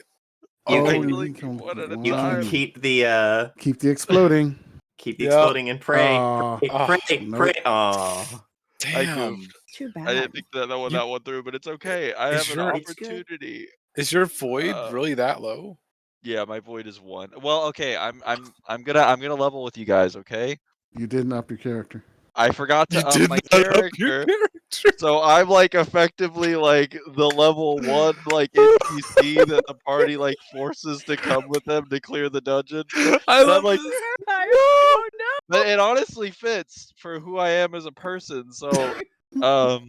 You I Oh, can can only you keep can- one at a you can time. keep the Keep the exploding. keep the Yep. exploding and pray. Aw. Pray, Oh, pray, nope. pray. Aw. I Damn. goofed. Too bad. I didn't think that You- that one through, but it's okay. I Is have an your- It's good. opportunity. Is your void Uh, really that low? Yeah, my void is 1. Well, okay. I'm gonna level with you guys. Okay. You didn't up your character. I forgot to You up did my not up your character. character. So I'm like effectively like the level 1 like NPC that the party like forces to come with them to clear the dungeon. I And love I'm like, this. Oh no. but it honestly fits for who I am as a person. So, Oh,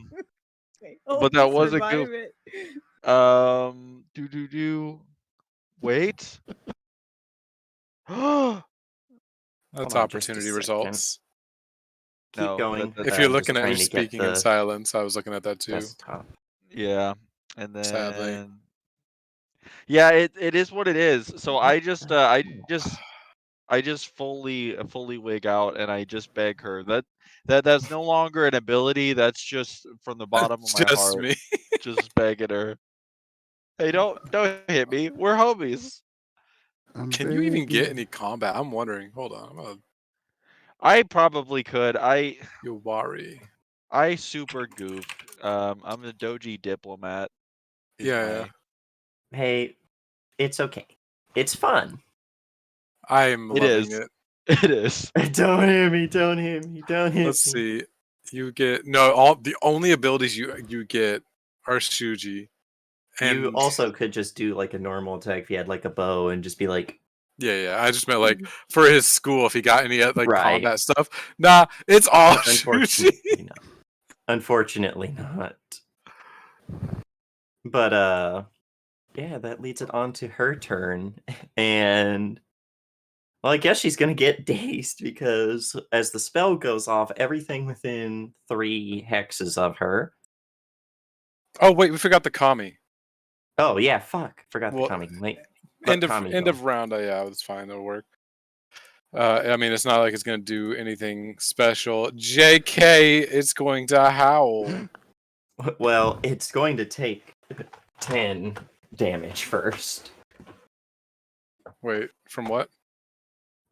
but that you was a survive goof. it. Wait. That's Hold on just a opportunity second. results. Keep No, going. that- If I'm you're just looking at me trying to get speaking in the silence, I was looking at that too. desktop. Yeah, and then Sadly. yeah, it is what it is. So I just fully wig out and I just beg her. That's no longer an ability. That's just from the bottom of my Just heart. me. Just begging her. Hey, don't hit me. We're homies. I'm Can you even get begging. any combat? I'm wondering. Hold on. I'm gonna I probably could. Yowari. I super goofed. I'm the Doji diplomat. is Yeah. Hey, it's okay. It's fun. I am It loving is. it. It is. Don't hit me, don't hit me, don't hit Let's me. see. You get all the only abilities you get are Shuji. And You also could just do like a normal attack if you had like a bow and just be like, yeah. I just meant like for his school if he got any like Right. combat stuff. Nah, it's all Shuji. unfortunately not. Unfortunately not. But yeah, that leads it on to her turn. And well, I guess she's gonna get dazed because as the spell goes off, everything within 3 hexes of her. Oh wait, we forgot the Kami. Oh yeah, fuck. Forgot the Well, Kami. Wait. let Kami End go. of round. Yeah, that's fine. That'll work. I mean, it's not like it's gonna do anything special. JK, it's going to howl. Well, it's going to take 10 damage first. Wait, from what?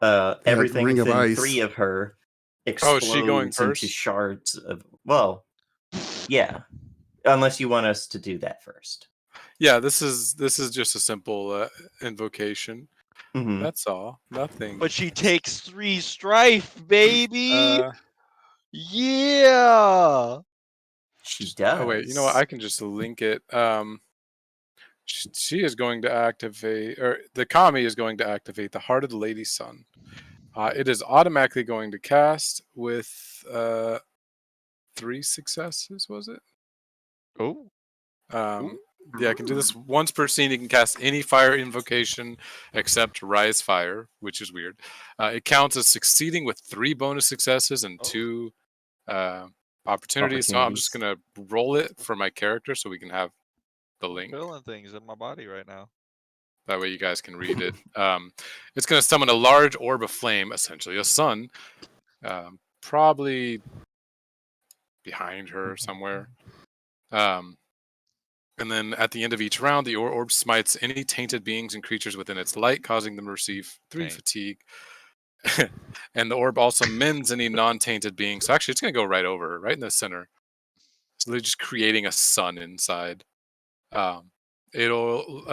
Everything ring of within ice. 3 of her Oh, explodes is she going into first? shards of. Well, yeah. Unless you want us to do that first. Yeah, this is just a simple invocation. Mhm. That's all. Nothing. But she takes 3 strife, baby. Uh, Yeah. She does. oh wait, you know what? I can just link it. She is going to activate, or the Kami is going to activate the Heart of the Lady Sun. It is automatically going to cast with 3 successes. Was it? Oh. Yeah, I can do this once per scene. You can cast any fire invocation except Rise Fire, which is weird. It counts as succeeding with 3 bonus successes and 2 opportunities. So I'm just gonna roll it for my character so we can have the link. Feeling things in my body right now. That way you guys can read it. It's gonna summon a large orb of flame, essentially a sun, probably behind her somewhere. And then at the end of each round, the orb smites any tainted beings and creatures within its light, causing them to receive 3 Taint. fatigue. And the orb also mends any non-tainted beings. So actually, it's going to go right over, right in the center. So they're just creating a sun inside. It'll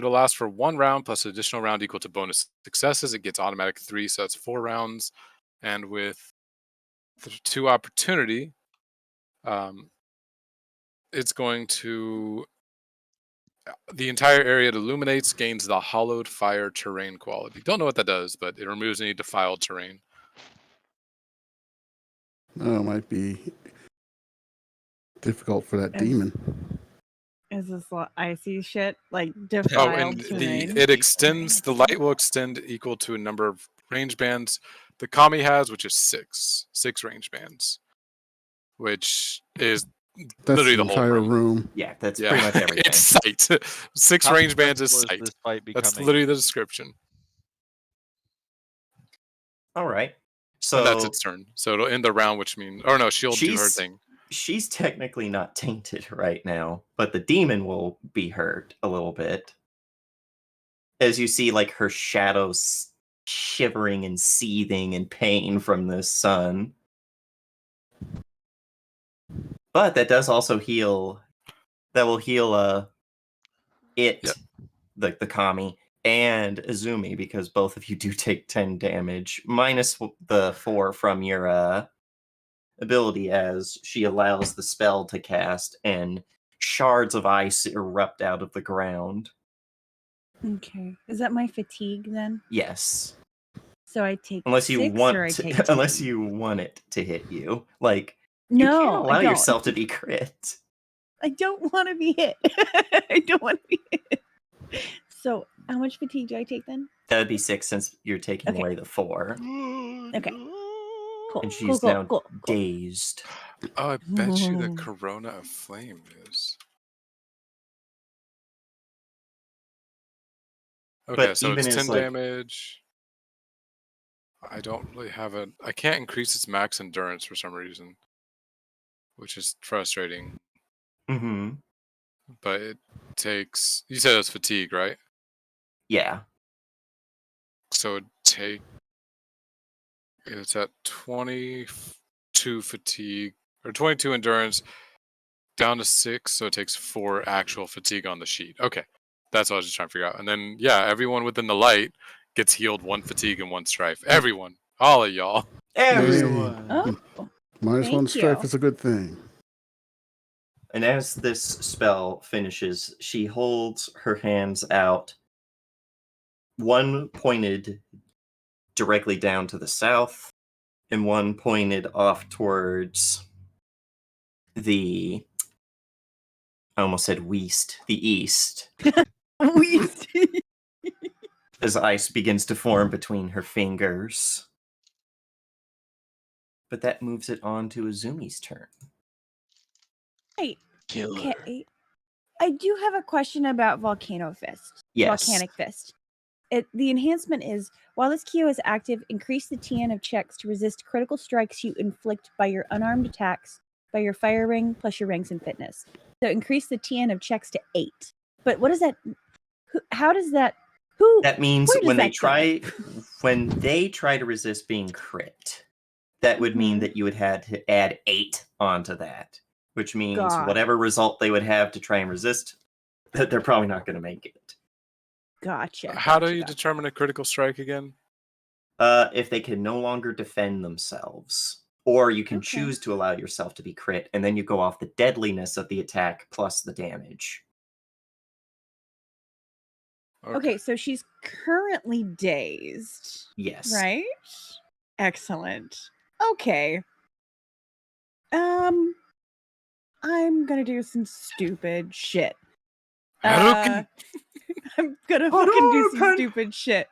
last for 1 round plus an additional round equal to bonus successes. It gets automatic 3, so that's 4 rounds. And with the 2 opportunity, it's going to the entire area it illuminates gains the hollowed fire terrain quality. Don't know what that does, but it removes any defiled terrain. Oh, it might be difficult for that demon. Is this icy shit like Oh, defiled and terrain? the light will extend equal to a number of range bands the Kami has, which is 6 range bands, which is That's literally the the whole entire room. room. Yeah, that's Yeah, pretty much everything. it's sight. 6 How range bands is successful sight. this fight That's becoming? literally the description. All right. And that's So its turn. So it'll end the round, which means, or no, she'll do her thing. she's technically not tainted right now, but the demon will be hurt a little bit. As you see, like, her shadows shivering and seething in pain from the sun. But that does also heal. That will heal it, Yep. the Kami, and Izumi, because both of you do take 10 damage, minus the 4 from your ability, as she allows the spell to cast, and shards of ice erupt out of the ground. Okay. Is that my fatigue then? Yes. So I take Unless you 6 want or I to, take 10? unless you want it to hit you. Like, you can't No, allow I don't. yourself to be crit. I don't want to be hit. I don't want to be hit. So how much fatigue do I take then? That would be 6 since you're taking Okay. away the 4. Okay. Cool. And she's cool, now cool. dazed. Oh, I bet you the Corona of Flame is. Okay, But so even it's as, 10 like, damage. I don't really have I can't increase its max endurance for some reason, which is frustrating. mm-hmm. But it takes. You said it's fatigue, right? Yeah. So it's at 22 fatigue or 22 endurance, down to 6. So it takes 4 actual fatigue on the sheet. Okay, that's what I was just trying to figure out. And then yeah, everyone within the light gets healed 1 fatigue and 1 strife. Everyone, all of y'all. Everyone! Oh, Minus 1 Thank strife you. is a good thing. And as this spell finishes, she holds her hands out, one pointed directly down to the south, and one pointed off towards the, I almost said west, the east, as ice begins to form between her fingers. But that moves it on to Izumi's turn. Right. Killer. Okay. I do have a question about Volcano Fist. Yes. Volcanic Fist. The enhancement is, while this Kyo is active, increase the TN of checks to resist critical strikes you inflict by your unarmed attacks by your fire ring plus your ranks in fitness. So increase the TN of checks to 8. But what is that? How does that? Who? That means Where does when they that go? try to resist being crit, that would mean Mhm. that you would have to add 8 onto that, which means Got whatever result they would have to try and resist, that they're probably not going to make it. Gotcha. How do gotcha, you gotcha. determine a critical strike again? If they can no longer defend themselves, or you can Okay. choose to allow yourself to be crit, and then you go off the deadliness of the attack plus the damage. Okay, so she's currently dazed, Yes. right? Excellent. Okay. I'm gonna do some stupid shit. Hadouken! I'm gonna fucking do some Hadouken! stupid shit.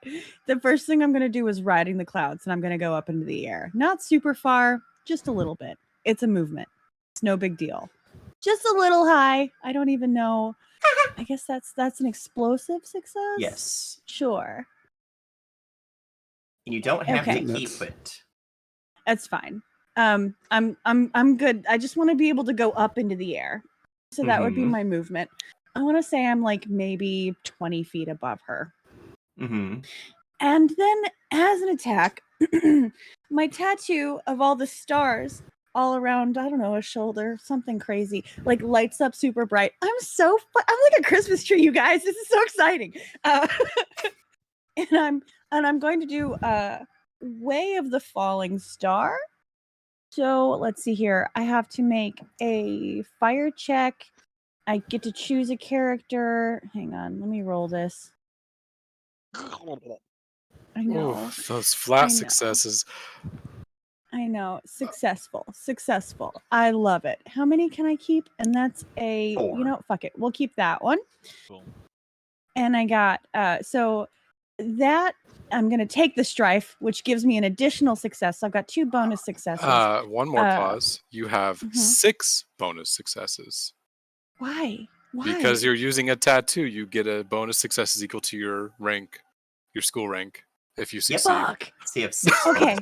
The first thing I'm gonna do is riding the clouds, and I'm gonna go up into the air. Not super far, just a little bit. It's a movement. It's no big deal. Just a little high. I don't even know. I guess that's an explosive success. Yes. Sure. And you don't have Okay. to keep That's- it. That's fine. I'm good. I just want to be able to go up into the air. So that would be Mhm. my movement. I want to say I'm like maybe 20 feet above her. Mm-hmm. And then as an attack, my tattoo of all the stars all around, I don't know, a shoulder, something crazy, like lights up super bright. I'm like a Christmas tree, you guys. This is so exciting. And I'm going to do Way of the Falling Star. So let's see here. I have to make a fire check. I get to choose a character. Hang on, let me roll this. I know. Oof, those flat I know. successes. I know. Successful. I love it. How many can I keep? And that's a, 4. fuck it. We'll keep that one. Cool. And I got, so that, I'm going to take the strife, which gives me an additional success. So I've got 2 bonus successes. One more pause. You have 6 bonus successes. Why? Because you're using a tattoo, you get a bonus successes equal to your rank, your school rank, if you succeed. Fuck. So you have 6. Okay.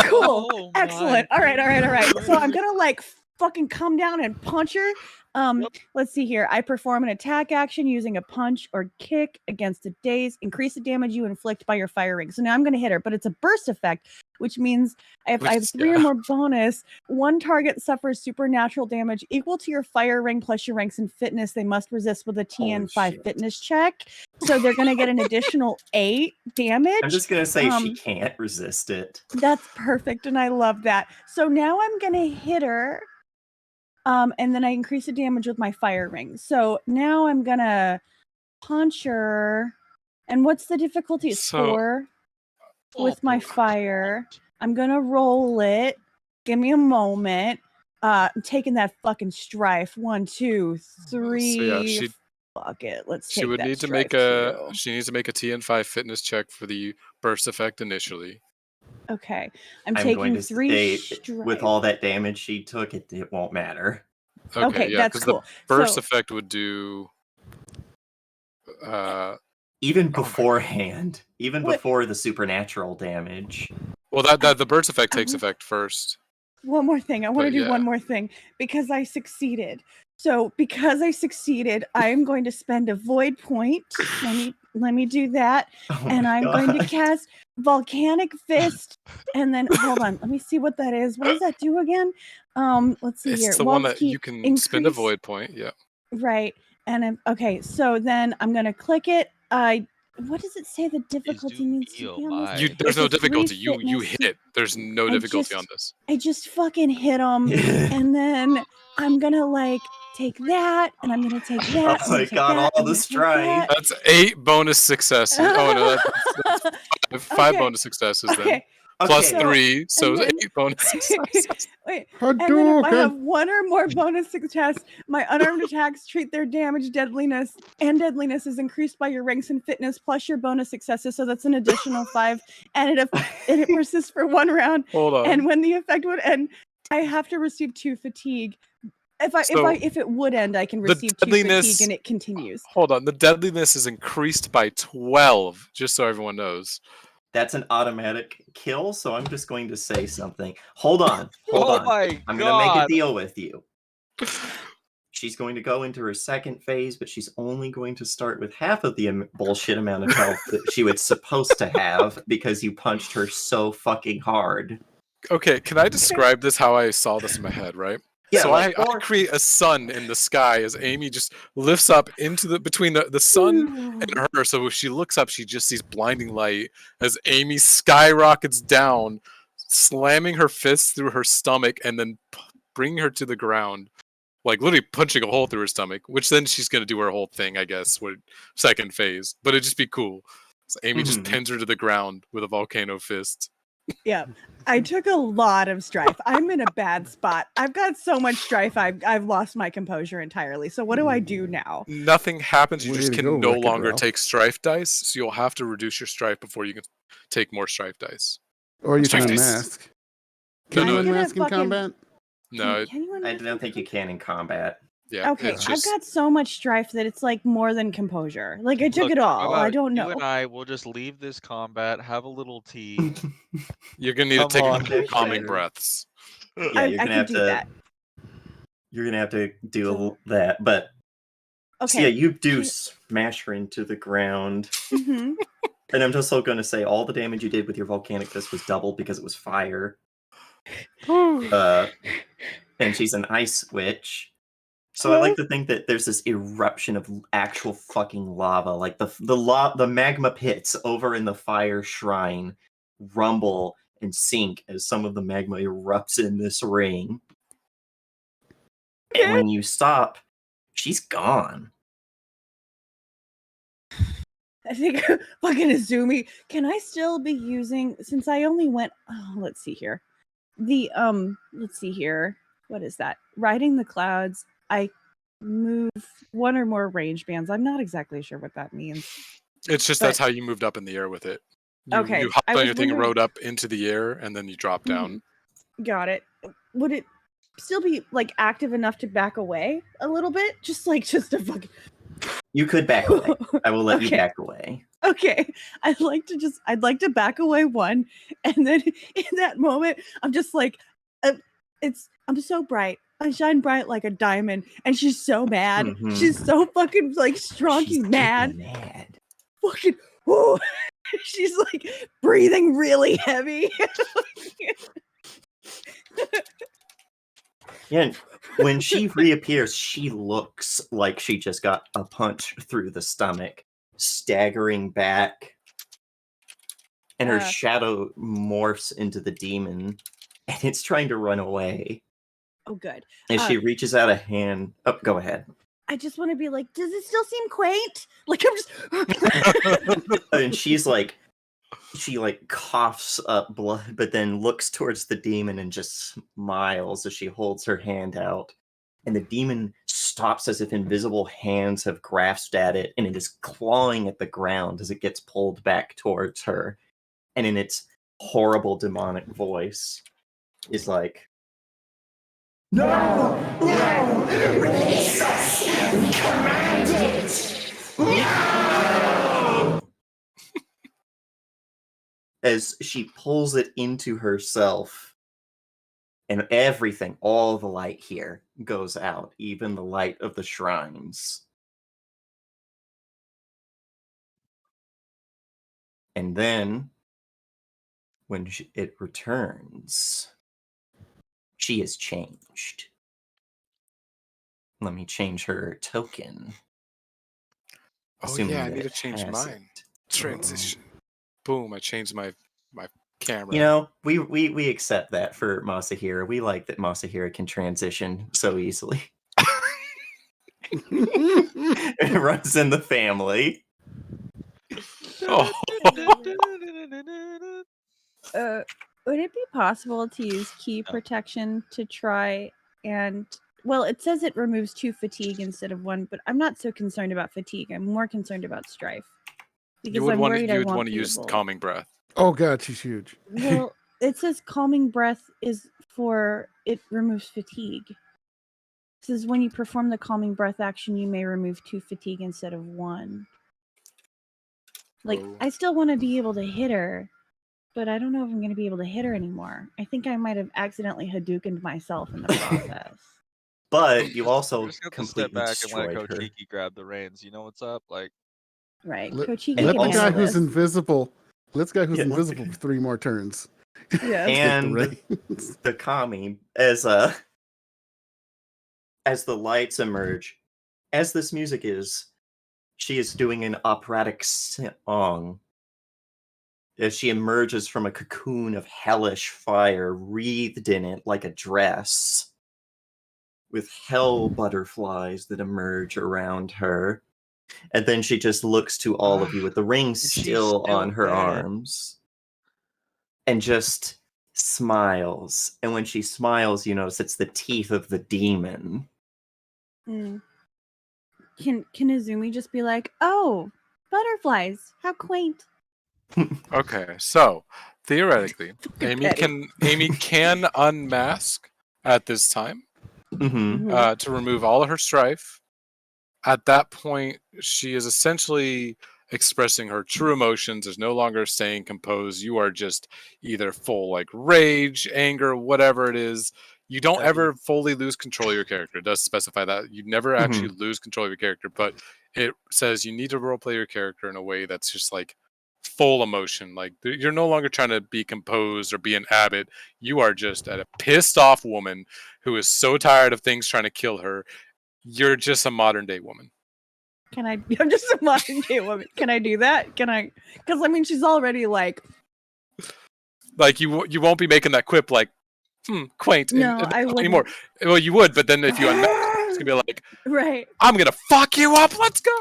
Cool. Oh my Excellent. All right. goodness. So I'm gonna like fucking come down and punch her. Let's see here. I perform an attack action using a punch or kick against a daze. Increase the damage you inflict by your fire ring. So now I'm gonna hit her, but it's a burst effect, which means I have 3 or more bonus. One target suffers supernatural damage equal to your fire ring plus your ranks in fitness. They must resist with a TN5 shit. fitness check. So they're gonna get an additional 8 damage. I'm just gonna say she can't resist it. That's perfect, and I love that. So now I'm gonna hit her, and then I increase the damage with my fire ring. So now I'm gonna punch her. And what's the difficulty? It's 4 with my fire. I'm gonna roll it. Give me a moment. I'm taking that fucking strife. 1, 2, 3. So yeah, Fuck it. Let's take she would that need to strife make she needs to make a TN5 fitness check for the burst effect initially. Okay. I'm taking going to 3 say, strife. with all that damage she took, it won't matter. Okay, yeah, that's cool. The burst effect would do even beforehand, before the supernatural damage. Well, that the burst effect takes effect first. One more thing. I want to do one more thing because I succeeded. So because I succeeded, I'm going to spend a void point. Let me do that. And I'm going to cast Volcanic Fist. And then hold on. Let me see what that is. What does that do again? Let's see here. It's the one that you can spend a void point. Yeah. Right. And okay. So then I'm going to click it. What does it say the difficulty needs to be on this? There's no difficulty. You hit. There's no difficulty on this. I just fucking hit him, and then I'm gonna like take that, and I'm gonna take that. Oh my god! All the strife. That's 8 bonus successes. Oh no, that's 5 bonus successes then. Plus 3, so then, 8 bonus successes. Wait, and then if I have 1 or more bonus success, my unarmed attacks treat their damage, deadliness is increased by your ranks in fitness plus your bonus successes, so that's an additional 5, and it persists for 1 round. Hold on. And when the effect would end, I have to receive 2 fatigue. If it would end, I can receive 2 fatigue, and it continues. Hold on, the deadliness is increased by 12, just so everyone knows. That's an automatic kill, so I'm just going to say something. Hold on. I'm going to make a deal with you. She's going to go into her second phase, but she's only going to start with half of the bullshit amount of health that she was supposed to have because you punched her so fucking hard. Okay, can I describe this how I saw this in my head, right? Yeah, so I create a sun in the sky as Amy just lifts up into between the sun and her. So if she looks up, she just sees blinding light as Amy skyrockets down, slamming her fists through her stomach and then bringing her to the ground, like literally punching a hole through her stomach. Which then she's gonna do her whole thing, I guess, with second phase. But it'd just be cool. So Amy just pins her to the ground with a volcano fist. Yeah, I took a lot of strife. I'm in a bad spot. I've got so much strife. I've lost my composure entirely. So what do I do now? Nothing happens. You just can no longer take strife dice. So you'll have to reduce your strife before you can take more strife dice. Or you can unmask. Can you unmask in combat? No, I don't think you can in combat. Yeah. Okay, I've got so much strife that it's like more than composure. Like I took it all. I don't know. You and I will just leave this combat, have a little tea. You're gonna need to take calming breaths. Yeah, you're gonna have to. you're gonna have to do So- that. But Okay. so yeah, you do Can- smash her into the ground. Mhm. And I'm just also going to say all the damage you did with your volcanic fist was doubled because it was fire. And she's an ice witch. So I like to think that there's this eruption of actual fucking lava, like the magma pits over in the fire shrine rumble and sink as some of the magma erupts in this ring. And when you stop, she's gone. I think fucking Izumi. Can I still be using, since I only went, let's see here. Let's see here. What is that? Riding the clouds. I move one or more range bands. I'm not exactly sure what that means. It's just But- that's how you moved up in the air with it. You, Okay, you hopped I on was your thing and wondering- rode up into the air, and then you dropped down. Got it. Would it still be like active enough to back away a little bit? Just to fucking. You could back away. I will let you Okay. back away. Okay, I'd like to back away one, and then in that moment, I'm just like, I'm so bright. I shine bright like a diamond, and she's so mad. Mhm. She's so fucking like She's strongly mad. getting mad. Fucking, whoo. She's like breathing really heavy. Yeah, and when she reappears, she looks like she just got a punch through the stomach, staggering back. And her shadow morphs into the demon, and it's trying to run away. Oh, good. As she reaches out a hand. Oh, go ahead. I just want to be like, does it still seem quaint? Like I'm just. And she's like, she like coughs up blood, but then looks towards the demon and just smiles as she holds her hand out. And the demon stops as if invisible hands have grasped at it, and it is clawing at the ground as it gets pulled back towards her. And in its horrible demonic voice, is like, No! No! Release us! We command it! No! as she pulls it into herself, and everything, all the light here goes out, even the light of the shrines. And then, when it returns, she has changed. Let me change her token. Oh assuming yeah, I that need to it change has mine. it. Transition. Boom! I changed my camera. You know, we accept that for Masahiro. We like that Masahiro can transition so easily. It runs in the family. Oh. Would it be possible to use key No. protection to try and it says it removes 2 fatigue instead of 1, but I'm not so concerned about fatigue. I'm more concerned about strife. Because You would I'm want worried I to won't be use able... calming breath. Oh god, she's huge. Well, it says calming breath is for it removes fatigue. It says when you perform the calming breath action, you may remove 2 fatigue instead of 1. Like, Oh. I still want to be able to hit her, but I don't know if I'm going to be able to hit her anymore. I think I might have accidentally Hadoukened myself in the process. But you We're also just gonna step completely back and let destroyed her. Kochiki grab the reins. You know what's up? Like, Right. Let, Kochiki and let can the also- guy handle who's this. invisible. Let the guy who's Yeah, let the invisible guy- for 3 more turns. Yeah. Take And the reins. the kami, as the lights emerge, as this music is, she is doing an operatic song as she emerges from a cocoon of hellish fire wreathed in it like a dress, with hell butterflies that emerge around her. And then she just looks to all of you with the ring she's still on still her there. arms and just smiles. And when she smiles, you notice it's the teeth of the demon. Mm. Can Izumi just be like, "Oh, butterflies! How quaint!" Okay, so theoretically, Amy petty. can unmask at this time Mm-hmm. Mhm. to remove all of her strife. At that point, she is essentially expressing her true emotions. There's no longer staying composed. You are just either full like rage, anger, whatever it is. You don't That'd be- ever fully lose control of your character. It does specify that. You never actually lose control of your character, but it says you need to roleplay your character in a way that's just like full emotion. Like you're no longer trying to be composed or be an abbot. You are just a pissed off woman who is so tired of things trying to kill her. You're just a modern day woman. Can I? I'm just a modern day woman. Can I do that? Can I? Because I mean, she's already like. Like you won't be making that quip like, quaint. No, and I wouldn't. anymore. Well, you would, but then if you unmask, it's gonna be like, Right. I'm gonna fuck you up. Let's go.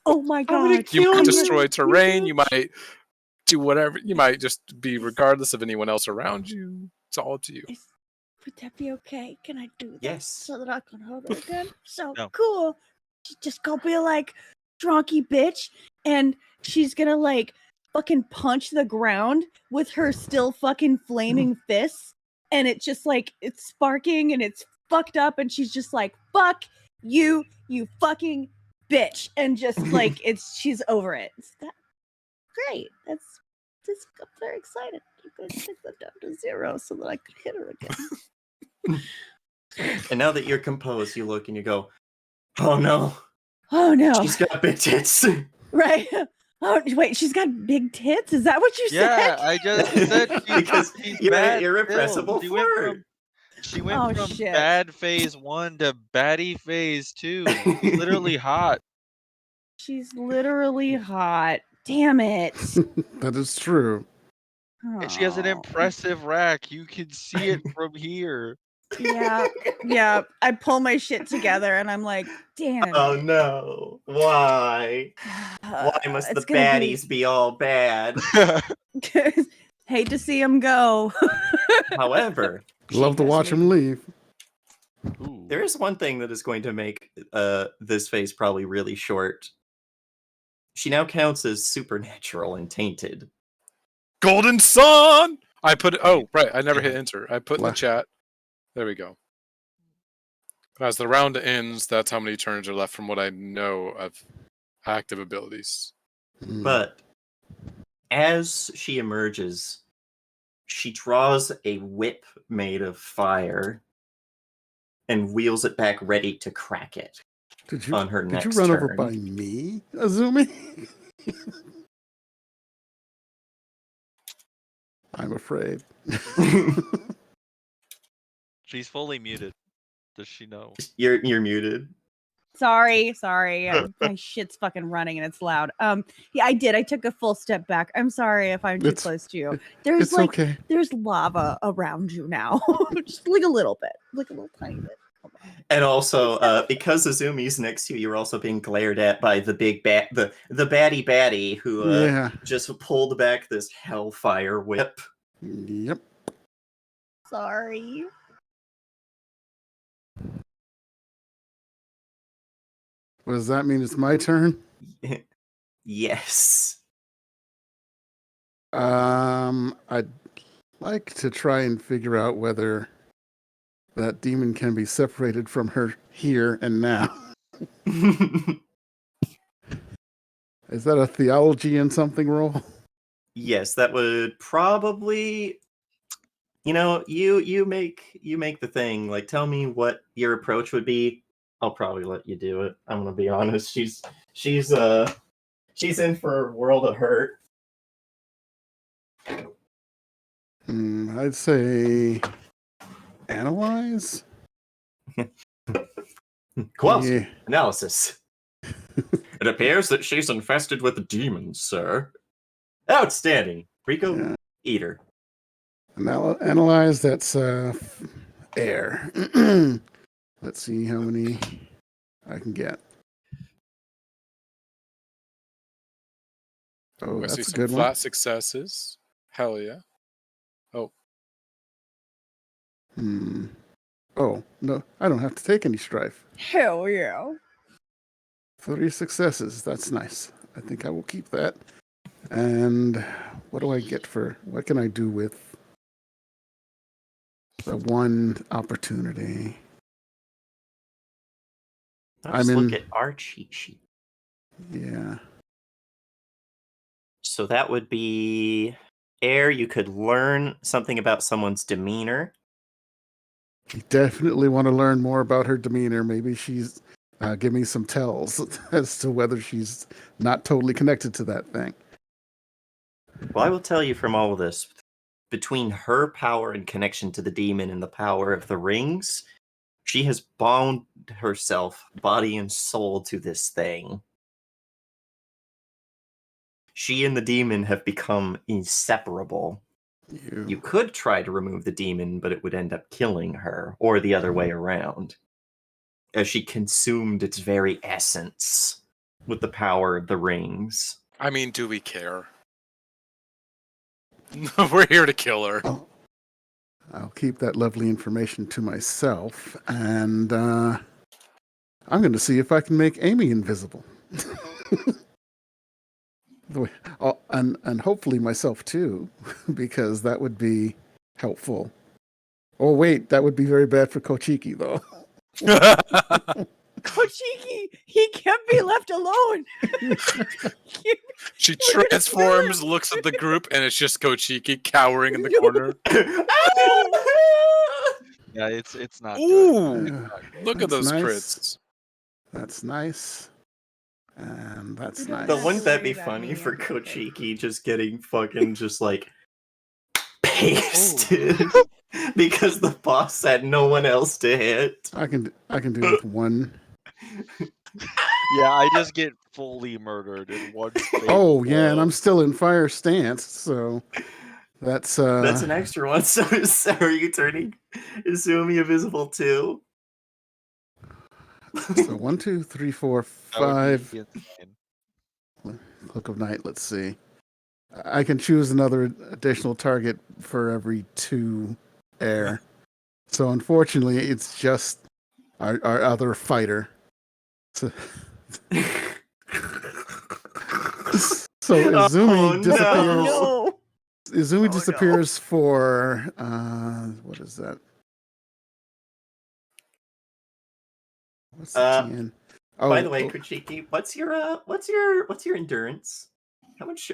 Oh my I'm gonna god. kill You might you. destroy terrain. You might do whatever. You might just be regardless of anyone else around you. It's all up to you. Would that be okay? Can I do that? Yes. So that I can hold her again? So No. cool. She's just gonna be like, drunky bitch. And she's gonna like fucking punch the ground with her still fucking flaming fists. And it's just like, it's sparking and it's fucked up. And she's just like, fuck you, you fucking bitch. And just like, she's over it. Is that great? I'm very excited. You guys take that down to 0 so that I could hit her again. And now that you're composed, you look and you go, "Oh no, Oh no. she's got big tits." Right. Oh wait, she's got big tits? Is that what you Yeah, said? I just said Because she's you're bad an irrepressible still. flirt. She went Oh, from shit. bad phase 1 to baddie phase 2. She's literally hot. She's literally hot. Damn it. That is true. And she has an Oh. impressive rack. You can see it from here. Yeah. Yeah. I pull my shit together and I'm like, damn. Oh it. no, why? Why must the It's gonna baddies be all bad? Hate to see him go. However, Love to watch him leave. Ooh. there is one thing that is going to make this phase probably really short. She now counts as supernatural and tainted. Golden Sun. I put it. Oh, right. I never hit enter. I put in the chat. There we go. As the round ends, that's how many turns are left from what I know of active abilities. But as she emerges, she draws a whip made of fire and wheels it back ready to crack it on her Did next you run turn. over by me, Azumi? I'm afraid. She's fully muted. Does she know? You're muted. Sorry. My shit's fucking running and it's loud. Yeah, I did. I took a full step back. I'm sorry if I'm too close to you. There's It's like okay. there's lava around you now. Just like a little bit. Like a little tiny bit. And also, because Azumi's next to you, you're also being glared at by the big the baddie who Yeah. just pulled back this hellfire whip. Yep. Sorry. What does that mean? It's my turn? Yes. I'd like to try and figure out whether that demon can be separated from her here and now. Is that a theology and something roll? Yes, that would probably. You make the thing. Like, tell me what your approach would be. I'll probably let you do it. I'm gonna be honest. She's in for a world of hurt. I'd say analyze. Kowalski, Yeah. analysis. It appears that she's infested with demons, sir. Outstanding. Rico, Yeah. eater. Analyze, that's air. Let's see how many I can get. Oh, I see that's a some good flat one. successes. Hell yeah. Oh, Oh, no, I don't have to take any strife. Hell yeah. 3 successes. That's nice. I think I will keep that. And what do I get what can I do with the one opportunity? Let's look at our cheat sheet. Yeah. So that would be air. You could learn something about someone's demeanor. You definitely want to learn more about her demeanor. Maybe she's give me some tells as to whether she's not totally connected to that thing. Well, I will tell you from all of this, between her power and connection to the demon and the power of the rings, she has bound herself, body and soul, to this thing. She and the demon have become inseparable. You could try to remove the demon, but it would end up killing her, or the other way around, as she consumed its very essence with the power of the rings. I mean, do we care? We're here to kill her. I'll keep that lovely information to myself, and I'm going to see if I can make Amy invisible. And hopefully myself too, because that would be helpful. Oh wait, that would be very bad for Kochiki though. Kochiki, he can't be left alone. She We're gonna transforms, looks at the group, and it's just Kochiki cowering in the corner. Yeah, it's not good. Ooh! Look at That's those nice. crits. That's nice. And that's don't nice. But have wouldn't to that worry be about funny me, for I'm okay. Kochiki just getting fucking just like pasted because the boss had no one else to hit? I can do with one. Yeah, I just get fully murdered in one fatal Oh yeah, and blow. I'm still in fire stance, so that's That's an extra one. So are you turning Izumi invisible too? so 1, 2, 3, 4, That would 5. be insane. Cloak of Night. Let's see. I can choose another additional target for every 2 air. So unfortunately, it's just our other fighter. So, so Izumi Oh, disappears. No. Izumi Oh, disappears for what is that? What's the TN? Oh, By the way, Kochiki, what's your endurance? How much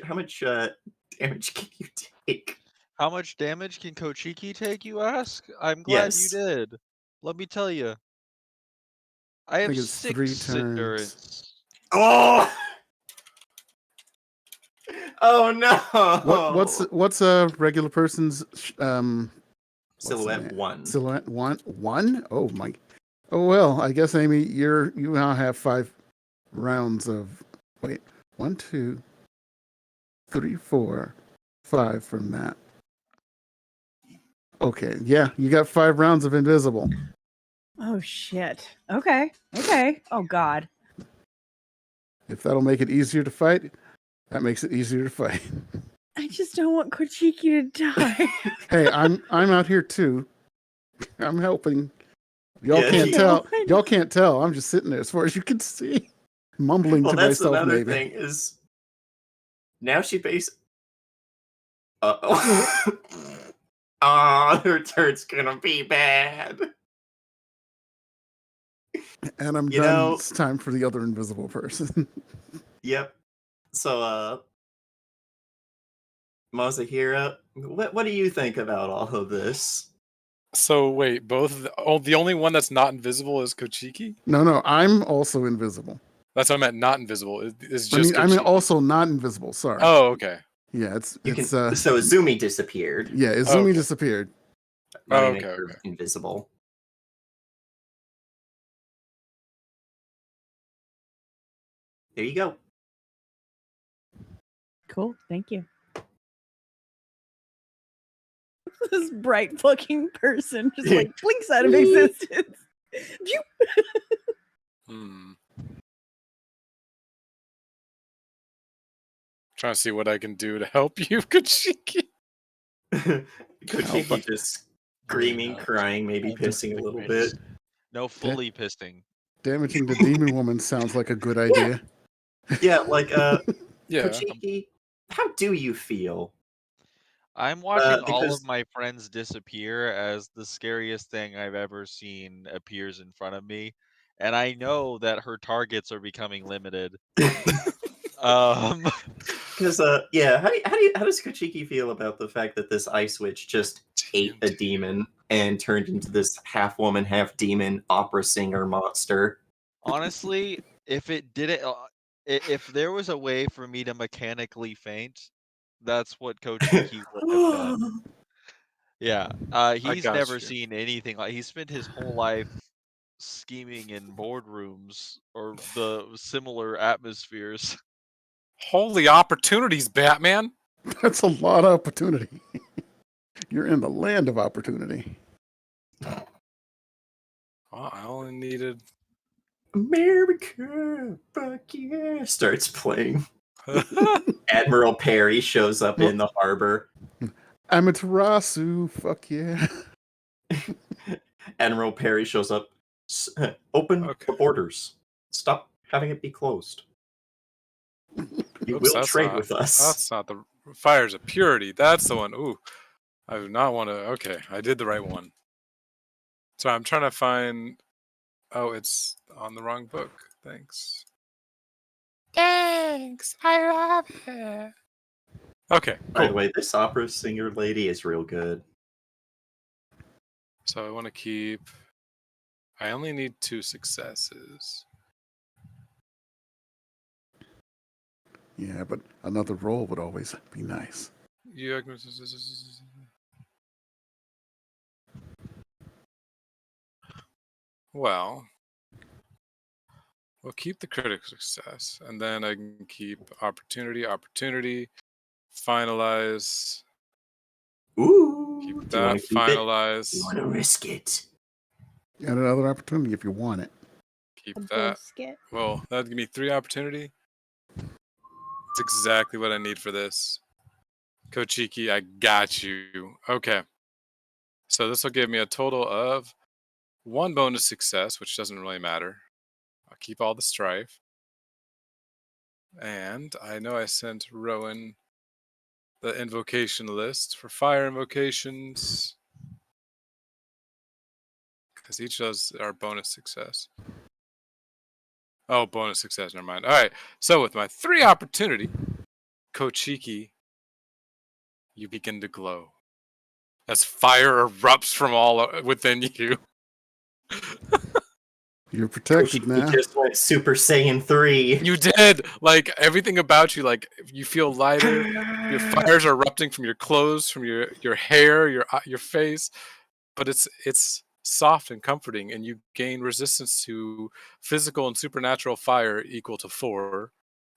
damage can you take? How much damage can Kochiki take, you ask? I'm glad you Yes. did. Let me tell you. I I have think it's 3 6 turns. endurance. Oh! Oh no! What's a regular person's Silhouette 1. Silhouette 1? 1? Oh my. Oh well, I guess Amy, you now have 5 rounds of wait. 1, 2, 3, 4, 5 from that. Okay, yeah, you got 5 rounds of invisible. Oh shit. Okay. Okay. Oh god. If that'll make it easier to fight, that makes it easier to fight. I just don't want Kochiki to die. Hey, I'm out here too. I'm helping. Y'all Yeah, can't you- tell. I know. Y'all can't tell. I'm just sitting there as far as you can see, mumbling Well, to that's myself. another Maybe. thing is now she Uh-oh. Ah, her turn's gonna be bad. And I'm You done. know- It's time for the other invisible person. Yep. So, Mazahira, what do you think about all of this? So wait, the only one that's not invisible is Kochiki? No, I'm also invisible. That's what I meant. Not invisible. It's just I mean, Kochiki. also not invisible. Sorry. Oh, okay. Yeah, it's You can, it's so Izumi disappeared. yeah, Izumi Okay. disappeared. Now you Oh, make okay, her okay. invisible. There you go. Cool. Thank you. This bright fucking person just like blinks out of existence. Phew. Hmm. Trying to see what I can do to help you, Kochiki. Kochiki just screaming, No. crying, maybe Hold pissing a the little crits. bit. No, fully pissing. Damaging the demon woman sounds like a good idea. Yeah, like Yeah. Kochiki, how do you feel? I'm watching all because- of my friends disappear as the scariest thing I've ever seen appears in front of me, and I know that her targets are becoming limited. Because yeah, how does Kochiki feel about the fact that this ice witch just ate a demon? and turned into this half woman, half demon opera singer monster. Honestly, if it didn't, if there was a way for me to mechanically faint, that's what Kochiki would have done. Yeah, he's got never you. seen anything like. He spent his whole life scheming in boardrooms or the similar atmospheres. Holy opportunities, Batman! That's a lot of opportunity. You're in the land of opportunity. Well, I only needed. America, fuck yeah! Starts playing. Admiral Perry shows up in the harbor. Amaterasu, fuck yeah. Admiral Perry shows up. Open Okay. the borders. Stop having it be closed. You Oops, will trade with us. That's not the fires of purity. That's the one. Ooh, I do not want to. Okay, I did the right one. So I'm trying to find. Oh, it's on the wrong book. Thanks. Thanks. I love it. Okay, By the cool. way, this opera singer lady is real good. So I want to keep. I only need 2 successes. Yeah, but another role would always be nice. You. Well, we'll keep the critical success, and then I can keep opportunity, finalize, Ooh, keep do you want that, to keep it? finalize, You want to risk it? And another opportunity if you want it. keep A that. biscuit. Well, that'd give me 3 opportunity. It's exactly what I need for this. Kochiki, I got you. Okay. So this will give me a total of 1 bonus success, which doesn't really matter. I'll keep all the strife. And I know I sent Rowan the invocation list for fire invocations, because each of those are bonus success. Oh, bonus success, never mind. All right, so with my 3 opportunity, Kochiki, you begin to glow as fire erupts from all within you. You're protected Koshiki now. just went Super Saiyan 3. You did! Like, everything about you, like, you feel lighter. Your fires are erupting from your clothes, from your hair, your face, but it's soft and comforting, and you gain resistance to physical and supernatural fire equal to 4,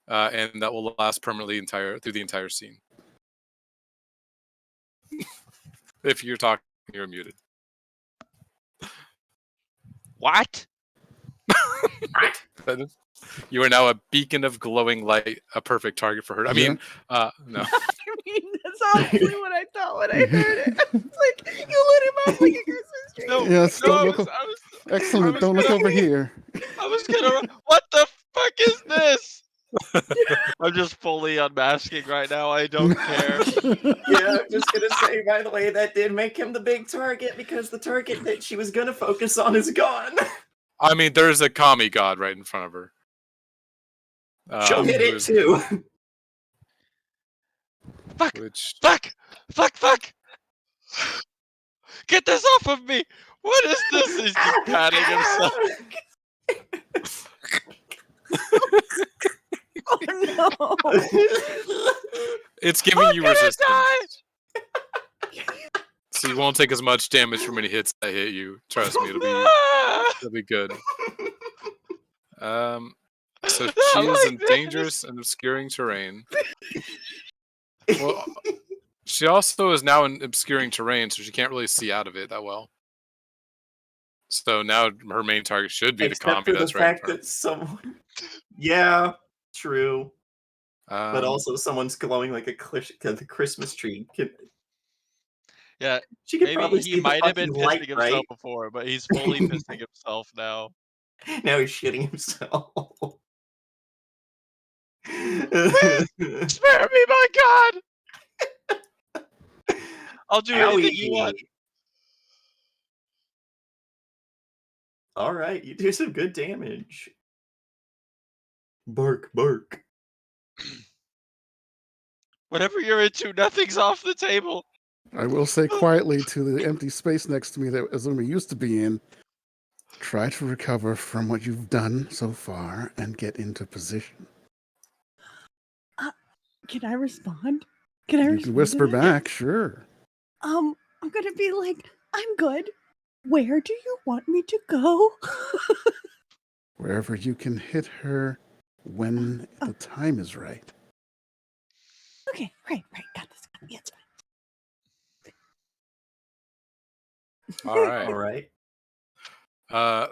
and that will last permanently through the entire scene. If you're talking, you're muted. What? You are now a beacon of glowing light, a perfect target for her. I mean, no. I mean, that's honestly what I thought when I heard it. I was like, you lit him up like a Christmas tree. No, Yes, no, don't I look. was, Excellent. was Don't look gonna- over here. I was gonna. What the fuck is this? I'm just fully unmasking right now. I don't care. Yeah, I'm just gonna say, by the way, that did make him the big target because the target that she was gonna focus on is gone. I mean, there's a kami god right in front of her. She'll hit it who's- too. Fuck! Which Fuck! Fuck! Fuck! Get this off of me! What is this? He's just patting himself. Oh no. it's giving you gonna resistance. So you won't take as much damage from any hits that hit you. Trust me, it'll be good. So she is in dangerous and obscuring terrain. Well, she also is now in obscuring terrain, so she can't really see out of it that well. So now her main target should be the Except kami for the that's right in fact front. that someone. Yeah, true. But Um, also, someone's glowing like the Christmas tree. Yeah, She could maybe probably he see the might have fucking been light, pissing himself right? before, but he's fully pissing himself now. Now he's shitting himself. Spare me, my god! I'll do anything you want. Owie. All right, you do some good damage. Bark, bark. Whatever you're into, nothing's off the table. I will say quietly to the empty space next to me that Azumi used to be in, try to recover from what you've done so far and get into position. Can I respond? Can I You respond can to whisper that? back, sure. I'm gonna be like, I'm good. Where do you want me to go? Wherever you can hit her when the time is right. Okay, right, got this. Yeah, it's fine. All right. All right.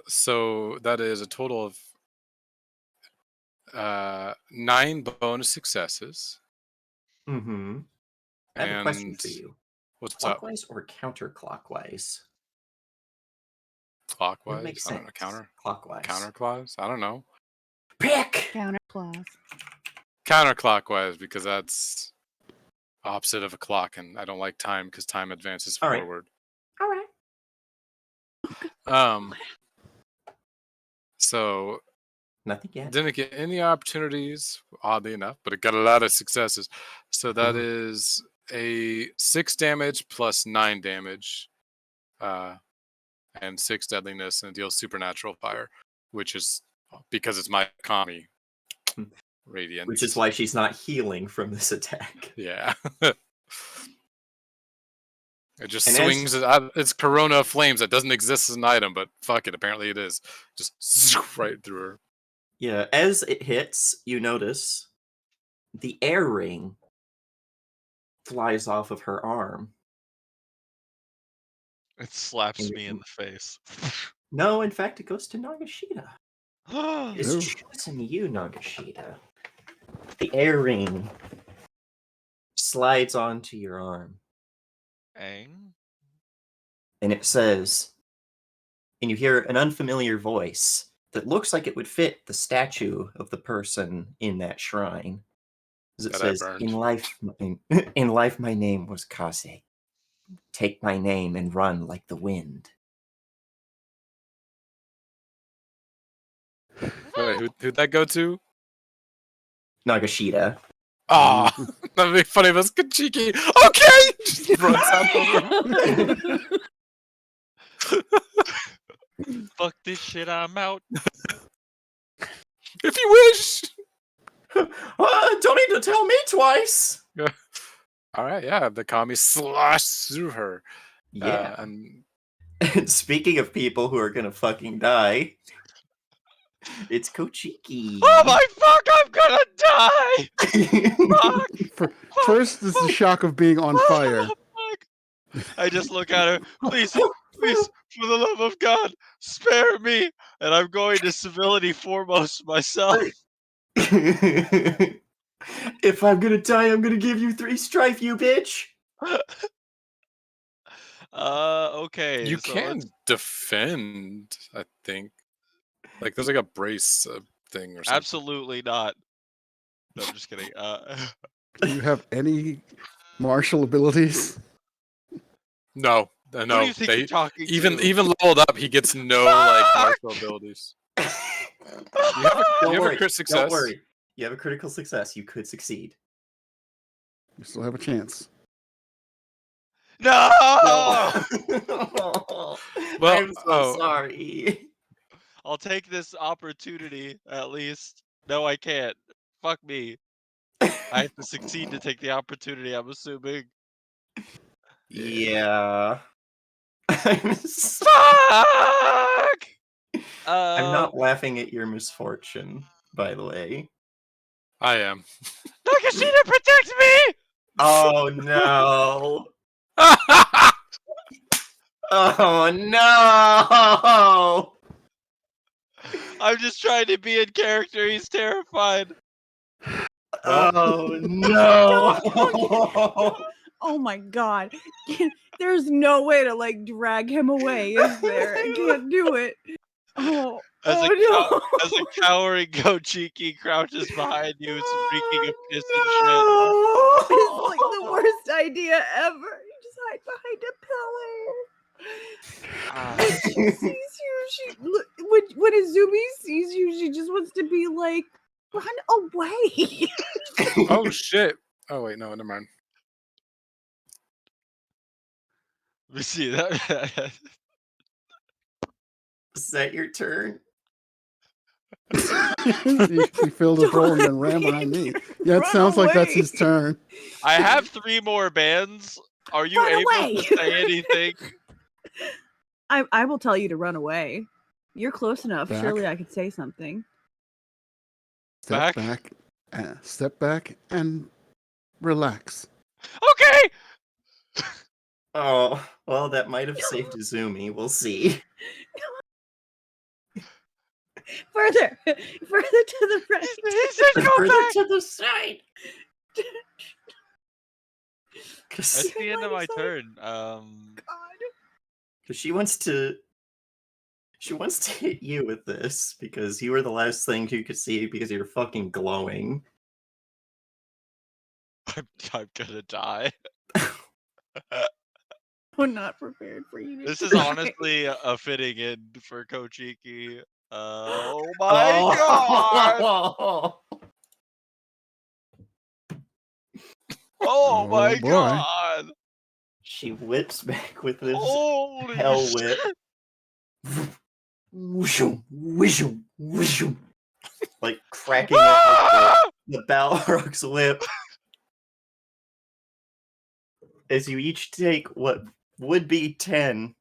So that is a total of 9 bonus successes. Mm-hmm. I have a question And for you. what's up? Clockwise or counterclockwise? What Clockwise? makes I don't know. sense? Clockwise. Counterclockwise? I don't know. Pick! Counter clause. Counterclockwise, because that's opposite of a clock, and I don't like time because time advances All right. forward. All right. So Nothing yet. didn't get any opportunities, oddly enough, but it got a lot of successes. So that Ooh. is a 6 damage plus 9 damage, and 6 deadliness, and it deals supernatural fire, which is because it's my Kami radiance. Which is why she's not healing from this attack. Yeah. It just And swings. It's Corona Flames that doesn't exist as an item, but fuck it, apparently it is. Just right through her. Yeah, as it hits, you notice the air ring flies off of her arm. It slaps And me in the face. No, in fact, it goes to Nagashita. It's No. choosing you, Nagashita. The air ring slides onto your arm, Aang? and it says, and you hear an unfamiliar voice that looks like it would fit the statue of the person in that shrine. As it That I says, burned. in life my name was Kase. Take my name and run like the wind. Wait, who'd that go to? Nagashita. Ah, that'd be funny if it was Kachiki. Okay! Just runs out over. Fuck this shit, I'm out. If you wish! Don't need to tell me twice. Alright, yeah, the Kami slashed through her. Yeah. And And speaking of people who are gonna fucking die, it's Kochiki. Oh my fuck, I'm gonna die! Fuck! First is the shock of being on fire. Fuck. I just look at her. Please, please, for the love of God, spare me! And I'm going to civility foremost myself. If I'm gonna die, I'm gonna give you 3 strife, you bitch. Okay. you so can let's- defend, I think. Like, there's like a brace thing or something. Absolutely not. No, I'm just kidding. Do you have any martial abilities? No, Who do no. you think you're talking even to? even leveled up, he gets no like martial abilities. You have a Don't worry. crit success. Don't worry. You have a critical success. You could succeed. You still have a chance. No! Well, I'm so sorry. I'll take this opportunity at least. No, I can't. Fuck me. I have to succeed to take the opportunity, I'm assuming. Yeah. Fuck! I'm not laughing at your misfortune, by the way. I am. Nakashita, protect me! Oh no. Oh no. I'm just trying to be in character. He's terrified. Oh no. Oh my god. There's no way to like drag him away, is there? I can't do it. Oh, As oh a no. As a cowering Gochiki crouches behind you, reeking of piss and shit. It's like the worst idea ever. You just hide behind a pillar. When she sees you, when Izumi sees you, she just wants to be like, run away. Oh shit! Oh wait, no, never mind. Let me see that. Is that your turn? he filled his role and then ran behind me. Yeah, it Run sounds like that's away. his turn. I have 3 more bands. Are you Run able away. to say anything? I will tell you to run away. You're close enough. Back. Surely I could say something. Step Back. step back and relax. Okay. Oh, well, that might have saved Izumi. We'll see. Further to the right. He said go Further back. to the side. That's Because the end of my turn. God. she wants to hit you with this because you were the last thing you could see because you're fucking glowing. I'm gonna die. I'm not prepared for you. This to is die. honestly a fitting end for Kochiki. Oh my god! Oh! Oh my boy. god! She whips back with this Holy hell shit! whip. Whooshum, whooshum, whooshum. Like cracking it with the Balrog's whip. As you each take what would be 10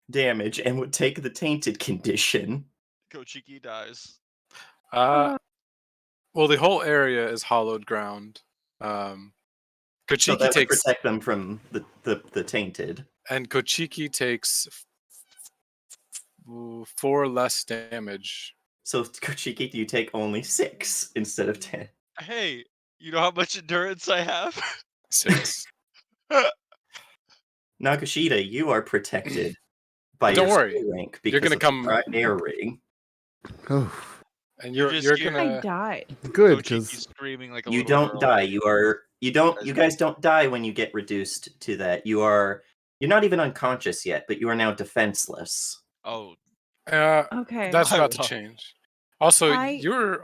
damage and would take the tainted condition. Kochiki dies. Well, the whole area is hollowed ground. So Kochiki that would takes protect them from the tainted. and Kochiki takes 4 less damage. So Kochiki, you take only 6 instead of 10. Hey, you know how much endurance I have? 6. Nagashita, you are protected by Don't your worry. skill rank You're because gonna of come- the air ring. Oh, And You you're just you're hear- I gonna died. good, Kochiki's because screaming like a You little don't girl. die. You guys don't die when you get reduced to that. You're not even unconscious yet, but you are now defenseless. Oh, Okay. that's I about to love- change. Also, I- you're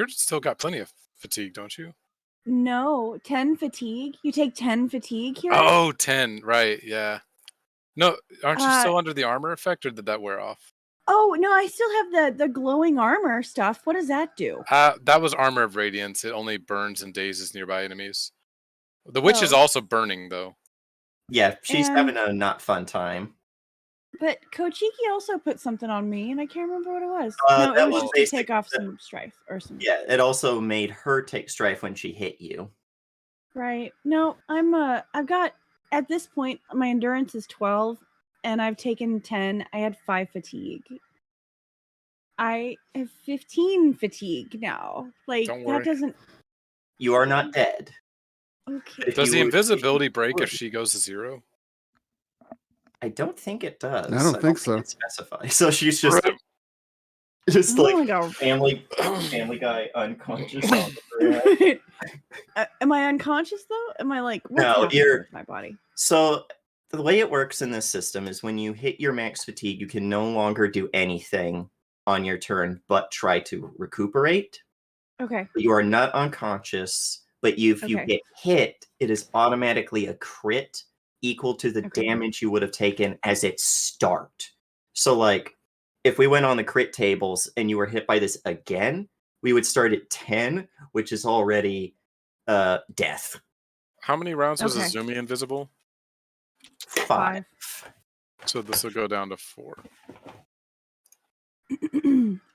still got plenty of fatigue, don't you? No, 10 fatigue. You take 10 fatigue here. Oh, 10, right, yeah. No, aren't you Uh, still under the armor effect, or did that wear off? Oh no, I still have the glowing armor stuff. What does that do? That was Armor of Radiance. It only burns and dazes nearby enemies. The witch is Oh. also burning, though. Yeah, she's And- having a not fun time. But Kochiki also put something on me, and I can't remember what it was. Uh, No, that it was was just to take basic- off some strife or some. Yeah, it also made her take strife when she hit you. Right. No, I've got at this point my endurance is 12, and I've taken 10. I had 5 fatigue. I have 15 fatigue now. Like Don't that worry. doesn't. You are not dead. Okay. If Does you the were- invisibility break would. if she goes to 0? I don't think it does. I don't think so. It specifies. So she's just Rip. just Oh like my God. family guy unconscious on the ground. Am I unconscious though? Am I like what's No, happening you're- with my body? So the way it works in this system is when you hit your max fatigue, you can no longer do anything on your turn but try to recuperate. Okay. You are not unconscious, but if you Okay. get hit, it is automatically a crit equal to the Okay. damage you would have taken as its start. So like if we went on the crit tables and you were hit by this again, we would start at 10, which is already death. How many rounds was Okay. Izumi invisible? 5. So this will go down to 4.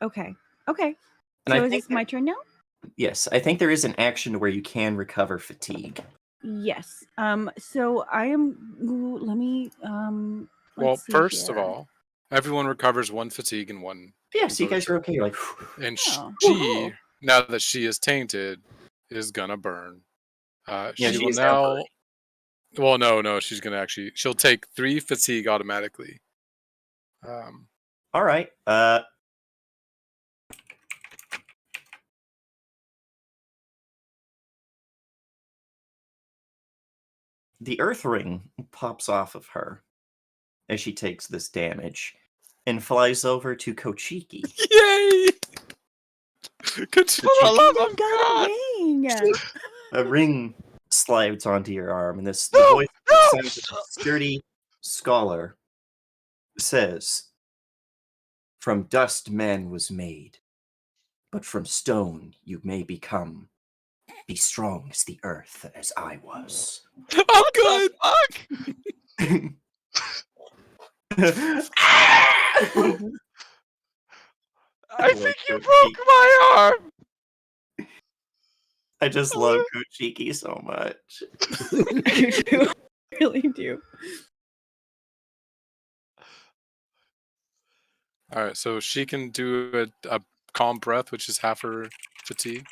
Okay. Okay. And So I is think this my turn now? Yes, I think there is an action where you can recover fatigue. Yes. So I am. Ooh, let me. Well, let's see first of here. all, everyone recovers 1 fatigue and 1. Yeah, so you guys are okay. You're like, And Oh. she, now that she is tainted, is gonna burn. Yeah, She will she's now now. burning. Well, no, she's gonna actually. She'll take 3 fatigue automatically. all right. The earth ring pops off of her as she takes this damage and flies over to Kochiki. Yay! Good For the love of Got God! a ring. A ring slides onto your arm, and the No! voice sounds like a sturdy scholar says, "From dust man was made, but from stone you may become. Be strong as the earth as I was." I'm good. Fuck! I think you broke my arm. I just love Kuchiki so much. You do. I really do. All right, so she can do a calm breath, which is half her fatigue.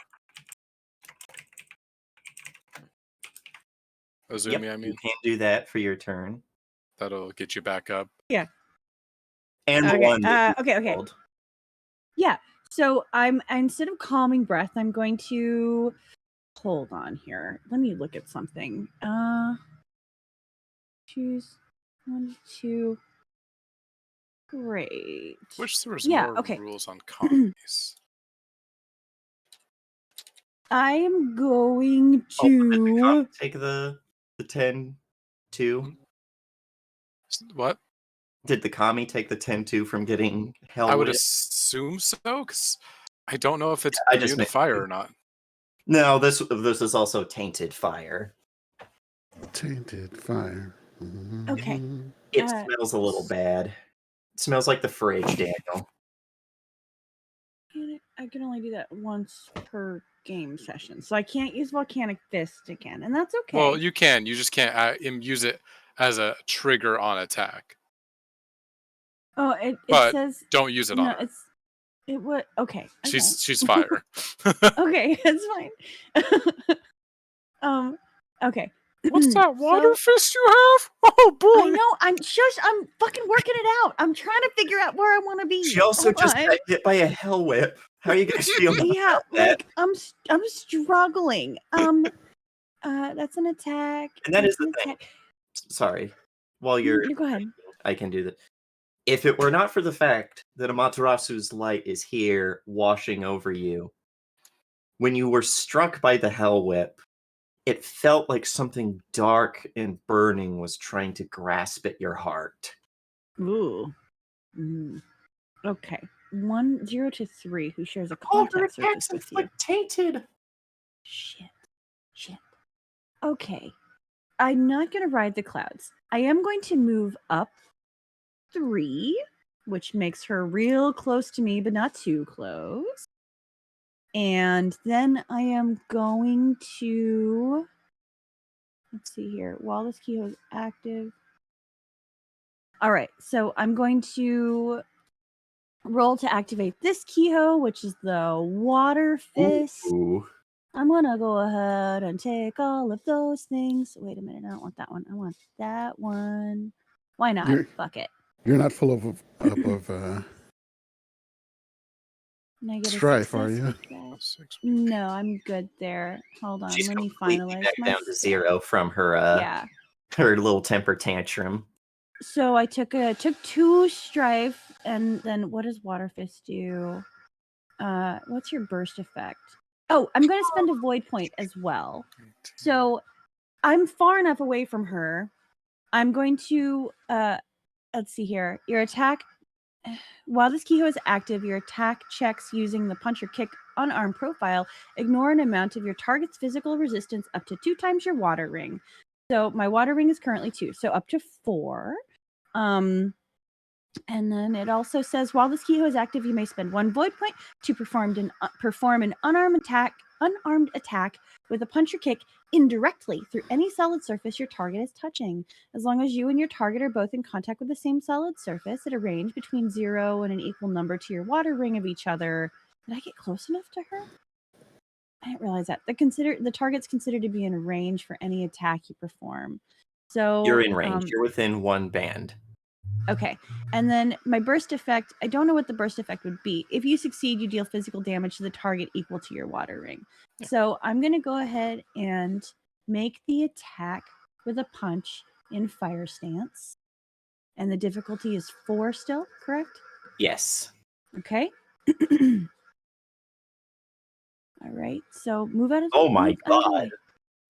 Azumi, Yep, I you mean, can do that for your turn. that'll get you back up. Yeah. And the Okay. one that you Okay. rolled. Yeah. So I'm instead of calming breath, I'm going to hold on here. Let me look at something. Choose 1, 2. Great. Wish there was Yeah, more okay. rules on commies. I am going Oh, did the to. cop take the 10-2? What? Did the commie take the 10-2 from getting hell I would lit? assume so, because I don't know if it's I just immune to meant- fire or not. No, this is also tainted fire. Tainted fire. Okay. It smells a little bad. It smells like the fridge, Daniel. I can only do that once per game session, so I can't use Volcanic Fist again, and that's okay. Well, you can. You just can't use it as a trigger on attack. Oh, it But says don't use it on no. her. It would okay. She's fire. Okay, it's fine. Okay. What's that water So, fist you have? Oh boy! I know. I'm fucking working it out. I'm trying to figure out where I want to be. She also Hold just on. got hit by a hell whip. How are you guys feeling Yeah, about that? like I'm struggling. That's an attack. And that is that's the an thing. attack. Sorry. While you're You go ahead. I can do that. If it were not for the fact that Amaterasu's light is here washing over you, when you were struck by the hell whip, it felt like something dark and burning was trying to grasp at your heart. Ooh. Okay. 1, 0 to 3. Who shares a All her contact surface attacks with you? inflict tainted. Shit. Okay. I'm not going to ride the clouds. I am going to move up 3, which makes her real close to me, but not too close. And then I am going to. Let's see here. While this keyhole is active. All right. So I'm going to roll to activate this keyhole, which is the water fist. Ooh. I'm gonna go ahead and take all of those things. Wait a minute, I don't want that one. I want that one. Why not? Fuck it. You're not full of Can I get strife, a are success you? with that? No, I'm good there. Hold on, She's let me completely finalize back my down to stuff. 0 from her Yeah. her little temper tantrum. So I took 2 strife, and then what does Water Fist do? What's your burst effect? Oh, I'm going to spend a void point as well. So I'm far enough away from her. I'm going to let's see here. Your attack while this keyhole is active, your attack checks using the punch or kick unarmed profile ignore an amount of your target's physical resistance up to 2 times your water ring. So my water ring is currently 2, so up to 4. And then it also says while this keyhole is active, you may spend 1 void point to perform an unarmed attack with a punch or kick indirectly through any solid surface your target is touching. As long as you and your target are both in contact with the same solid surface at a range between 0 and an equal number to your water ring of each other. Did I get close enough to her? I didn't realize that. The target's considered to be in range for any attack you perform. So You're in range. You're within 1 band. Okay. And then my burst effect, I don't know what the burst effect would be. If you succeed, you deal physical damage to the target equal to your water ring. Yeah. So I'm going to go ahead and make the attack with a punch in fire stance. And the difficulty is 4 still, correct? Yes. Okay. All right. So move out of the Oh my god.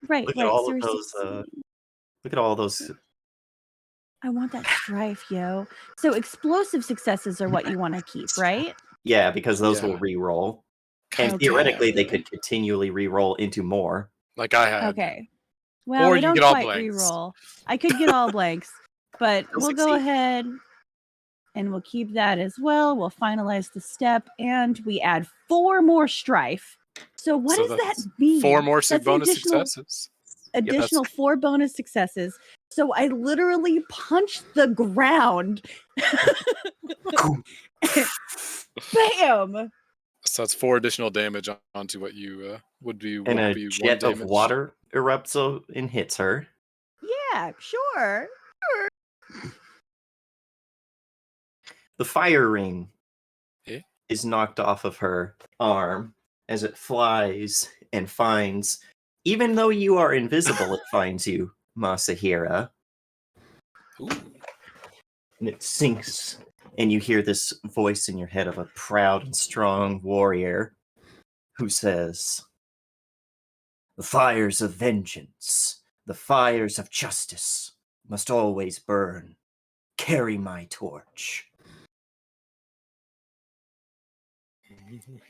Right. Look right. at all So of we're those succeeding. Look at all those. I want that strife, yo. So explosive successes are what you want to keep, right? Yeah, because those Yeah. will re-roll. God And theoretically, damn. they could continually re-roll into more. Like I had. Okay. Well, Or they you can don't get all quite blanks. re-roll. I could get all blanks, but You'll we'll go succeed. ahead and we'll keep that as well. We'll finalize the step, and we add 4 more strife. So what So does that that's mean? 4 more That's bonus additional successes. additional 4 bonus successes. So I literally punched the ground. Bam! So that's 4 additional damage onto what you would be And a be 1 jet of damage. water erupts and hits her. Yeah, sure. The fire ring Eh? is knocked off of her arm as it flies and finds, even though you are invisible, it finds you, Masahira. Ooh. And it sinks, and you hear this voice in your head of a proud and strong warrior who says, "The fires of vengeance, the fires of justice must always burn. Carry my torch."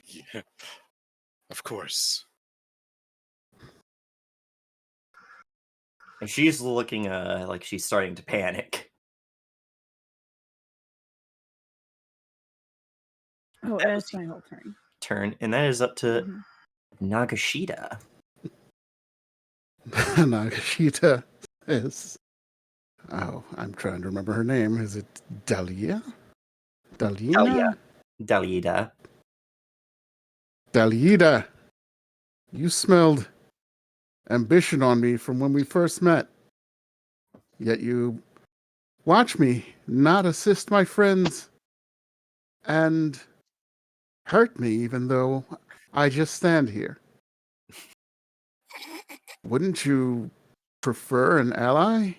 Yeah. Of course. And she's looking like she's starting to panic. Oh, that's my whole turn. Turn, and that is up to Mhm. Nagashita. Nagashita is. Oh, I'm trying to remember her name. Is it Dahlia? Dalina? Dalida. Dalida. You smelled ambition on me from when we first met. Yet you watch me not assist my friends and hurt me even though I just stand here. Wouldn't you prefer an ally?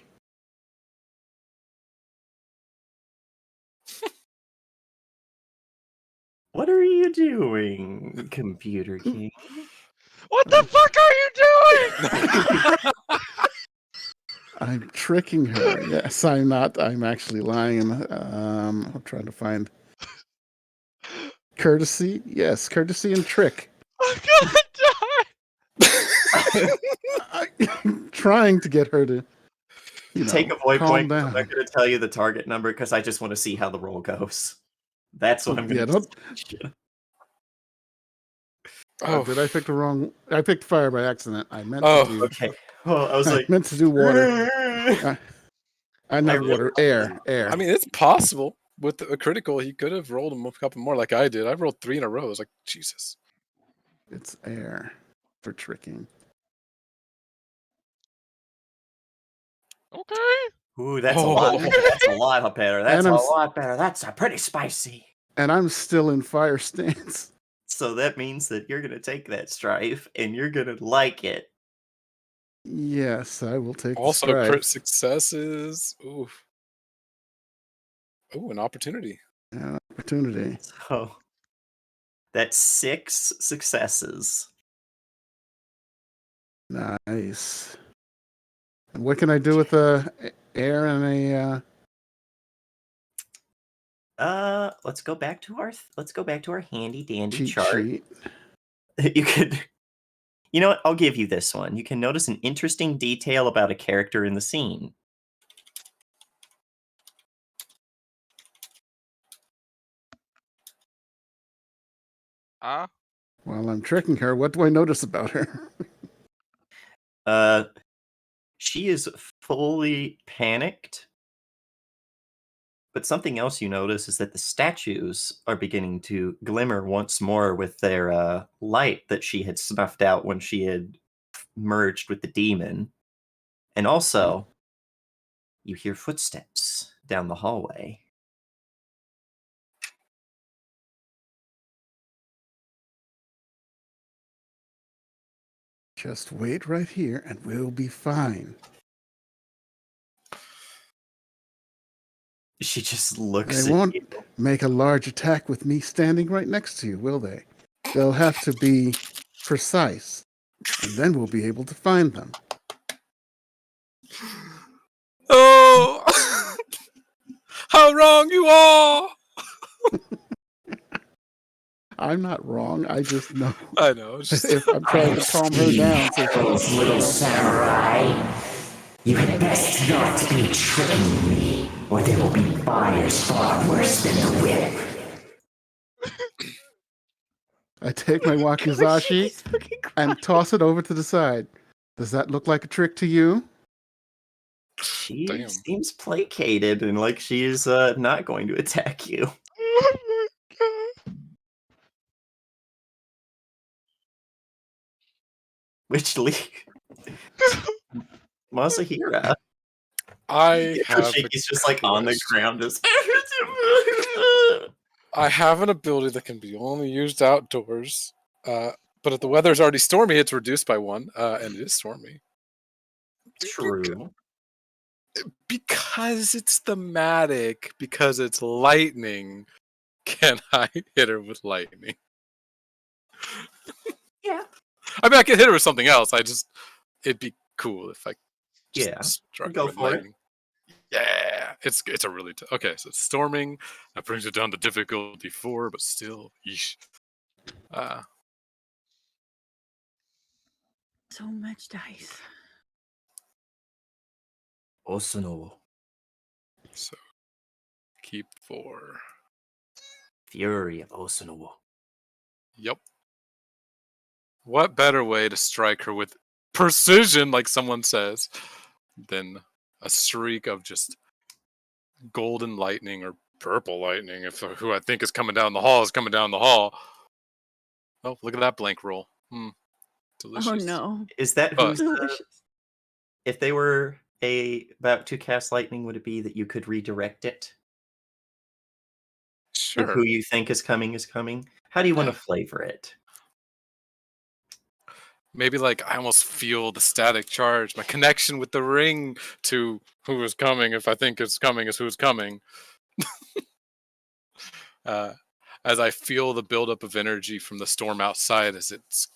What are you doing, Computer King? What the fuck are you doing? I'm tricking her. Yes, I'm not. I'm actually lying. I'm trying to find courtesy. Yes, courtesy and trick. I'm gonna die. I'm trying to get her to, Take a void calm point. I'm down. not going to tell you the target number because I just want to see how the roll goes. That's what I'm going Yeah, to don't. Oh. Did I pick the wrong? I picked fire by accident. I meant Oh, to do. Okay. Oh, I was I like, meant to do water. I not really water. Air. I mean, it's possible. With a critical, he could have rolled a couple more like I did. I rolled 3 in a row. I was like, Jesus. It's air for tricking. Okay. ooh, that's a lot. Oh. That's a lot better. That's And a I'm lot better. That's a pretty spicy. And I'm still in fire stance. So that means that you're going to take that strife and you're going to like it. Yes, I will take Also, the crit strife. successes. Ooh. Ooh, an opportunity. An opportunity. So that's 6 successes. Nice. And what can I do with the air and a Let's go back to our handy dandy cheat chart. sheet? You could, you know what? I'll give you this one. You can notice an interesting detail about a character in the scene. While I'm tricking her, what do I notice about her? She is fully panicked. But something else you notice is that the statues are beginning to glimmer once more with their light that she had snuffed out when she had merged with the demon. And also, you hear footsteps down the hallway. Just wait right here and we'll be fine. She just looks They at won't you. make a large attack with me standing right next to you, will they? They'll have to be precise, and then we'll be able to find them. Oh, how wrong you are! I'm not wrong. I just know I know. It's just if I'm trying to calm her down, so Those little samurai. You had best not be tricking me, or there will be fires far worse than the whip. I take my wakizashi She's fucking and crying. toss it over to the side. Does that look like a trick to you? She damn. seems placated and like she is not going to attack you. Oh my god. Which Masahira. I have a He's just like on the quest. ground, just. I have an ability that can be only used outdoors. But if the weather's already stormy, it's reduced by 1, and it is stormy. True. Because it's thematic, because it's lightning, can I hit her with lightning? Yeah. I mean, I could hit her with something else. It'd be cool if I just Yeah. struck Go her with for it. lightning. Yeah, it's a really okay. So it's storming. That brings it down to difficulty 4, but still, yeesh. So much dice. Osuno. So keep 4. Fury of Osuno. Yep. What better way to strike her with precision, like someone says, than a streak of just golden lightning or purple lightning? If who I think is coming down the hall is coming down the hall. Oh, look at that blank roll. Delicious. Oh no. Is that But- who's Delicious. if they were about to cast lightning, would it be that you could redirect it? Sure. Like who you think is coming is coming? How do you want to flavor it? Maybe like I almost feel the static charge, my connection with the ring to who is coming. If I think it's coming, is who's coming. As I feel the buildup of energy from the storm outside, as it's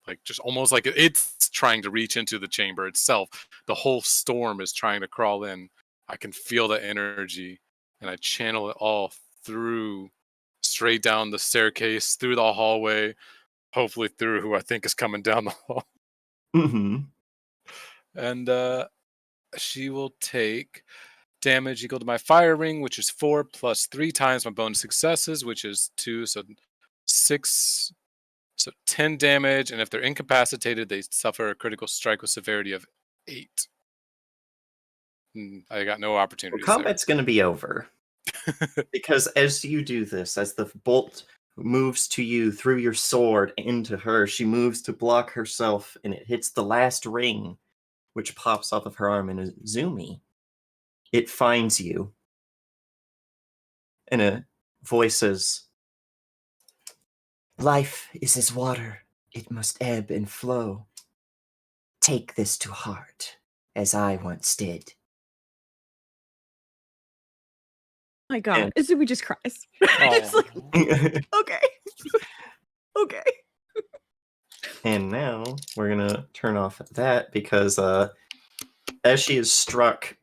like just almost like it's trying to reach into the chamber itself. The whole storm is trying to crawl in. I can feel the energy, and I channel it all through, straight down the staircase, through the hallway, hopefully through who I think is coming down the hall. Mm-hmm. And she will take damage equal to my fire ring, which is 4 plus 3 times my bonus successes, which is 2, so 6, so 10 damage. And if they're incapacitated, they suffer a critical strike with severity of 8. I got no Well, opportunities combat's going to be over. Because as you do this, as the bolt moves to you through your sword into her, she moves to block herself, and it hits the last ring, which pops off of her arm, and Izumi, it finds you. And a voice says, "Life is as water, it must ebb and flow. Take this to heart, as I once did." Oh my god. And- Izumi just cries. It's like, okay. Okay. And now we're gonna turn off that because as she is struck,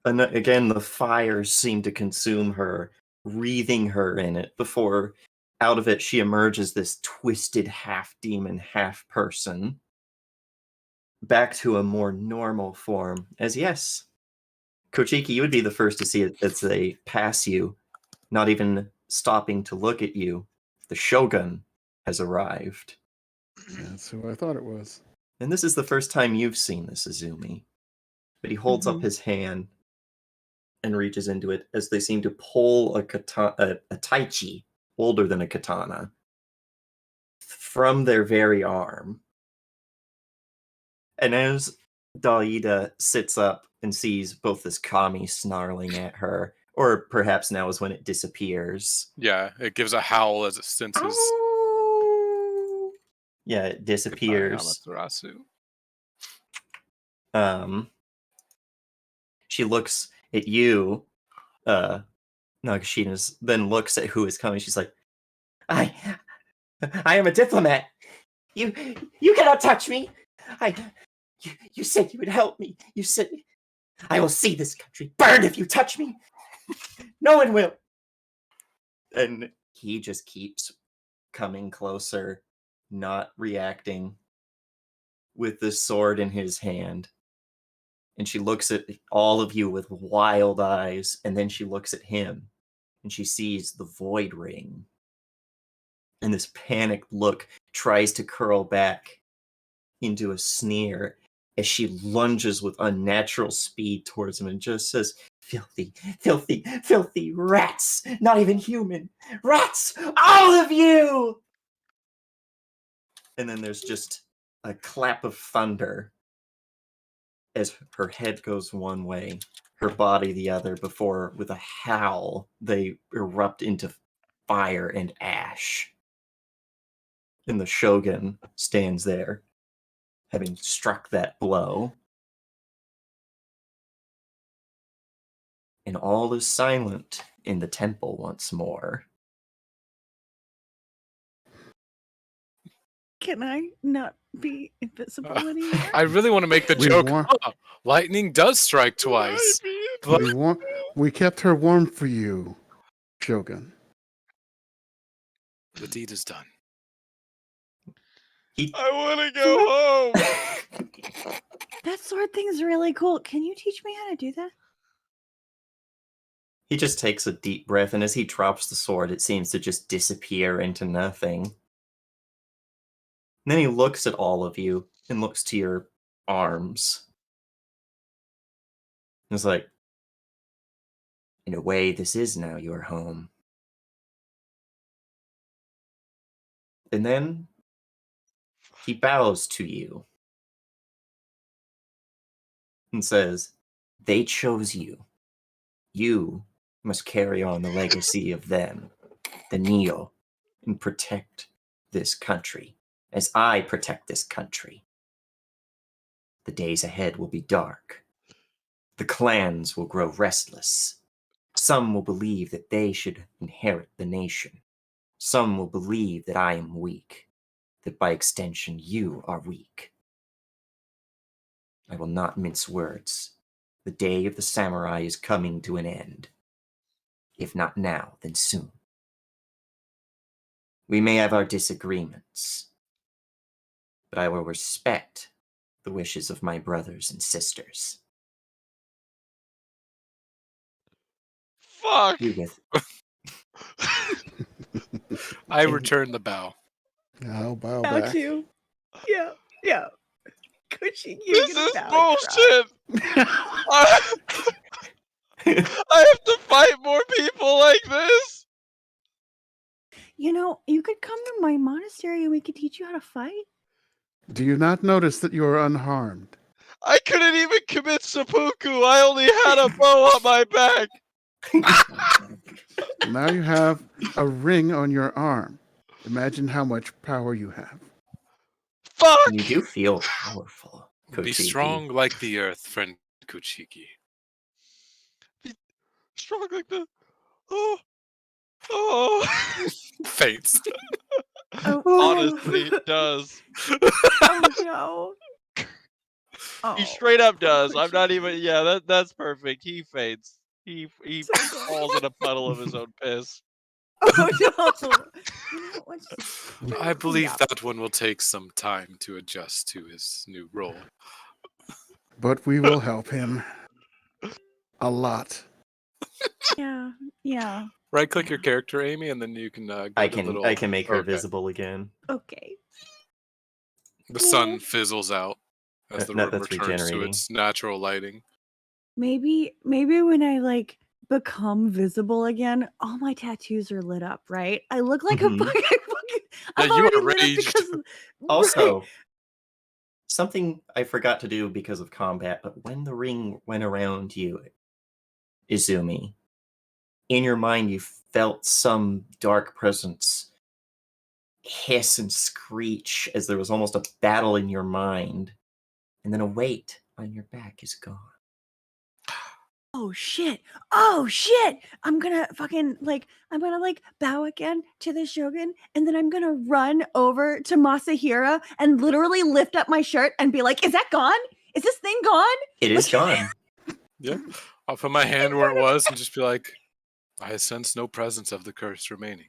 again the fires seem to consume her, wreathing her in it before out of it she emerges this twisted half demon, half person, back to a more normal form. As yes, Kochiki, you would be the first to see it as they pass you, not even stopping to look at you. The Shogun has arrived. That's who I thought it was. And this is the first time you've seen this, Izumi. But he holds up Mhm. his hand and reaches into it as they seem to pull a taichi, older than a katana, from their very arm. And as Daida sits up and sees both this kami snarling at her, or perhaps now is when it disappears. Yeah, it gives a howl as it senses. Yeah, it Goodbye, disappears. Amaterasu. She looks at you, Nagashina's, then looks at who is coming. She's like, I am a diplomat. You cannot touch me. You said you would help me. You said I will see this country burned if you touch me. No one will. And he just keeps coming closer, not reacting, with the sword in his hand. And she looks at all of you with wild eyes, and then she looks at him, and she sees the void ring. And this panicked look tries to curl back into a sneer as she lunges with unnatural speed towards him and just says, filthy, filthy, filthy rats! Not even human! Rats! All of you! And then there's just a clap of thunder as her head goes one way, her body the other, before, with a howl, they erupt into fire and ash. And the Shogun stands there, having struck that blow. And all is silent in the temple once more. Can I not be invisible anymore? I really want to make the We joke. want- Lightning does strike twice. But We kept her warm for you, Shogun. the deed is done. I want to go home. That sword thing's really cool. Can you teach me how to do that? He just takes a deep breath, and as he drops the sword, it seems to just disappear into nothing. And then he looks at all of you and looks to your arms. And it's like, in a way, this is now your home. And then he bows to you and says, they chose you. You must carry on the legacy of them, the Neo, and protect this country as I protect this country. The days ahead will be dark. The clans will grow restless. Some will believe that they should inherit the nation. Some will believe that I am weak, that by extension you are weak. I will not mince words. The day of the samurai is coming to an end. If not now, then soon. We may have our disagreements, but I will respect the wishes of my brothers and sisters. Fuck. You with I return the bow. I'll bow Bow back. to. Yeah, yeah. Kuchiki, This is bullshit. I have to fight more people like this. You know, you could come to my monastery and we could teach you how to fight. Do you not notice that you are unharmed? I couldn't even commit seppuku. I only had a bow on my back. Now you have a ring on your arm. Imagine how much power you have. Fuck. You do feel powerful, Be Kochiki. strong like the earth, friend Kuchiki. Strong like the. Oh. Fates. Honestly, it does. Oh no. He straight up does. I'm Kuchiki. not even. Yeah, that's perfect. He fades. He So falls in a puddle of his own piss. Oh no. You know, I believe that one will take some time to adjust to his new role. But we will help him. A lot. Yeah, yeah. Right click your character, Amy, and then you can go I to can little... I can make her Okay. visible again. Okay. The sun fizzles out as the No, room that's returns to regenerating. its natural lighting. Maybe when I like become visible again, all my tattoos are lit up, right? I look like Mhm. a fucking I'm Yeah, you already are lit up raged. because right. Also, something I forgot to do because of combat, but when the ring went around you, Izumi, in your mind you felt some dark presence hiss and screech as there was almost a battle in your mind, and then a weight on your back is gone. Oh shit. Oh shit. I'm gonna bow again to the Shogun, and then I'm gonna run over to Masahira and literally lift up my shirt and be like, is that gone? Is this thing gone? It is gone. Yep. I'll put my hand where it was and just be like, I sense no presence of the curse remaining.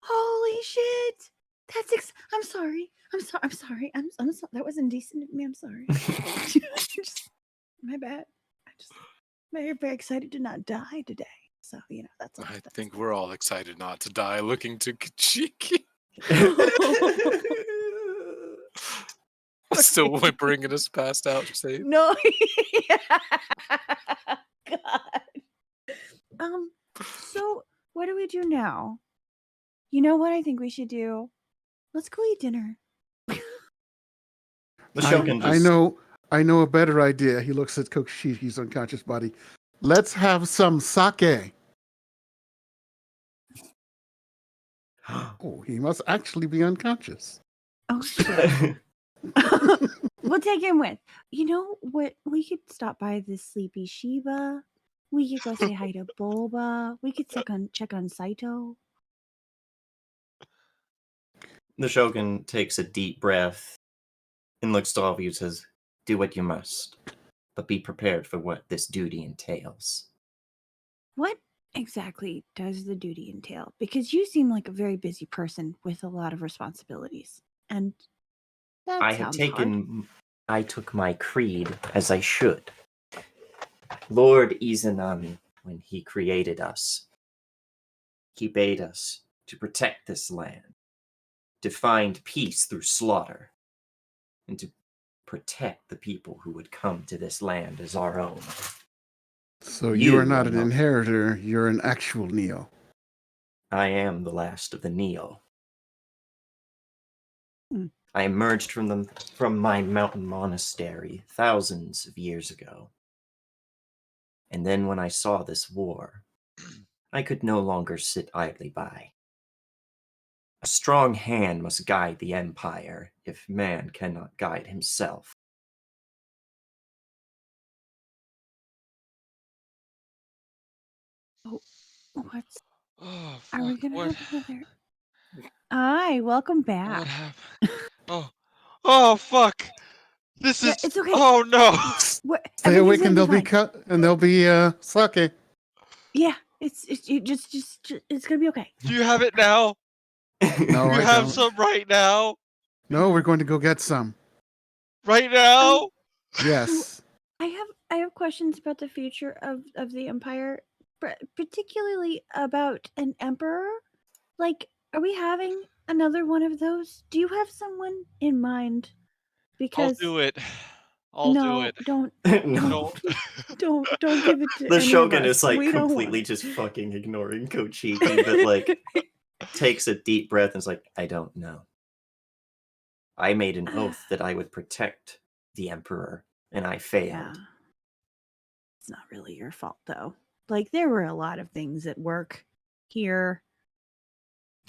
Holy shit! I'm sorry. I'm sorry. I'm sorry. I'm sorry. That was indecent of me. I'm sorry. My bad. I'm very, very excited to not die today. So, that's all. I think we're all excited not to die looking to Kachiki. Still whimpering in his passed out state. No. God. So what do we do now? You know what I think we should do? Let's go eat dinner. The Shogun I know a better idea. He looks at Kokishiki's unconscious body. Let's have some sake. Oh, he must actually be unconscious. Oh shit. We'll take him with. You know what? We could stop by the Sleepy Shiba. We could go say hi to Bulba. We could check on Saito. The Shogun takes a deep breath and looks to all of you and says, do what you must, but be prepared for what this duty entails. What exactly does the duty entail? Because you seem like a very busy person with a lot of responsibilities. And that sounds hard. I took my creed as I should. Lord Izanami, when he created us, he bade us to protect this land, to find peace through slaughter, and to protect the people who would come to this land as our own. So you are not an inheritor, you're an actual Neo. I am the last of the Neo. Hmm. I emerged from my mountain monastery thousands of years ago. And then when I saw this war, I could no longer sit idly by. A strong hand must guide the empire if man cannot guide himself. What's Oh, Are we fuck. gonna What? have another? Hi, welcome What back. happened? Oh, fuck. This Yeah, is. it's okay. Oh, no. What? Stay awake everything's and gonna they'll be be fine. cut and there'll be sake. Yeah, it's you just it's gonna be okay. Do you have it now? No, Do you I have don't. some right now? No, we're going to go get some. Right now? Yes. I have questions about the future of the empire, particularly about an emperor. Like, are we having another one of those? Do you have someone in mind? I'll Because do it. I'll do no, it. don't No. don't give it to The any Shogun of us. is like We don't want completely it. just fucking ignoring Kochiki, but like takes a deep breath and is like, I don't know. I made an oath that I would protect the Emperor, and I failed. Yeah. It's not really your fault though. Like, there were a lot of things at work here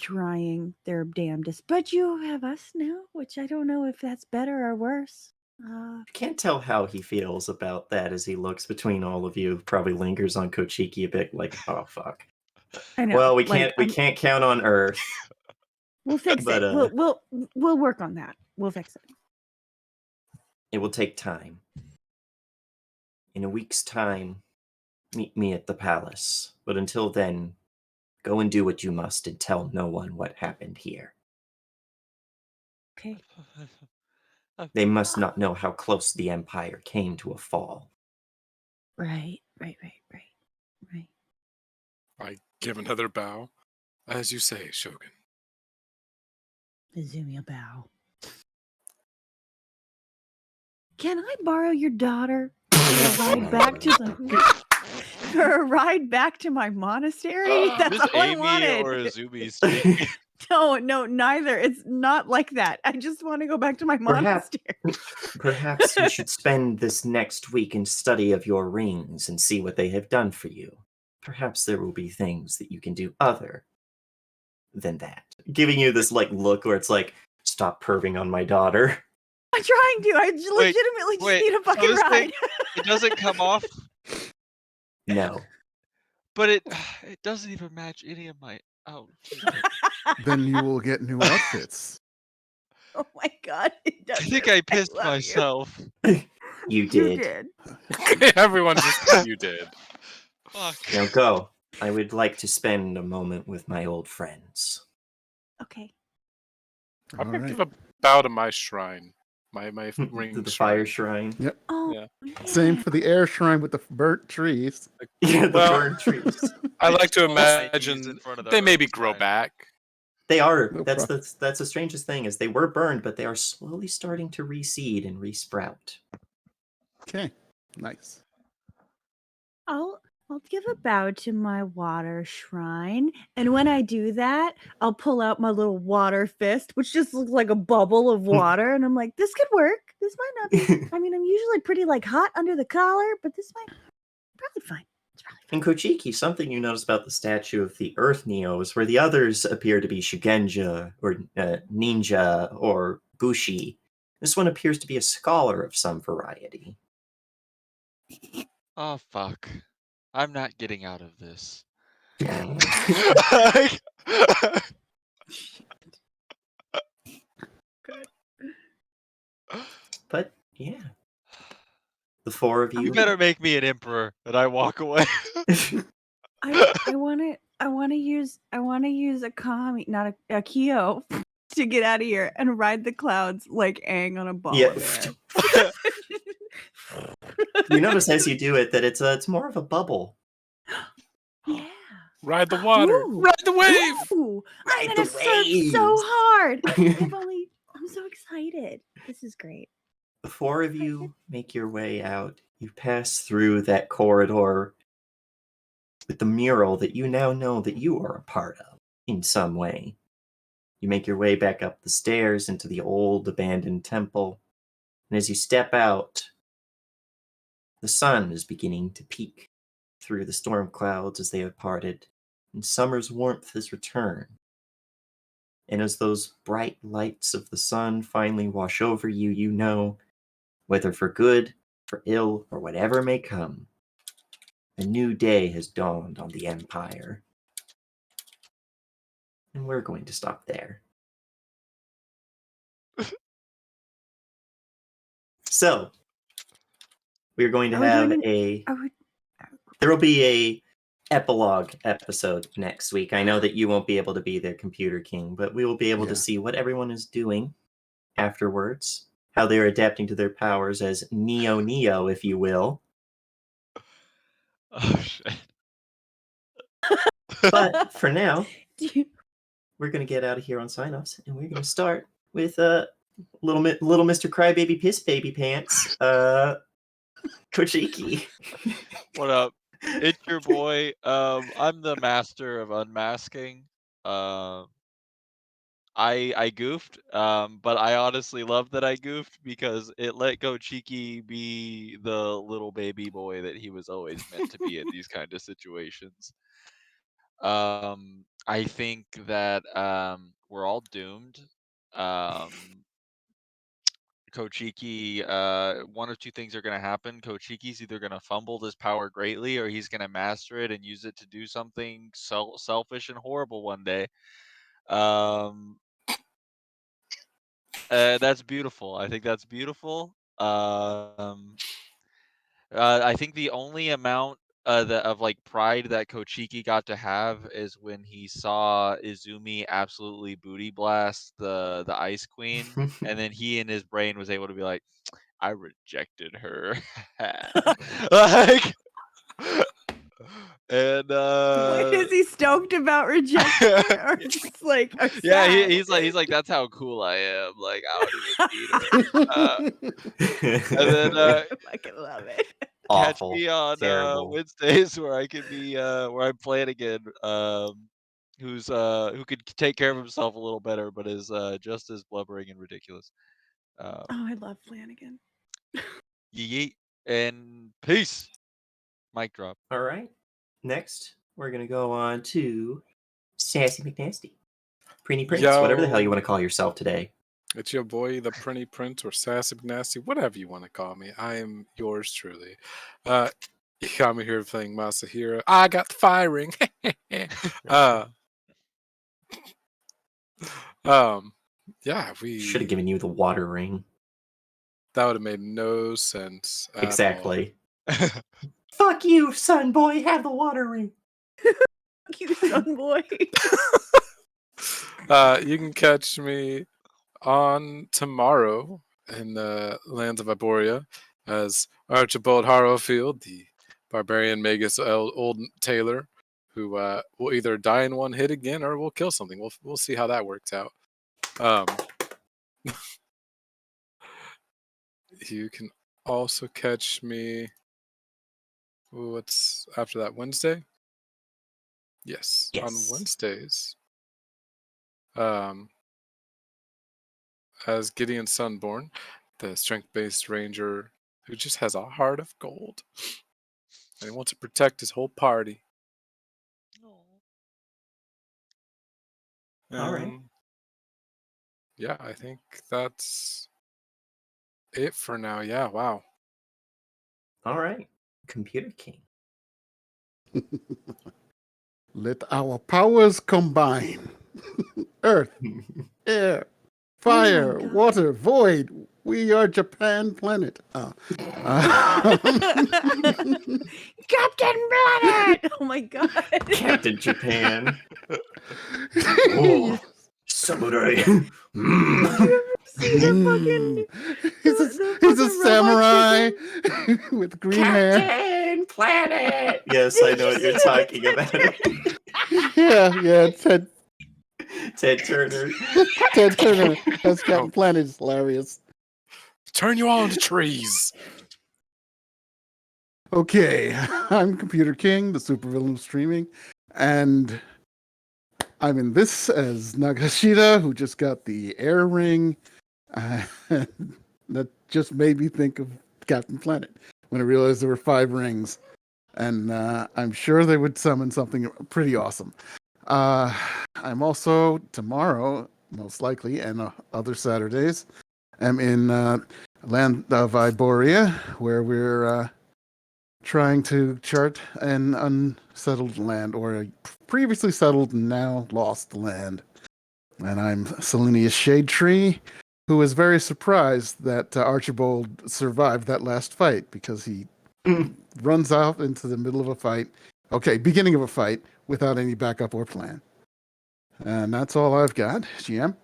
trying their damnedest, but you have us now, which I don't know if that's better or worse. I can't tell how he feels about that as he looks between all of you. Probably lingers on Kochiki a bit, like, oh fuck. I know. Well, we like, can't count on Earth. We'll fix But, it. We'll work on that. We'll fix it. It will take time. In a week's time, meet me at the palace. But until then, go and do what you must and tell no one what happened here. Okay. They must not know how close the Empire came to a fall. Right. I give another bow. As you say, Shogun. Izumi, a bow. Can I borrow your daughter for a ride back to my monastery? That's Is all I Amy wanted. or Izumi speaking? No, neither. It's not like that. I just want to go back to my monastery. Perhaps you should spend this next week in study of your rings and see what they have done for you. Perhaps there will be things that you can do other than that. Giving you this like look where it's like, stop perving on my daughter. I'm trying to. I legitimately just need a fucking ride. It doesn't come off, No. but it doesn't even match any of my outfits. Then you will get new outfits. Oh my god, it I doesn't. think I pissed love you. myself. You You did. did. Everyone just you did. Fuck. Now go. I would like to spend a moment with my old friends. Okay. I'm All gonna right. give a bow to my shrine, my ring To the shrine. fire shrine. Oh, Yeah. Same yeah. for the air shrine with the burnt trees. Yeah, the Well, burned trees. I like to All IDs imagine in front of the they maybe earth grow shrine. back. They are. No That's problem. the strangest thing is they were burned, but they are slowly starting to reseed and resprout. Okay. Nice. I'll give a bow to my water shrine, and when I do that, I'll pull out my little water fist, which just looks like a bubble of water, and I'm like, "This could work. This might not be. I mean, I'm usually pretty like hot under the collar, but this might probably fine. It's probably fine." In Kochiki, something you notice about the statue of the Earth Neo is where the others appear to be Shugenja or Ninja or Bushi. This one appears to be a scholar of some variety. Oh fuck. I'm not getting out of this. But yeah, the four of You you. better make me an emperor and I walk away. I want to use a kami, not a kyo, to get out of here and ride the clouds like Aang on a ball Yeah. of air. You notice as you do it that it's more of a bubble. Yeah. Ride the water. Ooh. Ride the wave. Ooh, Ride I'm the gonna surf so waves. hard. I'm so excited. This is great. The four of you make your way out. You pass through that corridor with the mural that you now know that you are a part of in some way. You make your way back up the stairs into the old abandoned temple. And as you step out, the sun is beginning to peek through the storm clouds as they have parted, and summer's warmth has returned. And as those bright lights of the sun finally wash over you, you know, whether for good, for ill, or whatever may come, a new day has dawned on the Empire. And we're going to stop there. So, we're going to Are we have doing a Are we? there will be a epilogue episode next week. I know that you won't be able to be the Computer King, but we will be able to Yeah. see what everyone is doing afterwards, how they're adapting to their powers as Neo, if you will. Oh shit. But for now, Do you- we're going to get out of here on sign-offs, and we're going to start with little Mr. Crybaby Piss Baby Pants, Kochiki. What up? It's your boy. I'm the master of unmasking. I goofed, but I honestly love that I goofed because it let Go Cheeky be the little baby boy that he was always meant to be in these kind of situations. I think that we're all doomed. Kochiki, one of two things are going to happen. Kochiki's either going to fumble this power greatly, or he's going to master it and use it to do something selfish and horrible one day. That's beautiful. I think that's beautiful. I think the only amount of like pride that Kochiki got to have is when he saw Izumi absolutely booty blast the Ice Queen, and then he in his brain was able to be like, I rejected her. Like, and Wait, is he stoked about rejecting her, or just like, or yeah, sad? he's like that's how cool I am. Like I don't even need her. And then I fucking love it. catch Awful. me on Terrible. Wednesdays where I can be where I'm playing again. Who could take care of himself a little better, but is just as blubbering and ridiculous. Oh, I love Flanagan. Yeet and peace. Mic drop. All right. Next, we're going to go on to Sassy McNasty. Preeny Prince, whatever the hell you want to call yourself today. It's your boy, the Prinny Prince or Sassy Nasty, whatever you want to call me. I am yours truly. I'm here playing Masahiro. I got the firing. Yeah, Should have given you the water ring. That would have made no sense at all. Exactly. Fuck you, son boy. Have the water ring. You son boy. You can catch me on tomorrow in the lands of Iboria as Archibald Harrowfield, the barbarian magus old tailor, who will either die in one hit again or will kill something. We'll see how that works out. You can also catch me. What's after that? Wednesday? Yes. On Wednesdays. As Gideon Sunborn, the strength-based ranger who just has a heart of gold. And he wants to protect his whole party. All right. Yeah, I think that's it for now. Yeah, wow. All right. Computer King. Let our powers combine. Earth, air, fire, God. water, void. We are Japan planet. Captain Planet! Oh my god. Captain Japan. Oh. Samurai. See the fucking He's a robot samurai with green hair. Captain Planet. Yes, I know what you're talking about. Yeah, Ted Turner. Ted Turner as Captain Planet is hilarious. Turn you all into trees. Okay, I'm Computer King, the supervillain of streaming, and I'm in this as Nagashita, who just got the air ring. That just made me think of Captain Planet when I realized there were 5 rings, and I'm sure they would summon something pretty awesome. I'm also tomorrow, most likely, and other Saturdays, I'm in land of Iboria, where we're trying to chart an unsettled land, or a previously settled, now lost land. And I'm Selenius Shadetree, who is very surprised that Archibald survived that last fight, because he runs out into the middle of a fight, beginning of a fight, without any backup or plan. And that's all I've got, GM.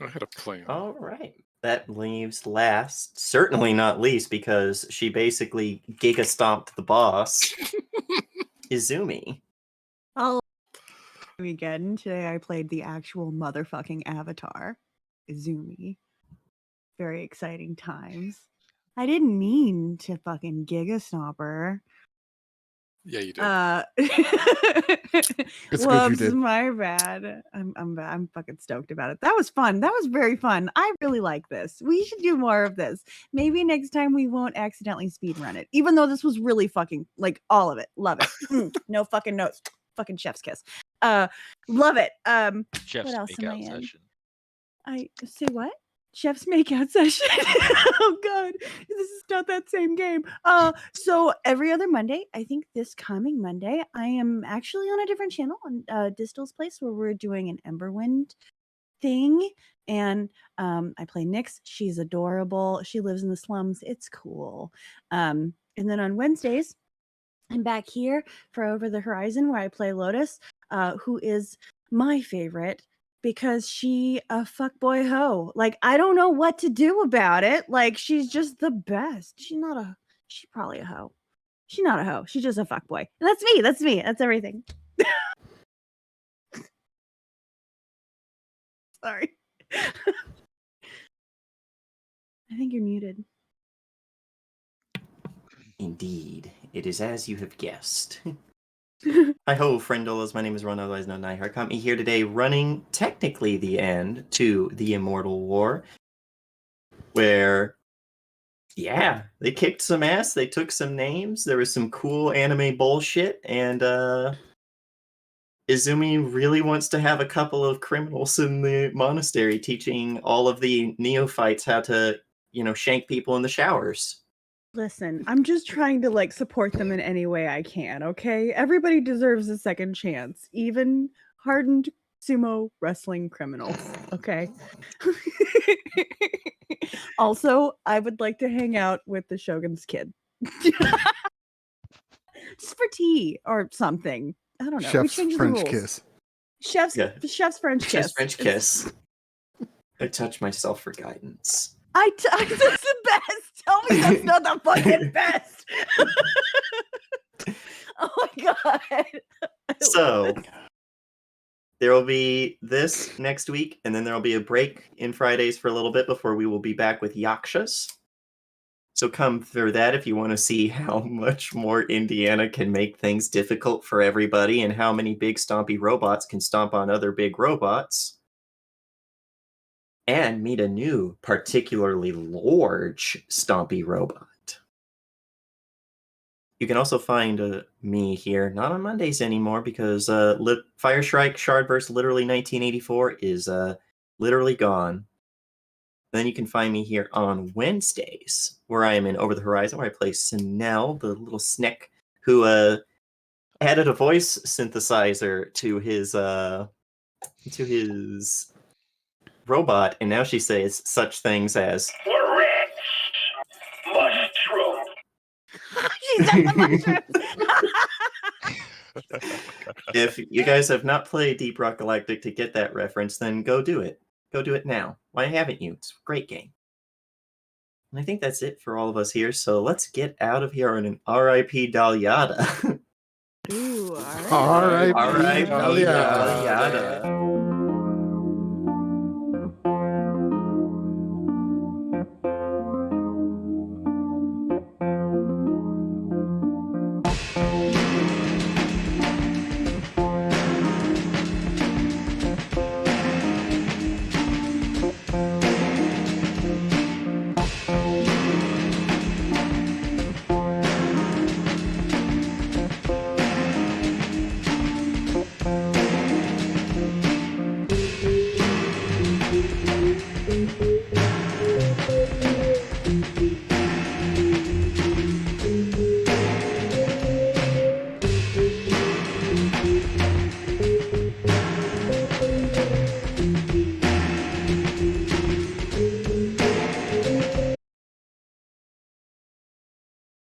I had a plan. All right. That leaves last, certainly not least, because she basically giga stomped the boss, Izumi. Oh, again, today I played the actual motherfucking avatar, Izumi. Very exciting times. I didn't mean to fucking giga stomp her. Yeah, you did. It's good you Whoops, did. my bad. I'm fucking stoked about it. That was fun. That was very fun. I really like this. We should do more of this. Maybe next time we won't accidentally speedrun it. Even though this was really fucking, like, all of it. Love it. No fucking notes. Fucking chef's kiss. Love it. Chef's what else am I makeout in? session. I say what? Chef's makeout session. Oh god, this is not that same game. So every other Monday, I think this coming Monday, I am actually on a different channel on Distal's Place, where we're doing an Emberwind thing, and I play Nyx. She's adorable. She lives in the slums. It's cool. And then on Wednesdays, I'm back here for Over the Horizon, where I play Lotus, who is my favorite, because she a fuckboy hoe. Like, I don't know what to do about it. Like, she's just the best. She's probably a hoe. She's not a hoe. She's just a fuckboy. That's me. That's everything. Sorry. I think you're muted. Indeed, it is as you have guessed. Hi ho, friendolas. My name is Ron, otherwise known as Nightheart. Caught me here today running technically the end to the Immortal War, where, yeah, they kicked some ass. They took some names. There was some cool anime bullshit, and Izumi really wants to have a couple of criminals in the monastery teaching all of the neophytes how to, shank people in the showers. Listen, I'm just trying to, like, support them in any way I can, okay? Everybody deserves a second chance, even hardened sumo wrestling criminals, okay? Also, I would like to hang out with the Shogun's kid. Just for tea or something. I don't know. We Chef's change the French rules. kiss. Chef's Yeah. Chef's French kiss. Just French kiss. I touch myself for guidance. That's the best. Tell me that's not the fucking best. Oh my god. I So love it. there will be this next week, and then there will be a break in Fridays for a little bit before we will be back with Yakshas. So come through that if you want to see how much more Indiana can make things difficult for everybody and how many big stompy robots can stomp on other big robots. And meet a new, particularly large stompy robot. You can also find me here, not on Mondays anymore, because Fire Strike Shardverse Literally 1984 is literally gone. Then you can find me here on Wednesdays, where I am in Over the Horizon, where I play Sinel, the little snick who added a voice synthesizer to his robot, and now she says such things as Mushroom. She's at the mushrooms. if you guys have not played Deep Rock Galactic to get that reference, then go do it. Go do it now. Why haven't you? It's a great game. And I think that's it for all of us here, so let's get out of here on an R.I.P. Dalyada. Ooh, all right. R.I.P. R.I.P. Dalyada. Dalyada.